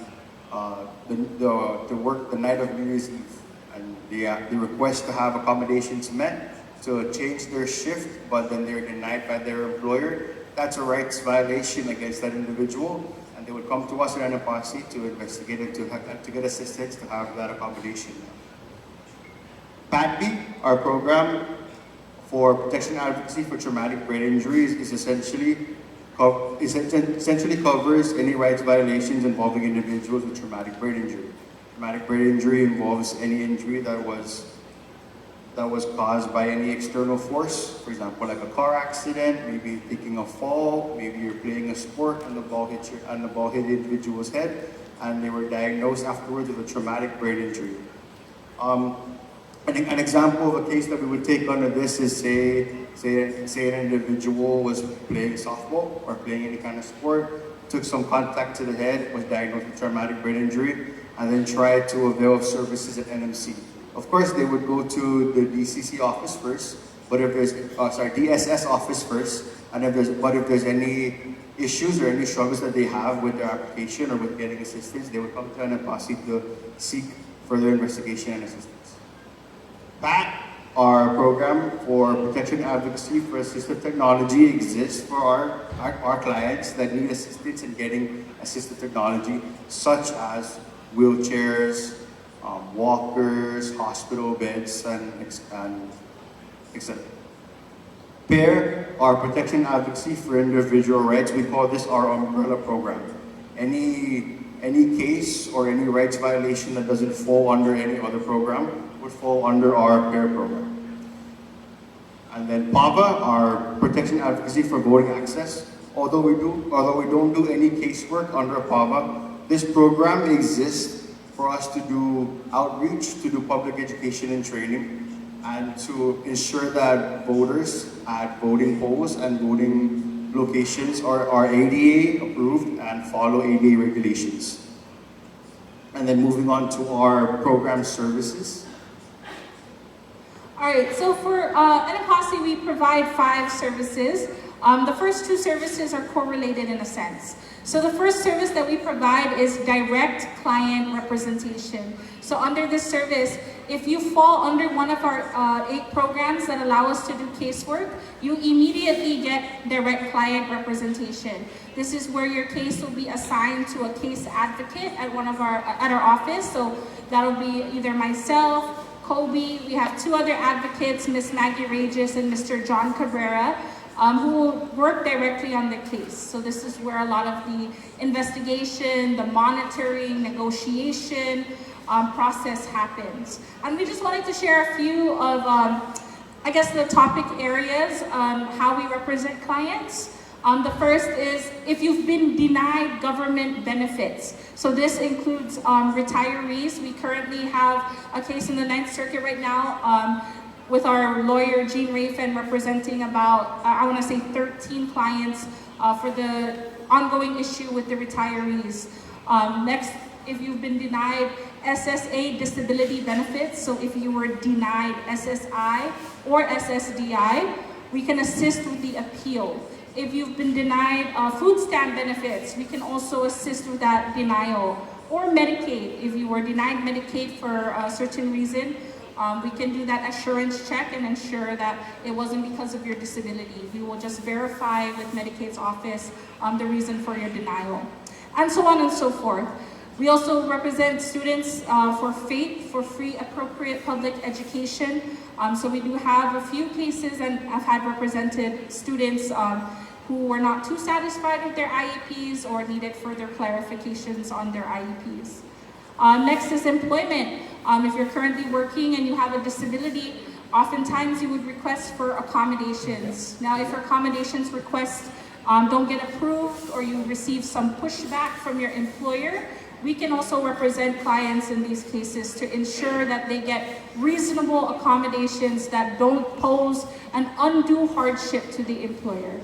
to work the night of New Year's Eve, and they request to have accommodations met to change their shift, but then they're denied by their employer. That's a rights violation against that individual, and they would come to us in an posse to investigate it, to get assistance to have that accommodation. PATB, our program for protection and advocacy for traumatic brain injuries, is essentially covers any rights violations involving individuals with traumatic brain injury. Traumatic brain injury involves any injury that was caused by any external force, for example, like a car accident, maybe taking a fall, maybe you're playing a sport and the ball hit the individual's head, and they were diagnosed afterwards with a traumatic brain injury. An example of a case that we would take under this is say an individual was playing softball or playing any kind of sport, took some contact to the head, was diagnosed with traumatic brain injury, and then tried to avail of services at NMC. Of course, they would go to the DCC office first, but if there's, DSS office first, and if there's any issues or any struggles that they have with their application or with getting assistance, they would come to an posse to seek further investigation and assistance. PAT, our program for protection and advocacy for assistive technology, exists for our clients that need assistance in getting assistive technology, such as wheelchairs, walkers, hospital beds, and etc. PAIR, our protection and advocacy for individual rights, we call this our umbrella program. Any case or any rights violation that doesn't fall under any other program would fall under our PAIR program. And then PAVA, our protection and advocacy for voting access. Although we don't do any casework under PAVA, this program exists for us to do outreach, to do public education and training, and to ensure that voters at voting polls and voting locations are ADA approved and follow ADA regulations. And then moving on to our program services. All right, so for NPOSSE, we provide 5 services. The first 2 services are correlated in a sense. So the first service that we provide is direct client representation. So under this service, if you fall under one of our 8 programs that allow us to do casework, you immediately get direct client representation. This is where your case will be assigned to a case advocate at our office. So that'll be either myself, Kobe. We have 2 other advocates, Ms. Maggie Regis and Mr. John Cabrera, who will work directly on the case. So this is where a lot of the investigation, the monitoring, negotiation process happens. And we just wanted to share a few of, the topic areas, how we represent clients. The first is if you've been denied government benefits. So this includes retirees. We currently have a case in the 9th Circuit right now with our lawyer, Jean Rafen, representing about, 13 clients for the ongoing issue with the retirees. Next, if you've been denied SSA disability benefits, so if you were denied SSI or SSDI, we can assist with the appeal. If you've been denied food stamp benefits, we can also assist with that denial. Or Medicaid, if you were denied Medicaid for a certain reason, we can do that assurance check and ensure that it wasn't because of your disability. We will just verify with Medicaid's office the reason for your denial, and so on and so forth. We also represent students for FAPE, for free appropriate public education. So we do have a few cases and I've had represented students who were not too satisfied with their IEPs or needed further clarifications on their IEPs. Next is employment. If you're currently working and you have a disability, oftentimes you would request for accommodations. Now, if your accommodations requests don't get approved or you receive some pushback from your employer, we can also represent clients in these cases to ensure that they get reasonable accommodations that don't pose an undue hardship to the employer.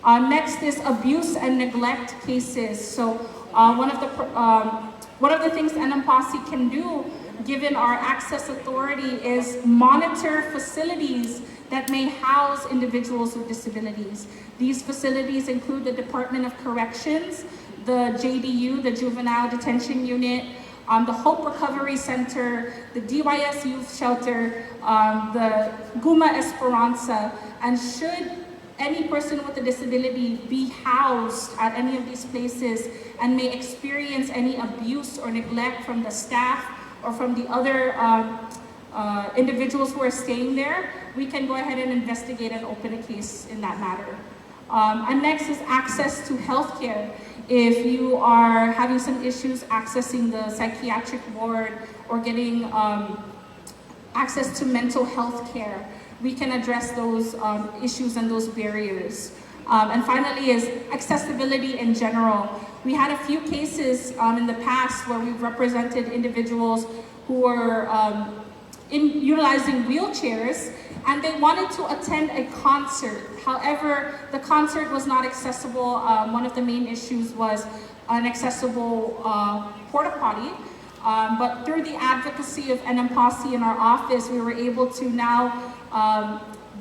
Next is abuse and neglect cases. So one of the things NMPOSSE can do, given our access authority, is monitor facilities that may house individuals with disabilities. These facilities include the Department of Corrections, the JDU, the Juvenile Detention Unit, the Hope Recovery Center, the DYS Youth Shelter, the Guma Esperanza, and should any person with a disability be housed at any of these places and may experience any abuse or neglect from the staff or from the other individuals who are staying there, we can go ahead and investigate and open a case in that matter. And next is access to healthcare. If you are having some issues accessing the psychiatric ward or getting access to mental health care, we can address those issues and those barriers. And finally is accessibility in general. We had a few cases in the past where we've represented individuals who were utilizing wheelchairs and they wanted to attend a concert. However, the concert was not accessible. One of the main issues was an accessible porta potty. But through the advocacy of NMPOSSE in our office, we were able to now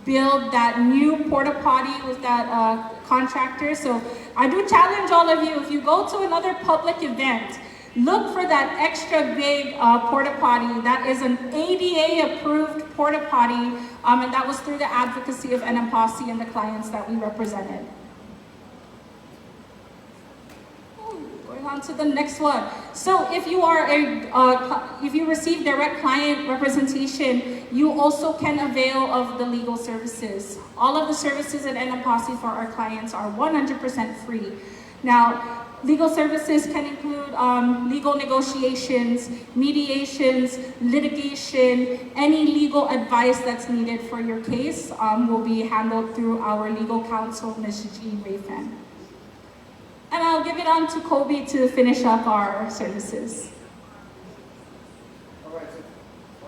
build that new porta potty with that contractor. So I do challenge all of you, if you go to another public event, look for that extra big porta potty. That is an ADA approved porta potty, and that was through the advocacy of NMPOSSE and the clients that we represented. Going on to the next one. So if you are if you receive direct client representation, you also can avail of the legal services. All of the services at NMPOSSE for our clients are 100% free. Now, legal services can include legal negotiations, mediations, litigation, any legal advice that's needed for your case will be handled through our legal counsel, Ms. G. Rayfan. And I'll give it on to Kobe to finish up our services.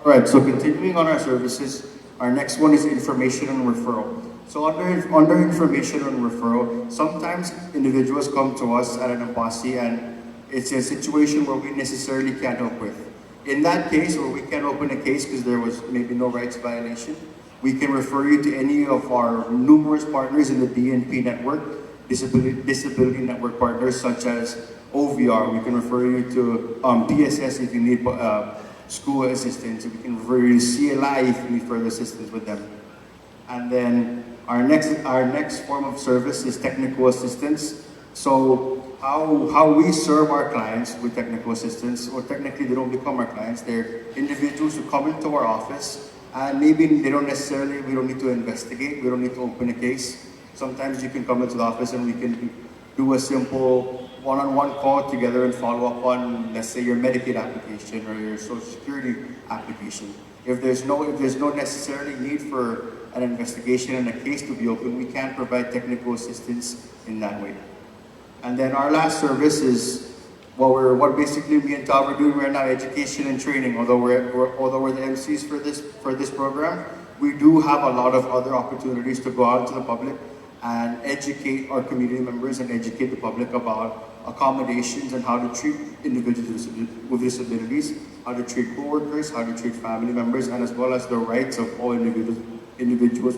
All right, so continuing on our services, our next one is information and referral. So under information and referral, sometimes individuals come to us at NMPOSSE and it's a situation where we necessarily can't help with. In that case, where we can't open a case because there was maybe no rights violation, we can refer you to any of our numerous partners in the DNP network, disability network partners such as OVR. We can refer you to PSS if you need school assistance. We can refer you to CLI if you need further assistance with them. And then our next form of service is technical assistance. So how we serve our clients with technical assistance, or technically they don't become our clients, they're individuals who come into our office and maybe we don't need to investigate, we don't need to open a case. Sometimes you can come into the office and we can do a simple one-on-one call together and follow up on, let's say, your Medicaid application or your Social Security application. If there's no necessarily need for an investigation and a case to be open, we can provide technical assistance in that way. And then our last service is what basically me and Todd are doing right now, education and training. Although we're the MCs for this program, we do have a lot of other opportunities to go out to the public and educate our community members and educate the public about accommodations and how to treat individuals with disabilities, how to treat co-workers, how to treat family members, and as well as the rights of all individuals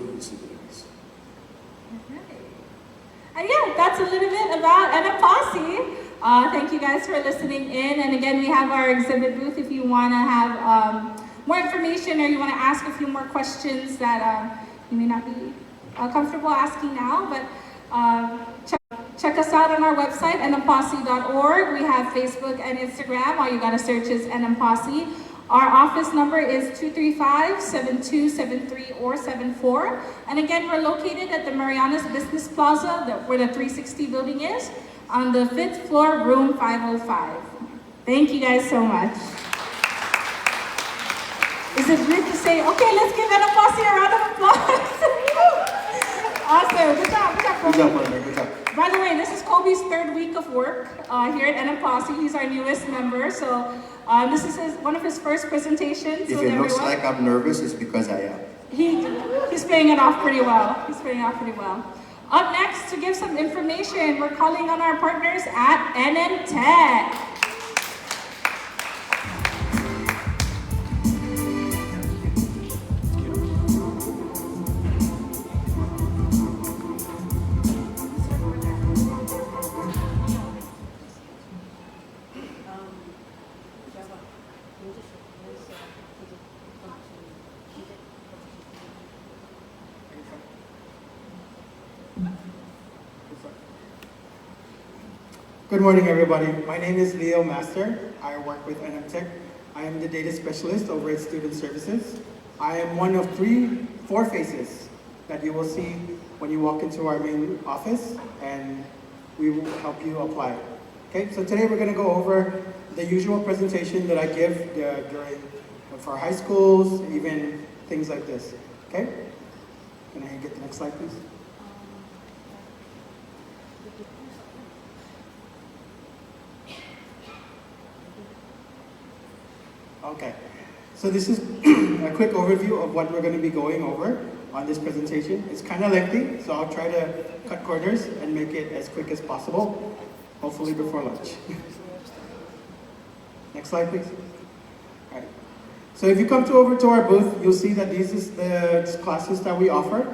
with disabilities. And yeah, that's a little bit about NMPOSSE. Thank you guys for listening in. And again, we have our exhibit booth if you want to have more information or you want to ask a few more questions that you may not be comfortable asking now, but check us out on our website, nmposse.org. We have Facebook and Instagram. All you gotta search is NMPOSSE. Our office number is 235-7273 or 74. And again, we're located at the Marianas Business Plaza, where the 360 building is, on the 5th floor, room 505. Thank you guys so much. Is it good to say, okay, let's give Anapasi a round of applause? Awesome, good job, Good job, partner, good job. By the way, this is Kobe's 3rd week of work here at Anapasi. He's our newest member, so this is one of his first presentations. If it looks like I'm nervous, it's because I am. He's playing it off pretty well. He's playing it off pretty well. Up next, to give some information, we're calling on our partners at NM Tech. Good morning, everybody. My name is Leo Master. I work with NM Tech. I am the data specialist over at Student Services. I am one of four faces that you will see when you walk into our main office, and we will help you apply. Okay, so today we're going to go over the usual presentation that I give for high schools, even things like this. Okay, can I get the next slide, please? Okay, so this is a quick overview of what we're going to be going over on this presentation. It's kind of lengthy, so I'll try to cut corners and make it as quick as possible, hopefully before lunch. Next slide, please. All right. So if you come over to our booth, you'll see that these is the classes that we offer.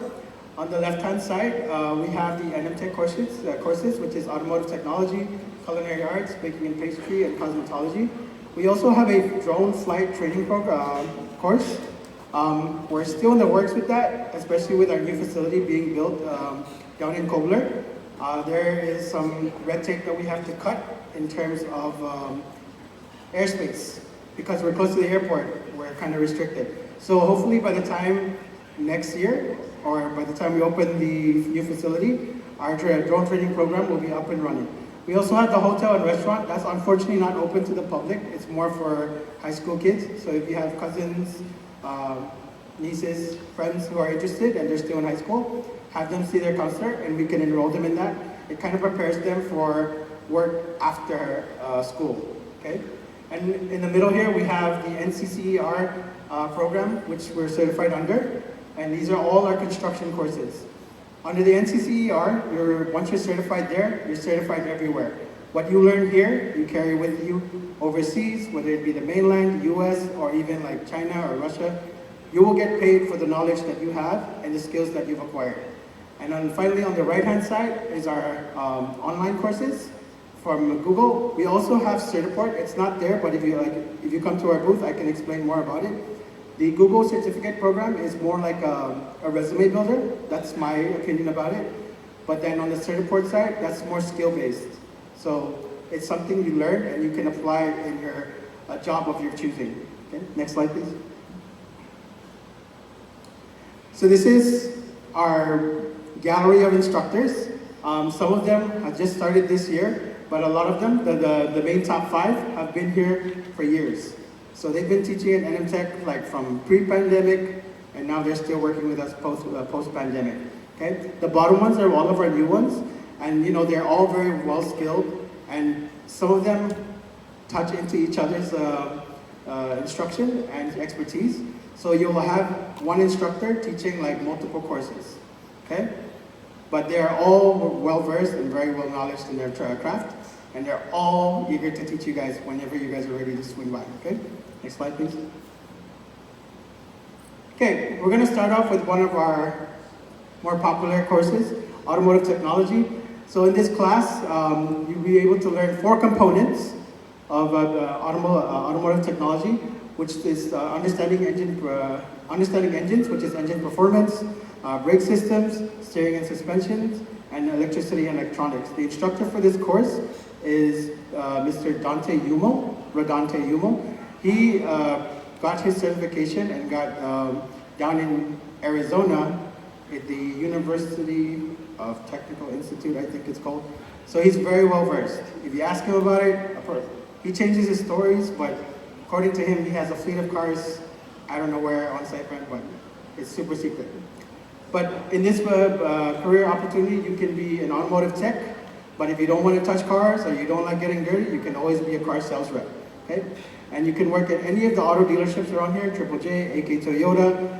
On the left-hand side, we have the NM Tech courses, which is automotive technology, culinary arts, baking and pastry, and cosmetology. We also have a drone flight training course. We're still in the works with that, especially with our new facility being built down in Kobler. There is some red tape that we have to cut in terms of airspace. Because we're close to the airport, we're kind of restricted. So hopefully by the time next year, or by the time we open the new facility, our drone training program will be up and running. We also have the hotel and restaurant. That's unfortunately not open to the public. It's more for high school kids. So if you have cousins, nieces, friends who are interested and they're still in high school, have them see their counselor and we can enroll them in that. It kind of prepares them for work after school, okay? And in the middle here, we have the NCCER program, which we're certified under. And these are all our construction courses. Under the NCCER, once you're certified there, you're certified everywhere. What you learn here, you carry with you overseas, whether it be the mainland, the US, or even like China or Russia. You will get paid for the knowledge that you have and the skills that you've acquired. And then finally, on the right-hand side is our online courses from Google. We also have Certiport. It's not there, but if you come to our booth, I can explain more about it. The Google certificate program is more like a resume builder. That's my opinion about it. But then on the Certiport side, that's more skill-based. So it's something you learn and you can apply in your job of your choosing. Okay, next slide, please. So this is our gallery of instructors. Some of them have just started this year, but a lot of them, the main top 5, have been here for years. So they've been teaching at NM Tech like from pre-pandemic, and now they're still working with us post-pandemic. Okay, the bottom ones are all of our new ones, and you know they're all very well skilled, and some of them touch into each other's instruction and expertise. So you'll have one instructor teaching like multiple courses. Okay, but they are all well versed and very well knowledgeable in their craft, and they're all eager to teach you guys whenever you guys are ready to swing by. Okay. Next slide, please. Okay, we're going to start off with one of our more popular courses, automotive technology. So in this class, you'll be able to learn 4 components of automotive technology, which is understanding engines, which is engine performance, brake systems, steering and suspensions, and electricity and electronics. The instructor for this course is Mr. Rodante Yumo. He got his certification and got down in Arizona at the University of Technical Institute, I think it's called. So he's very well versed. If you ask him about it, of course, he changes his stories, but according to him, he has a fleet of cars, I don't know where on site rent, but it's super secret. But in this career opportunity, you can be an automotive tech, but if you don't want to touch cars or you don't like getting dirty, you can always be a car sales rep, okay? And you can work at any of the auto dealerships around here, Triple J, AK Toyota,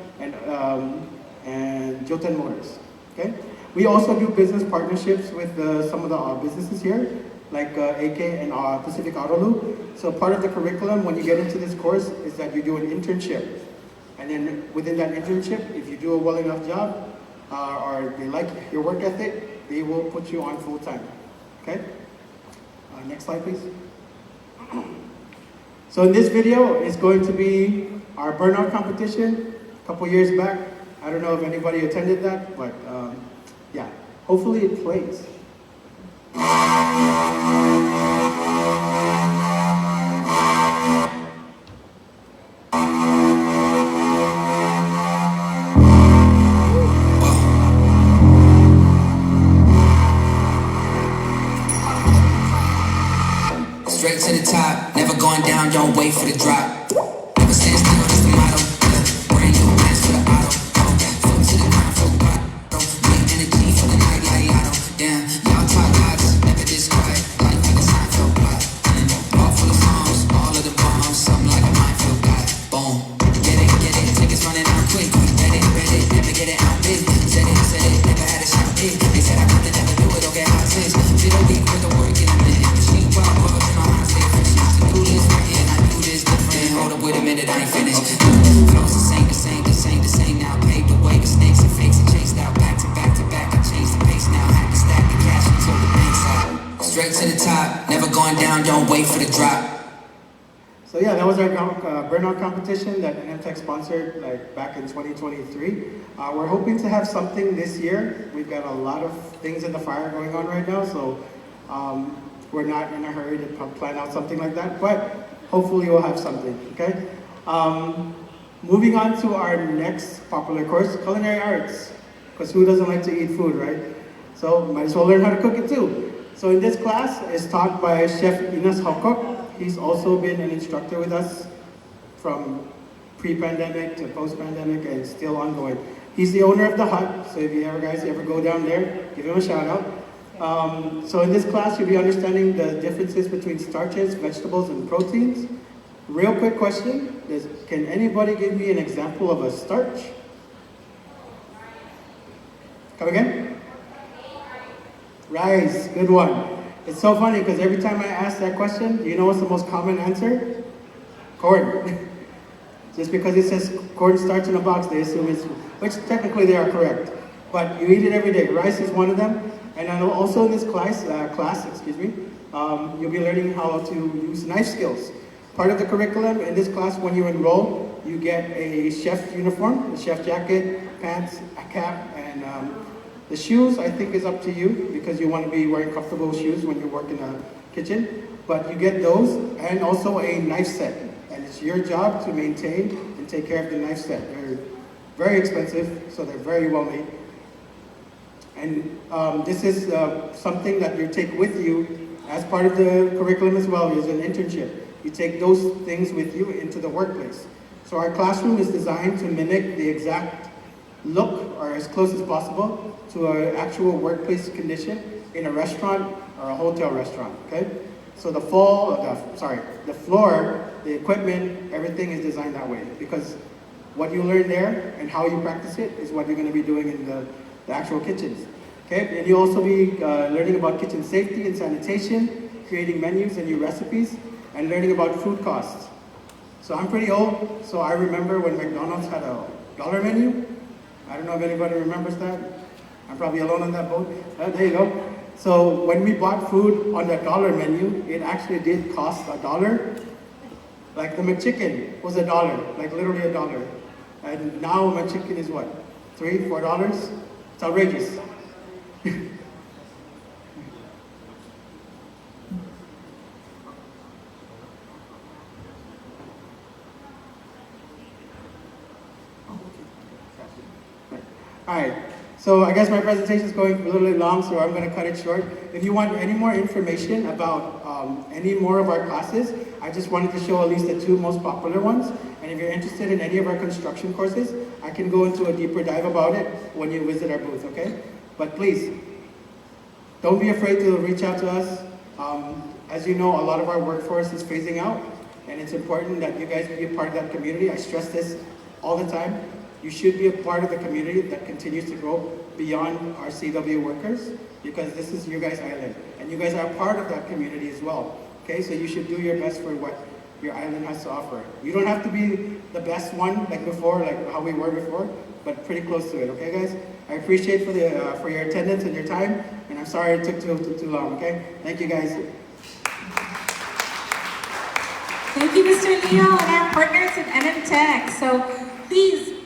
and Joten Motors, okay? We also do business partnerships with some of the businesses here, like AK and Pacific Auto Loop. So part of the curriculum when you get into this course is that you do an internship. And then within that internship, if you do a well enough job, or they like your work ethic, they will put you on full time, okay? Next slide, please. So in this video is going to be our burnout competition a couple years back. I don't know if anybody attended that, but yeah, hopefully it plays. Straight to the top, never going down, don't wait for the drop. Never stand still, that's the motto. Brand new plans for the auto. Foot to the ground, full bottom. Big energy for the night like lotto. Damn, y'all talk lots, never this quiet. Life like a Seinfeld plot. Ball full of songs, all of the bombs. Something like a minefield guy. Boom. Get it, tickets running out quick. Bet it, never get it out big. Said it, never had a shot big. They said I could never do it, okay, how's this? Feel a week with the work in a minute. Machine wild bugs in my mind, stay fresh. To do this written, I do this different. Hold up, wait a minute, I ain't finished. Flows the same now. Paved the way, mistakes and fakes and chased out. Back to back, I changed the pace now. Had to stack the cash until the bank's out. Straight to the top, never going down, don't wait for the drop. So yeah, that was our burnout competition that NMTech sponsored like back in 2023. We're hoping to have something this year. We've got a lot of things in the fire going on right now, so we're not in a hurry to plan out something like that, but hopefully we'll have something, okay? Moving on to our next popular course, culinary arts, because who doesn't like to eat food, right? So might as well learn how to cook it too. So in this class is taught by Chef Ines Hokok. He's also been an instructor with us from pre-pandemic to post-pandemic and still ongoing. He's the owner of the hut, so if you guys ever go down there, give him a shout out. So in this class, you'll be understanding the differences between starches, vegetables, and proteins. Real quick question is, can anybody give me an example of a starch? Come again? Rice, good one. It's so funny because every time I ask that question, do you know what's the most common answer? Corn. Just because it says corn starch in a box, they assume it's, which technically they are correct. But you eat it every day. Rice is one of them. And I know also in this class, you'll be learning how to use knife skills. Part of the curriculum in this class, when you enroll, you get a chef uniform, a chef jacket, pants, a cap, and the shoes, I think, is up to you because you want to be wearing comfortable shoes when you work in a kitchen. But you get those and also a knife set. And it's your job to maintain and take care of the knife set. They're very expensive, so they're very well made. And this is something that you take with you as part of the curriculum as well, is an internship. You take those things with you into the workplace. So our classroom is designed to mimic the exact look, or as close as possible, to an actual workplace condition in a restaurant or a hotel restaurant, okay? So the floor, the equipment, everything is designed that way because what you learn there and how you practice it is what you're going to be doing in the actual kitchens, okay? And you'll also be learning about kitchen safety and sanitation, creating menus and new recipes, and learning about food costs. So I'm pretty old, so I remember when McDonald's had a dollar menu. I don't know if anybody remembers that. I'm probably alone on that boat. There you go. So when we bought food on the dollar menu, it actually did cost $1. Like the McChicken was $1, like literally $1. And now McChicken is what? $3, $4? It's outrageous. Alright, so I guess my presentation is going a little bit long, so I'm going to cut it short. If you want any more information about any more of our classes, I just wanted to show at least the 2 most popular ones. And if you're interested in any of our construction courses, I can go into a deeper dive about it when you visit our booth, okay? But please, don't be afraid to reach out to us. As you know, a lot of our workforce is phasing out, and it's important that you guys be a part of that community. I stress this all the time. You should be a part of the community that continues to grow beyond our CW workers, because this is your guys' island, and you guys are a part of that community as well. Okay, so you should do your best for what your island has to offer. You don't have to be the best one like before, like how we were before, but pretty close to it. Okay, guys. I appreciate for your attendance and your time, and I'm sorry it took too long. Okay, thank you, guys. Thank you, Mr. Leo, and our partners at NM Tech. So please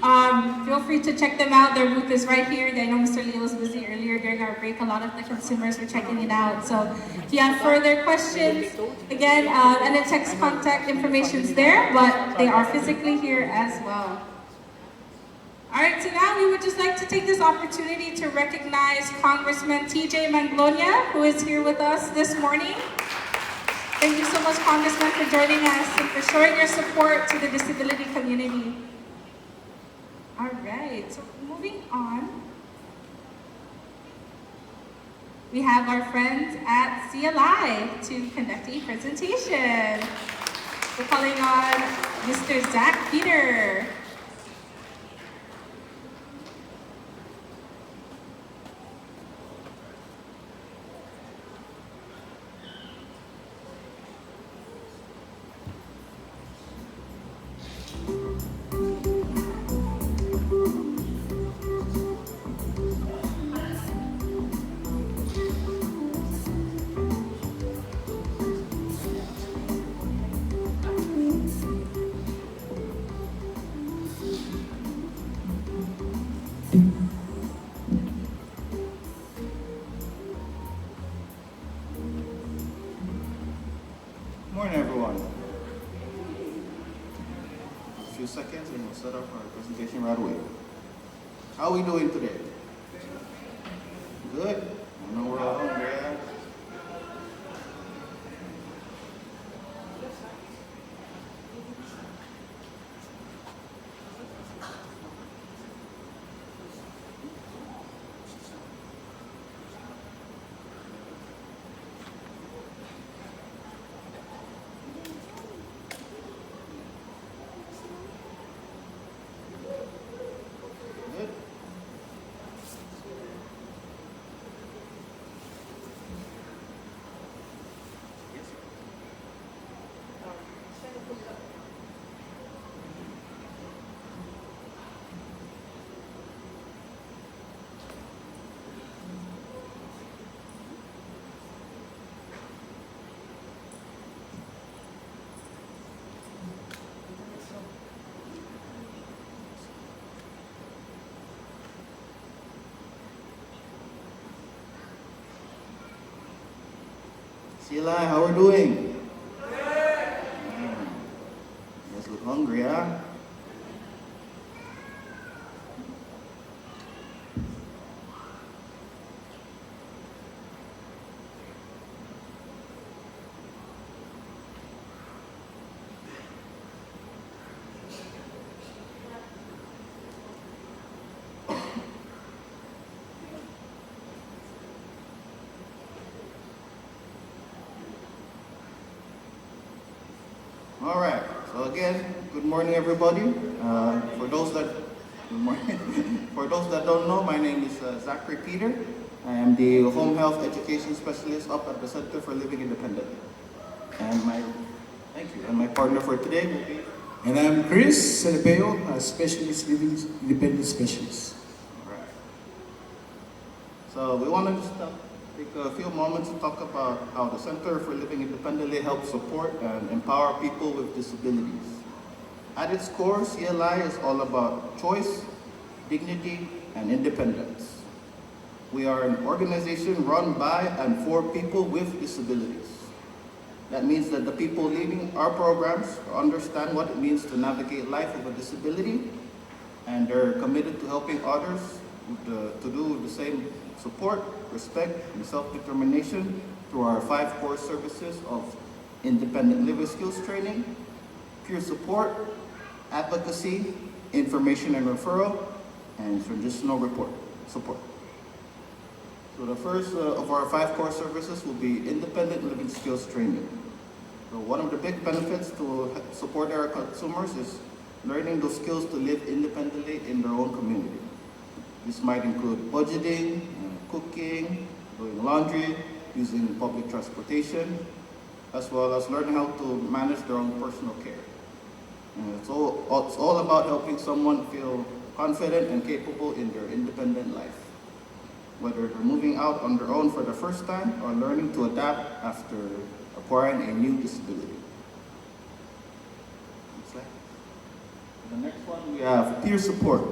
feel free to check them out. Their booth is right here. I know Mr. Leo was busy earlier during our break. A lot of the consumers were checking it out. So if you have further questions, again, NM Tech's contact information is there, but they are physically here as well. All right, so now we would just like to take this opportunity to recognize Congressman TJ Manglonia, who is here with us this morning. Thank you so much, Congressman, for joining us and for showing your support to the disability community. All right, so moving on. We have our friends at CLI to conduct a presentation. We're calling on Mr. Zach Peter. Morning, everyone. A few seconds and we'll set up our presentation right away. How are we doing today? Good? I know we're all hungry, yeah? Sheila, how are we doing? Good. You guys look hungry, huh? All right. So again, good morning, everybody. For those that for those that don't know, my name is Zachary Peter. I am the Home Health Education Specialist up at the Center for Living Independently. And my partner for today will be. And I'm Chris Celebeo, a Specialist Living Independent Specialist. All right. So we want to just take a few moments to talk about how the Center for Living Independently helps support and empower people with disabilities. At its core, CLI is all about choice, dignity, and independence. We are an organization run by and for people with disabilities. That means that the people leading our programs understand what it means to navigate life with a disability, and they're committed to helping others to do with the same support, respect, and self-determination through our 5 core services of independent living skills training, peer support, advocacy, information and referral, and transitional support. So the first of our 5 core services will be independent living skills training. So one of the big benefits to support our consumers is learning those skills to live independently in their own community. This might include budgeting, cooking, doing laundry, using public transportation, as well as learning how to manage their own personal care. And it's all about helping someone feel confident and capable in their independent life, whether they're moving out on their own for the first time or learning to adapt after acquiring a new disability. Next slide. The next one, we have peer support.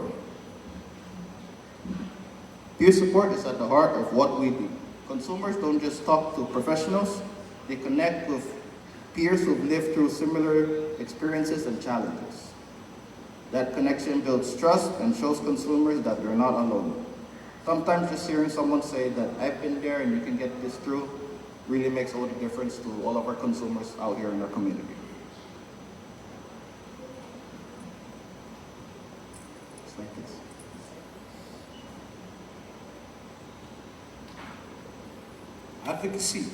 Peer support is at the heart of what we do. Consumers don't just talk to professionals, they connect with peers who've lived through similar experiences and challenges. That connection builds trust and shows consumers that they're not alone. Sometimes just hearing someone say that I've been there and you can get this through really makes all the difference to all of our consumers out here in our community. Just like this. Advocacy.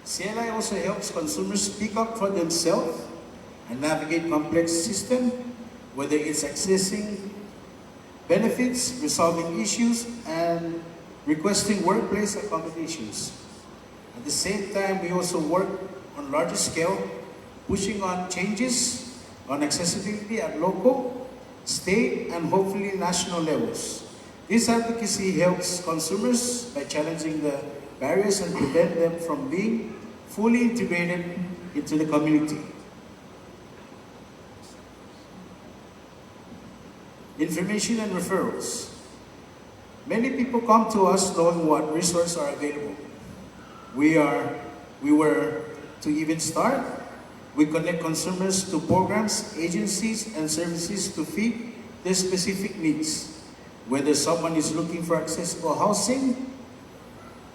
CLI also helps consumers speak up for themselves and navigate complex systems, whether it's accessing benefits, resolving issues, and requesting workplace accommodations. At the same time, we also work on larger scale, pushing on changes on accessibility at local, state, and hopefully national levels. This advocacy helps consumers by challenging the barriers and prevent them from being fully integrated into the community. Information and referrals. Many people come to us knowing what resources are available. We were to even start, we connect consumers to programs, agencies, and services to fit their specific needs. Whether someone is looking for accessible housing,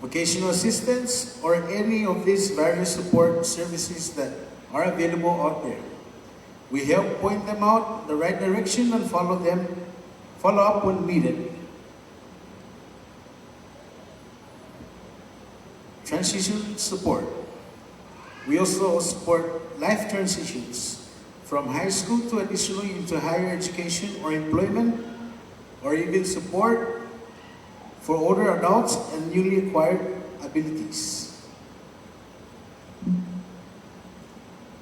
vocational assistance, or any of these various support services that are available out there. We help point them out the right direction and follow up when needed. Transition support. We also support life transitions from high school to additionally into higher education or employment, or even support for older adults and newly acquired abilities.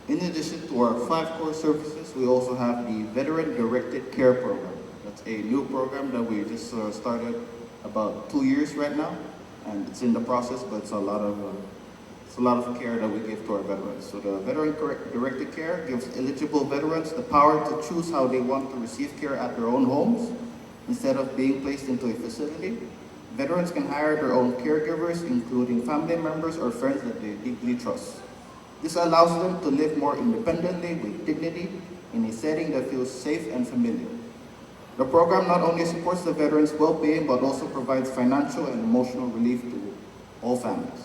In addition to our 5 core services, we also have the Veteran Directed Care Program. That's a new program that we just started about 2 years right now, and it's in the process, but it's a lot of care that we give to our veterans. So the Veteran Directed Care gives eligible veterans the power to choose how they want to receive care at their own homes instead of being placed into a facility. Veterans can hire their own caregivers, including family members or friends that they deeply trust. This allows them to live more independently with dignity in a setting that feels safe and familiar. The program not only supports the veterans' well-being, but also provides financial and emotional relief to all families.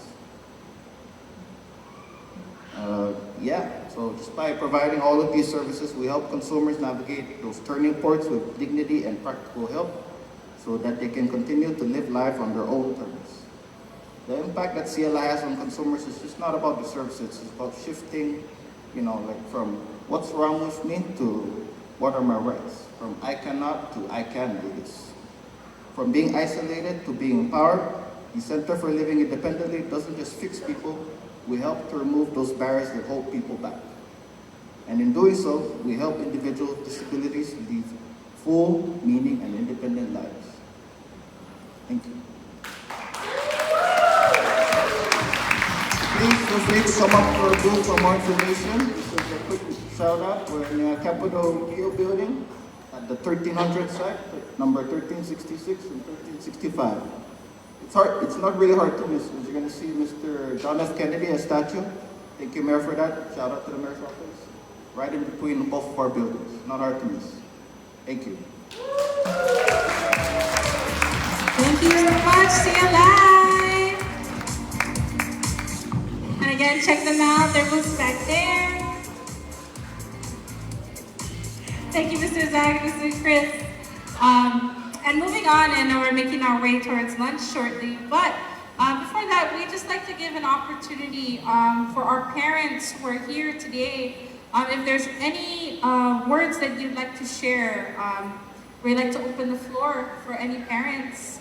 So just by providing all of these services, we help consumers navigate those turning points with dignity and practical help, so that they can continue to live life on their own terms. The impact that CLI has on consumers is just not about the services, it's about shifting, from what's wrong with me to what are my rights, from I cannot to I can do this. From being isolated to being empowered, the Center for Living Independently doesn't just fix people, we help to remove those barriers that hold people back. And in doing so, we help individuals with disabilities live full, meaning, and independent lives. Thank you. Please feel free to come up for a booth for more information. This is a quick shout out. We're in the Capitol Hill building at the 1300 site, number 1366 and 1365. It's not really hard to miss, because you're going to see Mr. John F. Kennedy, a statue. Thank you, Mayor, for that. Shout out to the Mayor's office. Right in between both of our buildings. Not hard to miss. Thank you. Thank you so much. See you live. And again, check them out. Their booths back there. Thank you, Mr. Zach, Mr. Chris. And moving on, and we're making our way towards lunch shortly. But before that, we'd just like to give an opportunity for our parents who are here today. If there's any words that you'd like to share, we'd like to open the floor for any parents,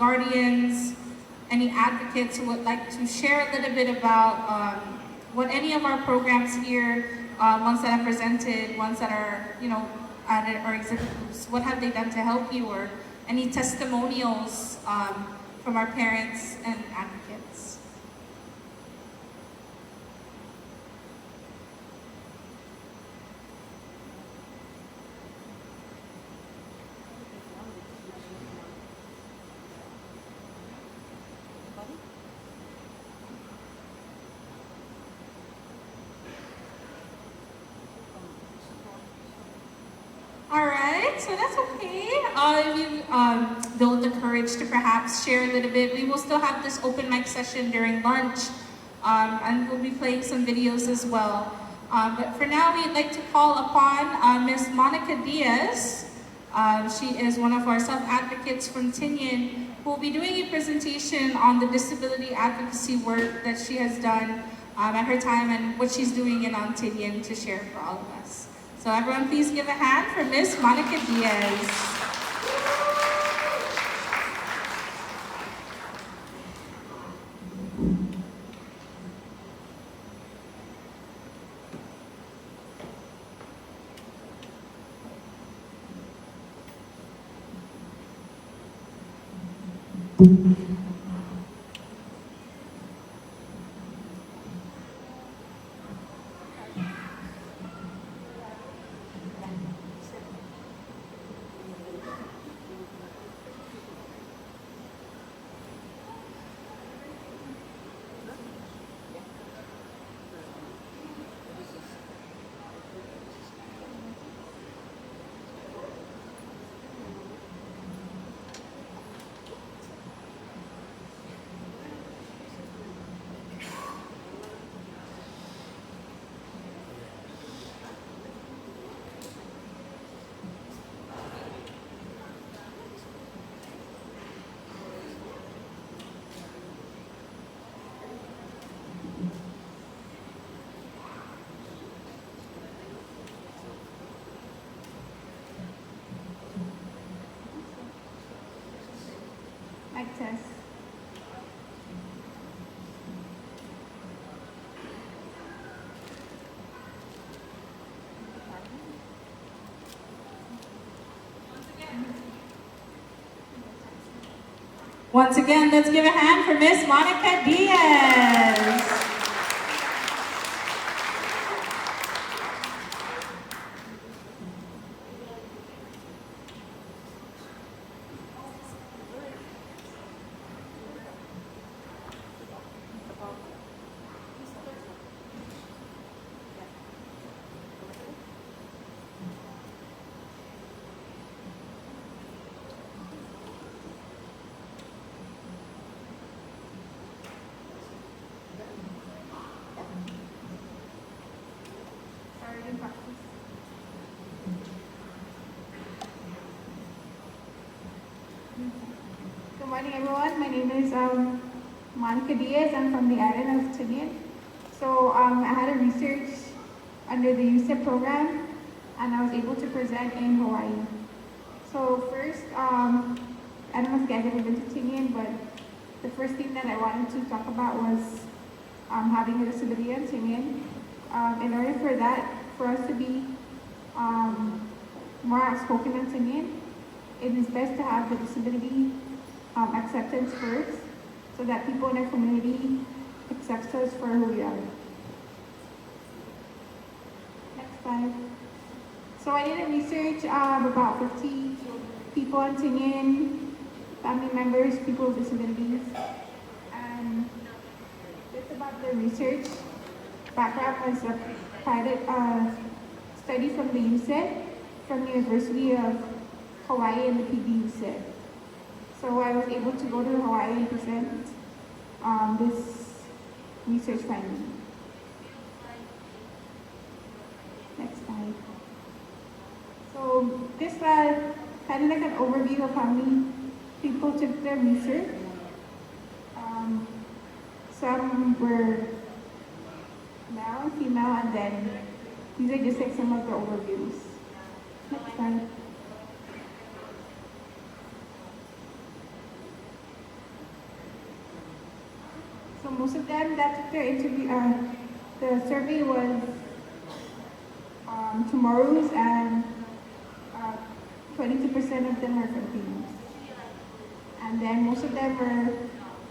guardians, any advocates who would like to share a little bit about what any of our programs here, ones that are presented, ones that are, at our exhibit booths, what have they done to help you, or any testimonials from our parents and advocates. All right, so that's okay. If you build the courage to perhaps share a little bit, we will still have this open mic session during lunch, and we'll be playing some videos as well. But for now, we'd like to call upon Ms. Monica Diaz. She is one of our self-advocates from Tinian, who will be doing a presentation on the disability advocacy work that she has done at her time and what she's doing in Tinian to share for all of us. So everyone please give a hand for Miss Monica Diaz. Mic test. Once again, let's give a hand for Miss Monica Diaz. Good morning, everyone. My name is Monica Diaz. I'm from the island of Tinian. So I had a research under the UCEDD program, and I was able to present in Hawaii. So first, I don't know if you guys have ever been to Tinian, but the first thing that I wanted to talk about was having a disability in Tinian. In order for that, for us to be more outspoken in Tinian, it is best to have the disability acceptance first, so that people in our community accept us for who we are. Next slide. So I did a research about 50 people in Tinian, family members, people with disabilities, and just about the research background was a pilot study from the UCEDD, from the University of Hawaii and the PD UCEDD. So I was able to go to Hawaii and present this research finding. Next slide. So this slide kind of like an overview of how many people took their research. Some were male and female, and then these are just like some of the overviews. Next slide. So most of them that took their interview, the survey was tomorrow's, and 22% of them were Filipinos. And then most of them were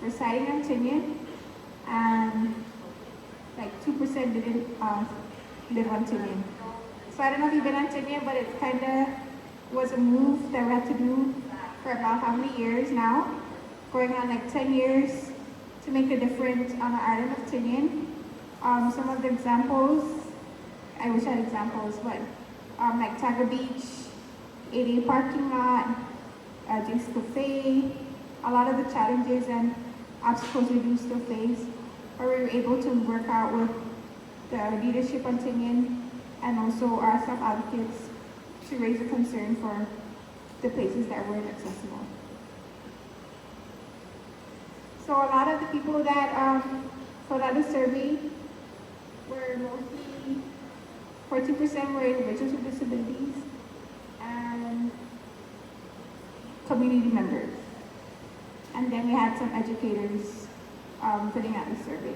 residing in Tinian, and like 2% didn't live on Tinian. So I don't know if you've been on Tinian, but it kind of was a move that we had to do for about how many years now? Going on like 10 years to make a difference on the island of Tinian. Some of the examples, I wish I had examples, but like Tiger Beach, 8A parking lot, Jake's Cafe, a lot of the challenges and obstacles we do still face, or we were able to work out with the leadership on Tinian and also our staff advocates to raise a concern for the places that were inaccessible. So a lot of the people that filled out the survey were mostly, 14% were individuals with disabilities and community members. And then we had some educators filling out the survey.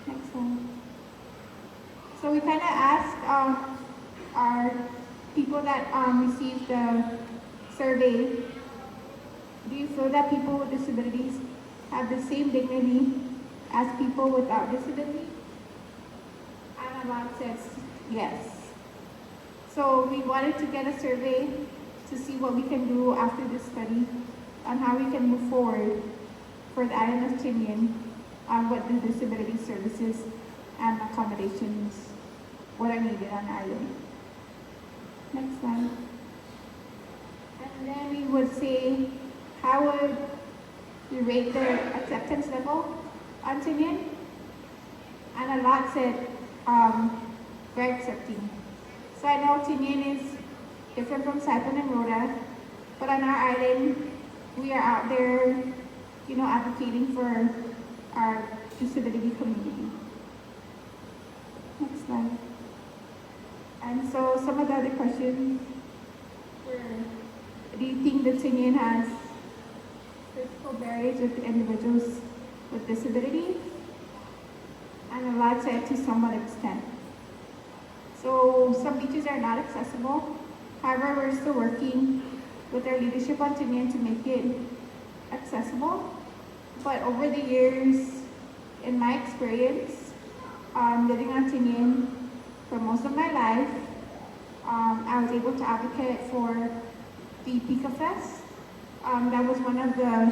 Next one. So we kind of asked our people that received the survey, do you feel that people with disabilities have the same dignity as people without disability? And a lot said yes. So we wanted to get a survey to see what we can do after this study on how we can move forward for the island of Tinian on what the disability services and accommodations, what are needed on the island. Next slide. And then we would say, how would we rate the acceptance level on Tinian? And a lot said, very accepting. So I know Tinian is different from Saipan and Rhoda, but on our island, we are out there, advocating for our disability community. Next slide. And so some of the other questions were, do you think that Tinian has physical barriers with individuals with disabilities? And a lot said to some extent. So some beaches are not accessible. However, we're still working with our leadership on Tinian to make it accessible. But over the years, in my experience, living on Tinian for most of my life, I was able to advocate for the Pika Fest. That was one of the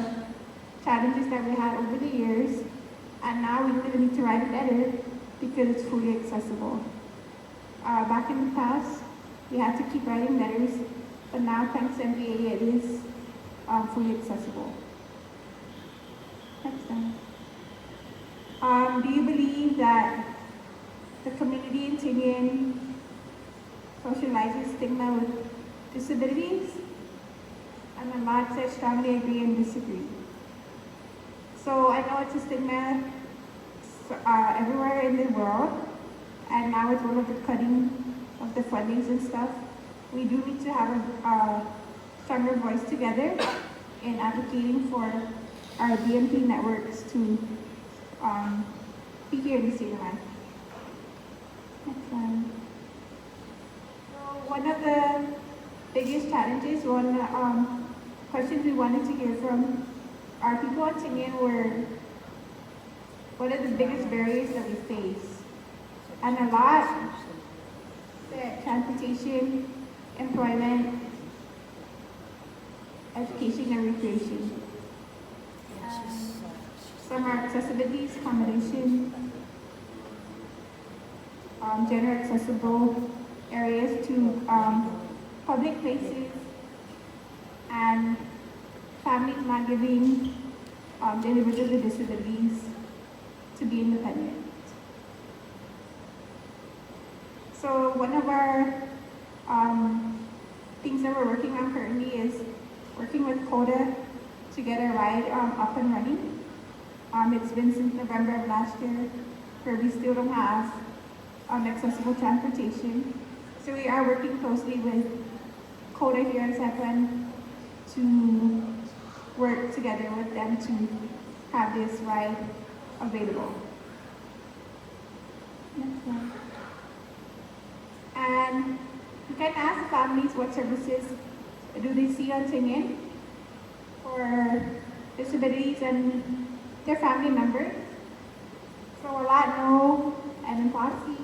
challenges that we had over the years. And now we don't even need to write a letter because it's fully accessible. Back in the past, we had to keep writing letters, but now thanks to MBA, it is fully accessible. Next slide. Do you believe that the community in Tinian socializes stigma with disabilities? And a lot said strongly agree and disagree. So I know it's a stigma everywhere in the world, and now with all of the cutting of the fundings and stuff, we do need to have a stronger voice together in advocating for our DMP networks to be here in the state of Maine. Next slide. So one of the biggest challenges, questions we wanted to hear from our people in Tinian were, what are the biggest barriers that we face? And a lot said transportation, employment, education, and recreation. Some are accessibility, accommodation, general accessible areas to public places and families not giving the individuals with disabilities to be independent. So one of our things that we're working on currently is working with CODA to get a ride up and running. It's been since November of last year where we still don't have accessible transportation. So we are working closely with CODA here in Zeppelin to work together with them to have this ride available. Next one. And you can ask families what services do they see on Tingin for disabilities and their family members. So a lot know NMPOSI,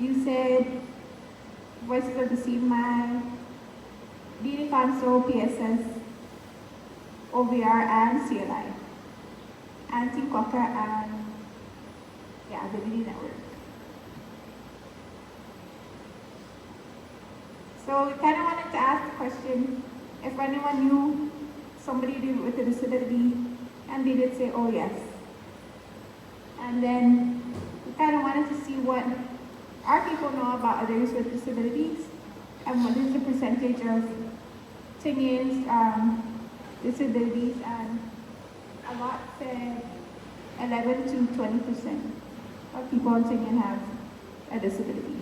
UCEDD, Voices of the CMI, Leading Council, PSS, OVR, and CLI, and Team Quokka, and Ability Network. So we kind of wanted to ask the question if anyone knew somebody with a disability, and they did say, oh yes. And then we kind of wanted to see what our people know about others with disabilities, and what is the percentage of Tingians disabilities, and a lot said 11 to 20% of people in Tingin have a disability.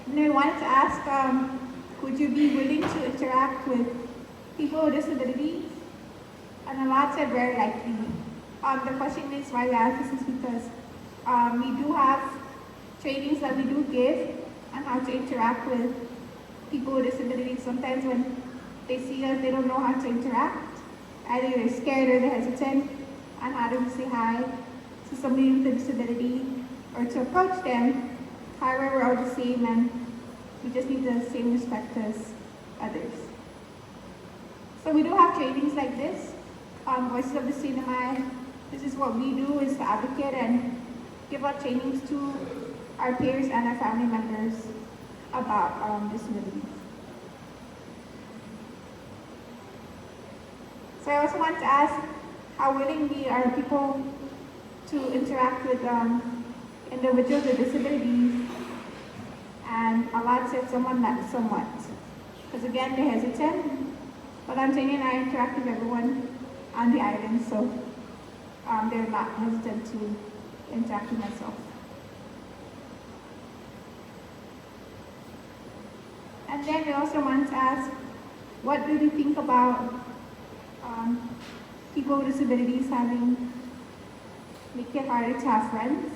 And I wanted to ask, would you be willing to interact with people with disabilities? And a lot said very likely. The question is why we ask this is because we do have trainings that we do give on how to interact with people with disabilities. Sometimes when they see us, they don't know how to interact. Either they're scared or they're hesitant on how to say hi to somebody with a disability or to approach them. However, we're all the same and we just need the same respect as others. So we do have trainings like this, Voices of the Cinema. This is what we do, is to advocate and give out trainings to our peers and our family members about disabilities. So I also want to ask how willingly are people to interact with individuals with disabilities, and a lot said somewhat. Because again, they're hesitant, but I'm saying I interact with everyone on the island, so they're not hesitant to interact with myself. And then we also want to ask, what do you think about people with disabilities make it harder to have friends?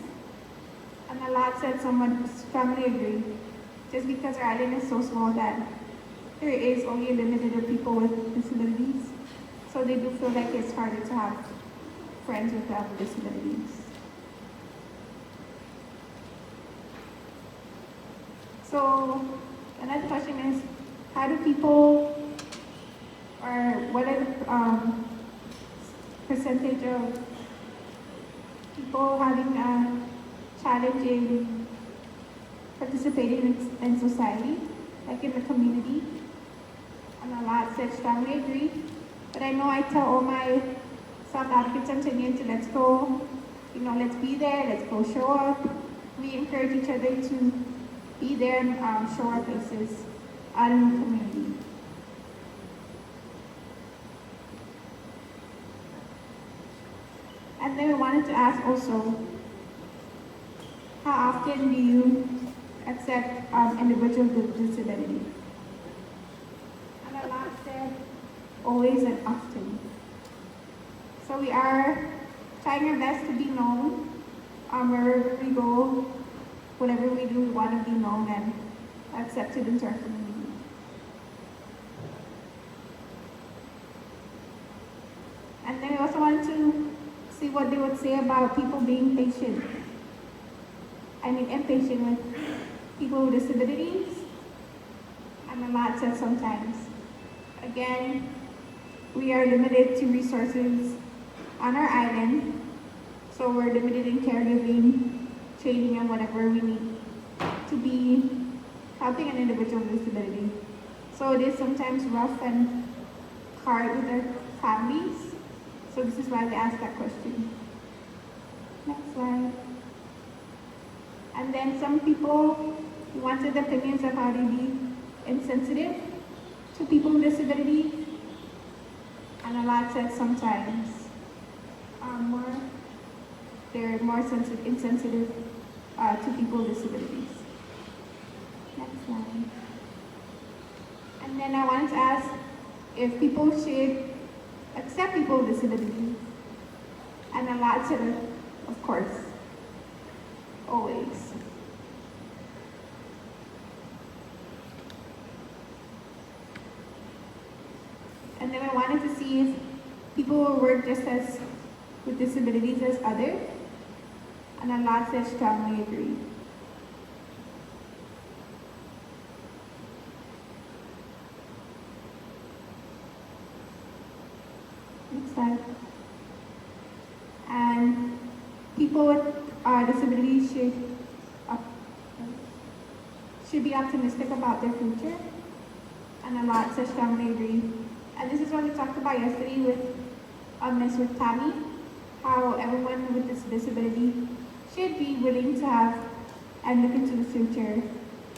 And a lot said someone strongly agree. Just because our island is so small that there is only a limited of people with disabilities. So they do feel like it's harder to have friends with disabilities. So another question is, how do people, or what are the percentage of people having a challenge in participating in society, like in the community? And a lot said strongly agree. But I know I tell all my South Africans and Tanzanians to let's go, let's be there, let's go show up. We encourage each other to be there and show our faces out in the community. And then we wanted to ask also, how often do you accept individuals with disability? And a lot said, always and often. So we are trying our best to be known wherever we go, whatever we do, we want to be known and accepted into our community. And then we also want to see what they would say about people being patient. Impatient with people with disabilities. And a lot said sometimes. Again, we are limited to resources on our island, so we're limited in caregiving, training and whatever we need to be helping an individual with disability. So it is sometimes rough and hard with their families. So this is why we asked that question. Next slide. And then some people wanted opinions of how to be insensitive to people with disability. And a lot said sometimes they're more insensitive to people with disabilities. Next slide. And then I wanted to ask if people should accept people with disabilities. And a lot said, of course, always. And then I wanted to see if people will work just as with disabilities as others. And a lot said strongly agree. Next slide. And people with disabilities should be optimistic about their future. And a lot said strongly agree. And this is what we talked about yesterday with Ms. Tammy, how everyone with this disability should be willing to have and look into the future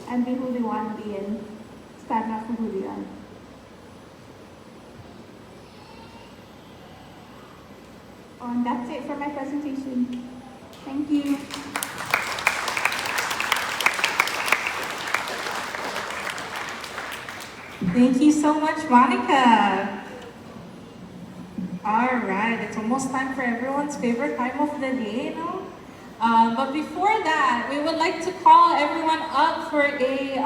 and be who they want to be and stand up for who they are. And that's it for my presentation. Thank you. Thank you so much, Monica. All right, it's almost time for everyone's favorite time of the day, but before that, we would like to call everyone up for a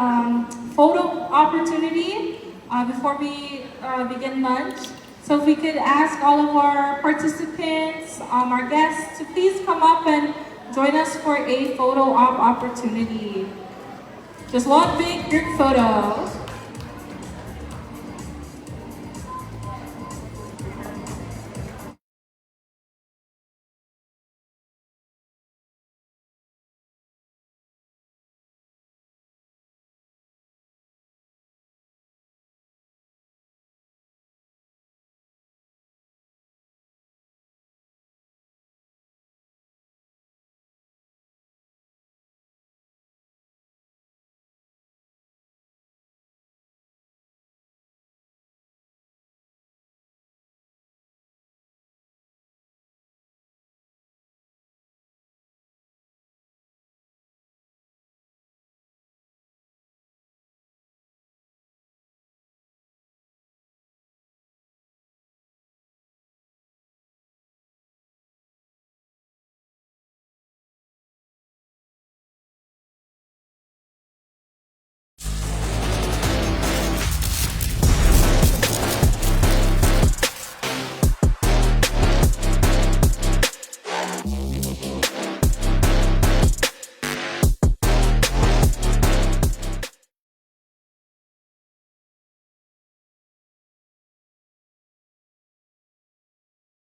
photo opportunity before we begin lunch. So if we could ask all of our participants, our guests, to please come up and join us for a photo op opportunity. Just one big group photo.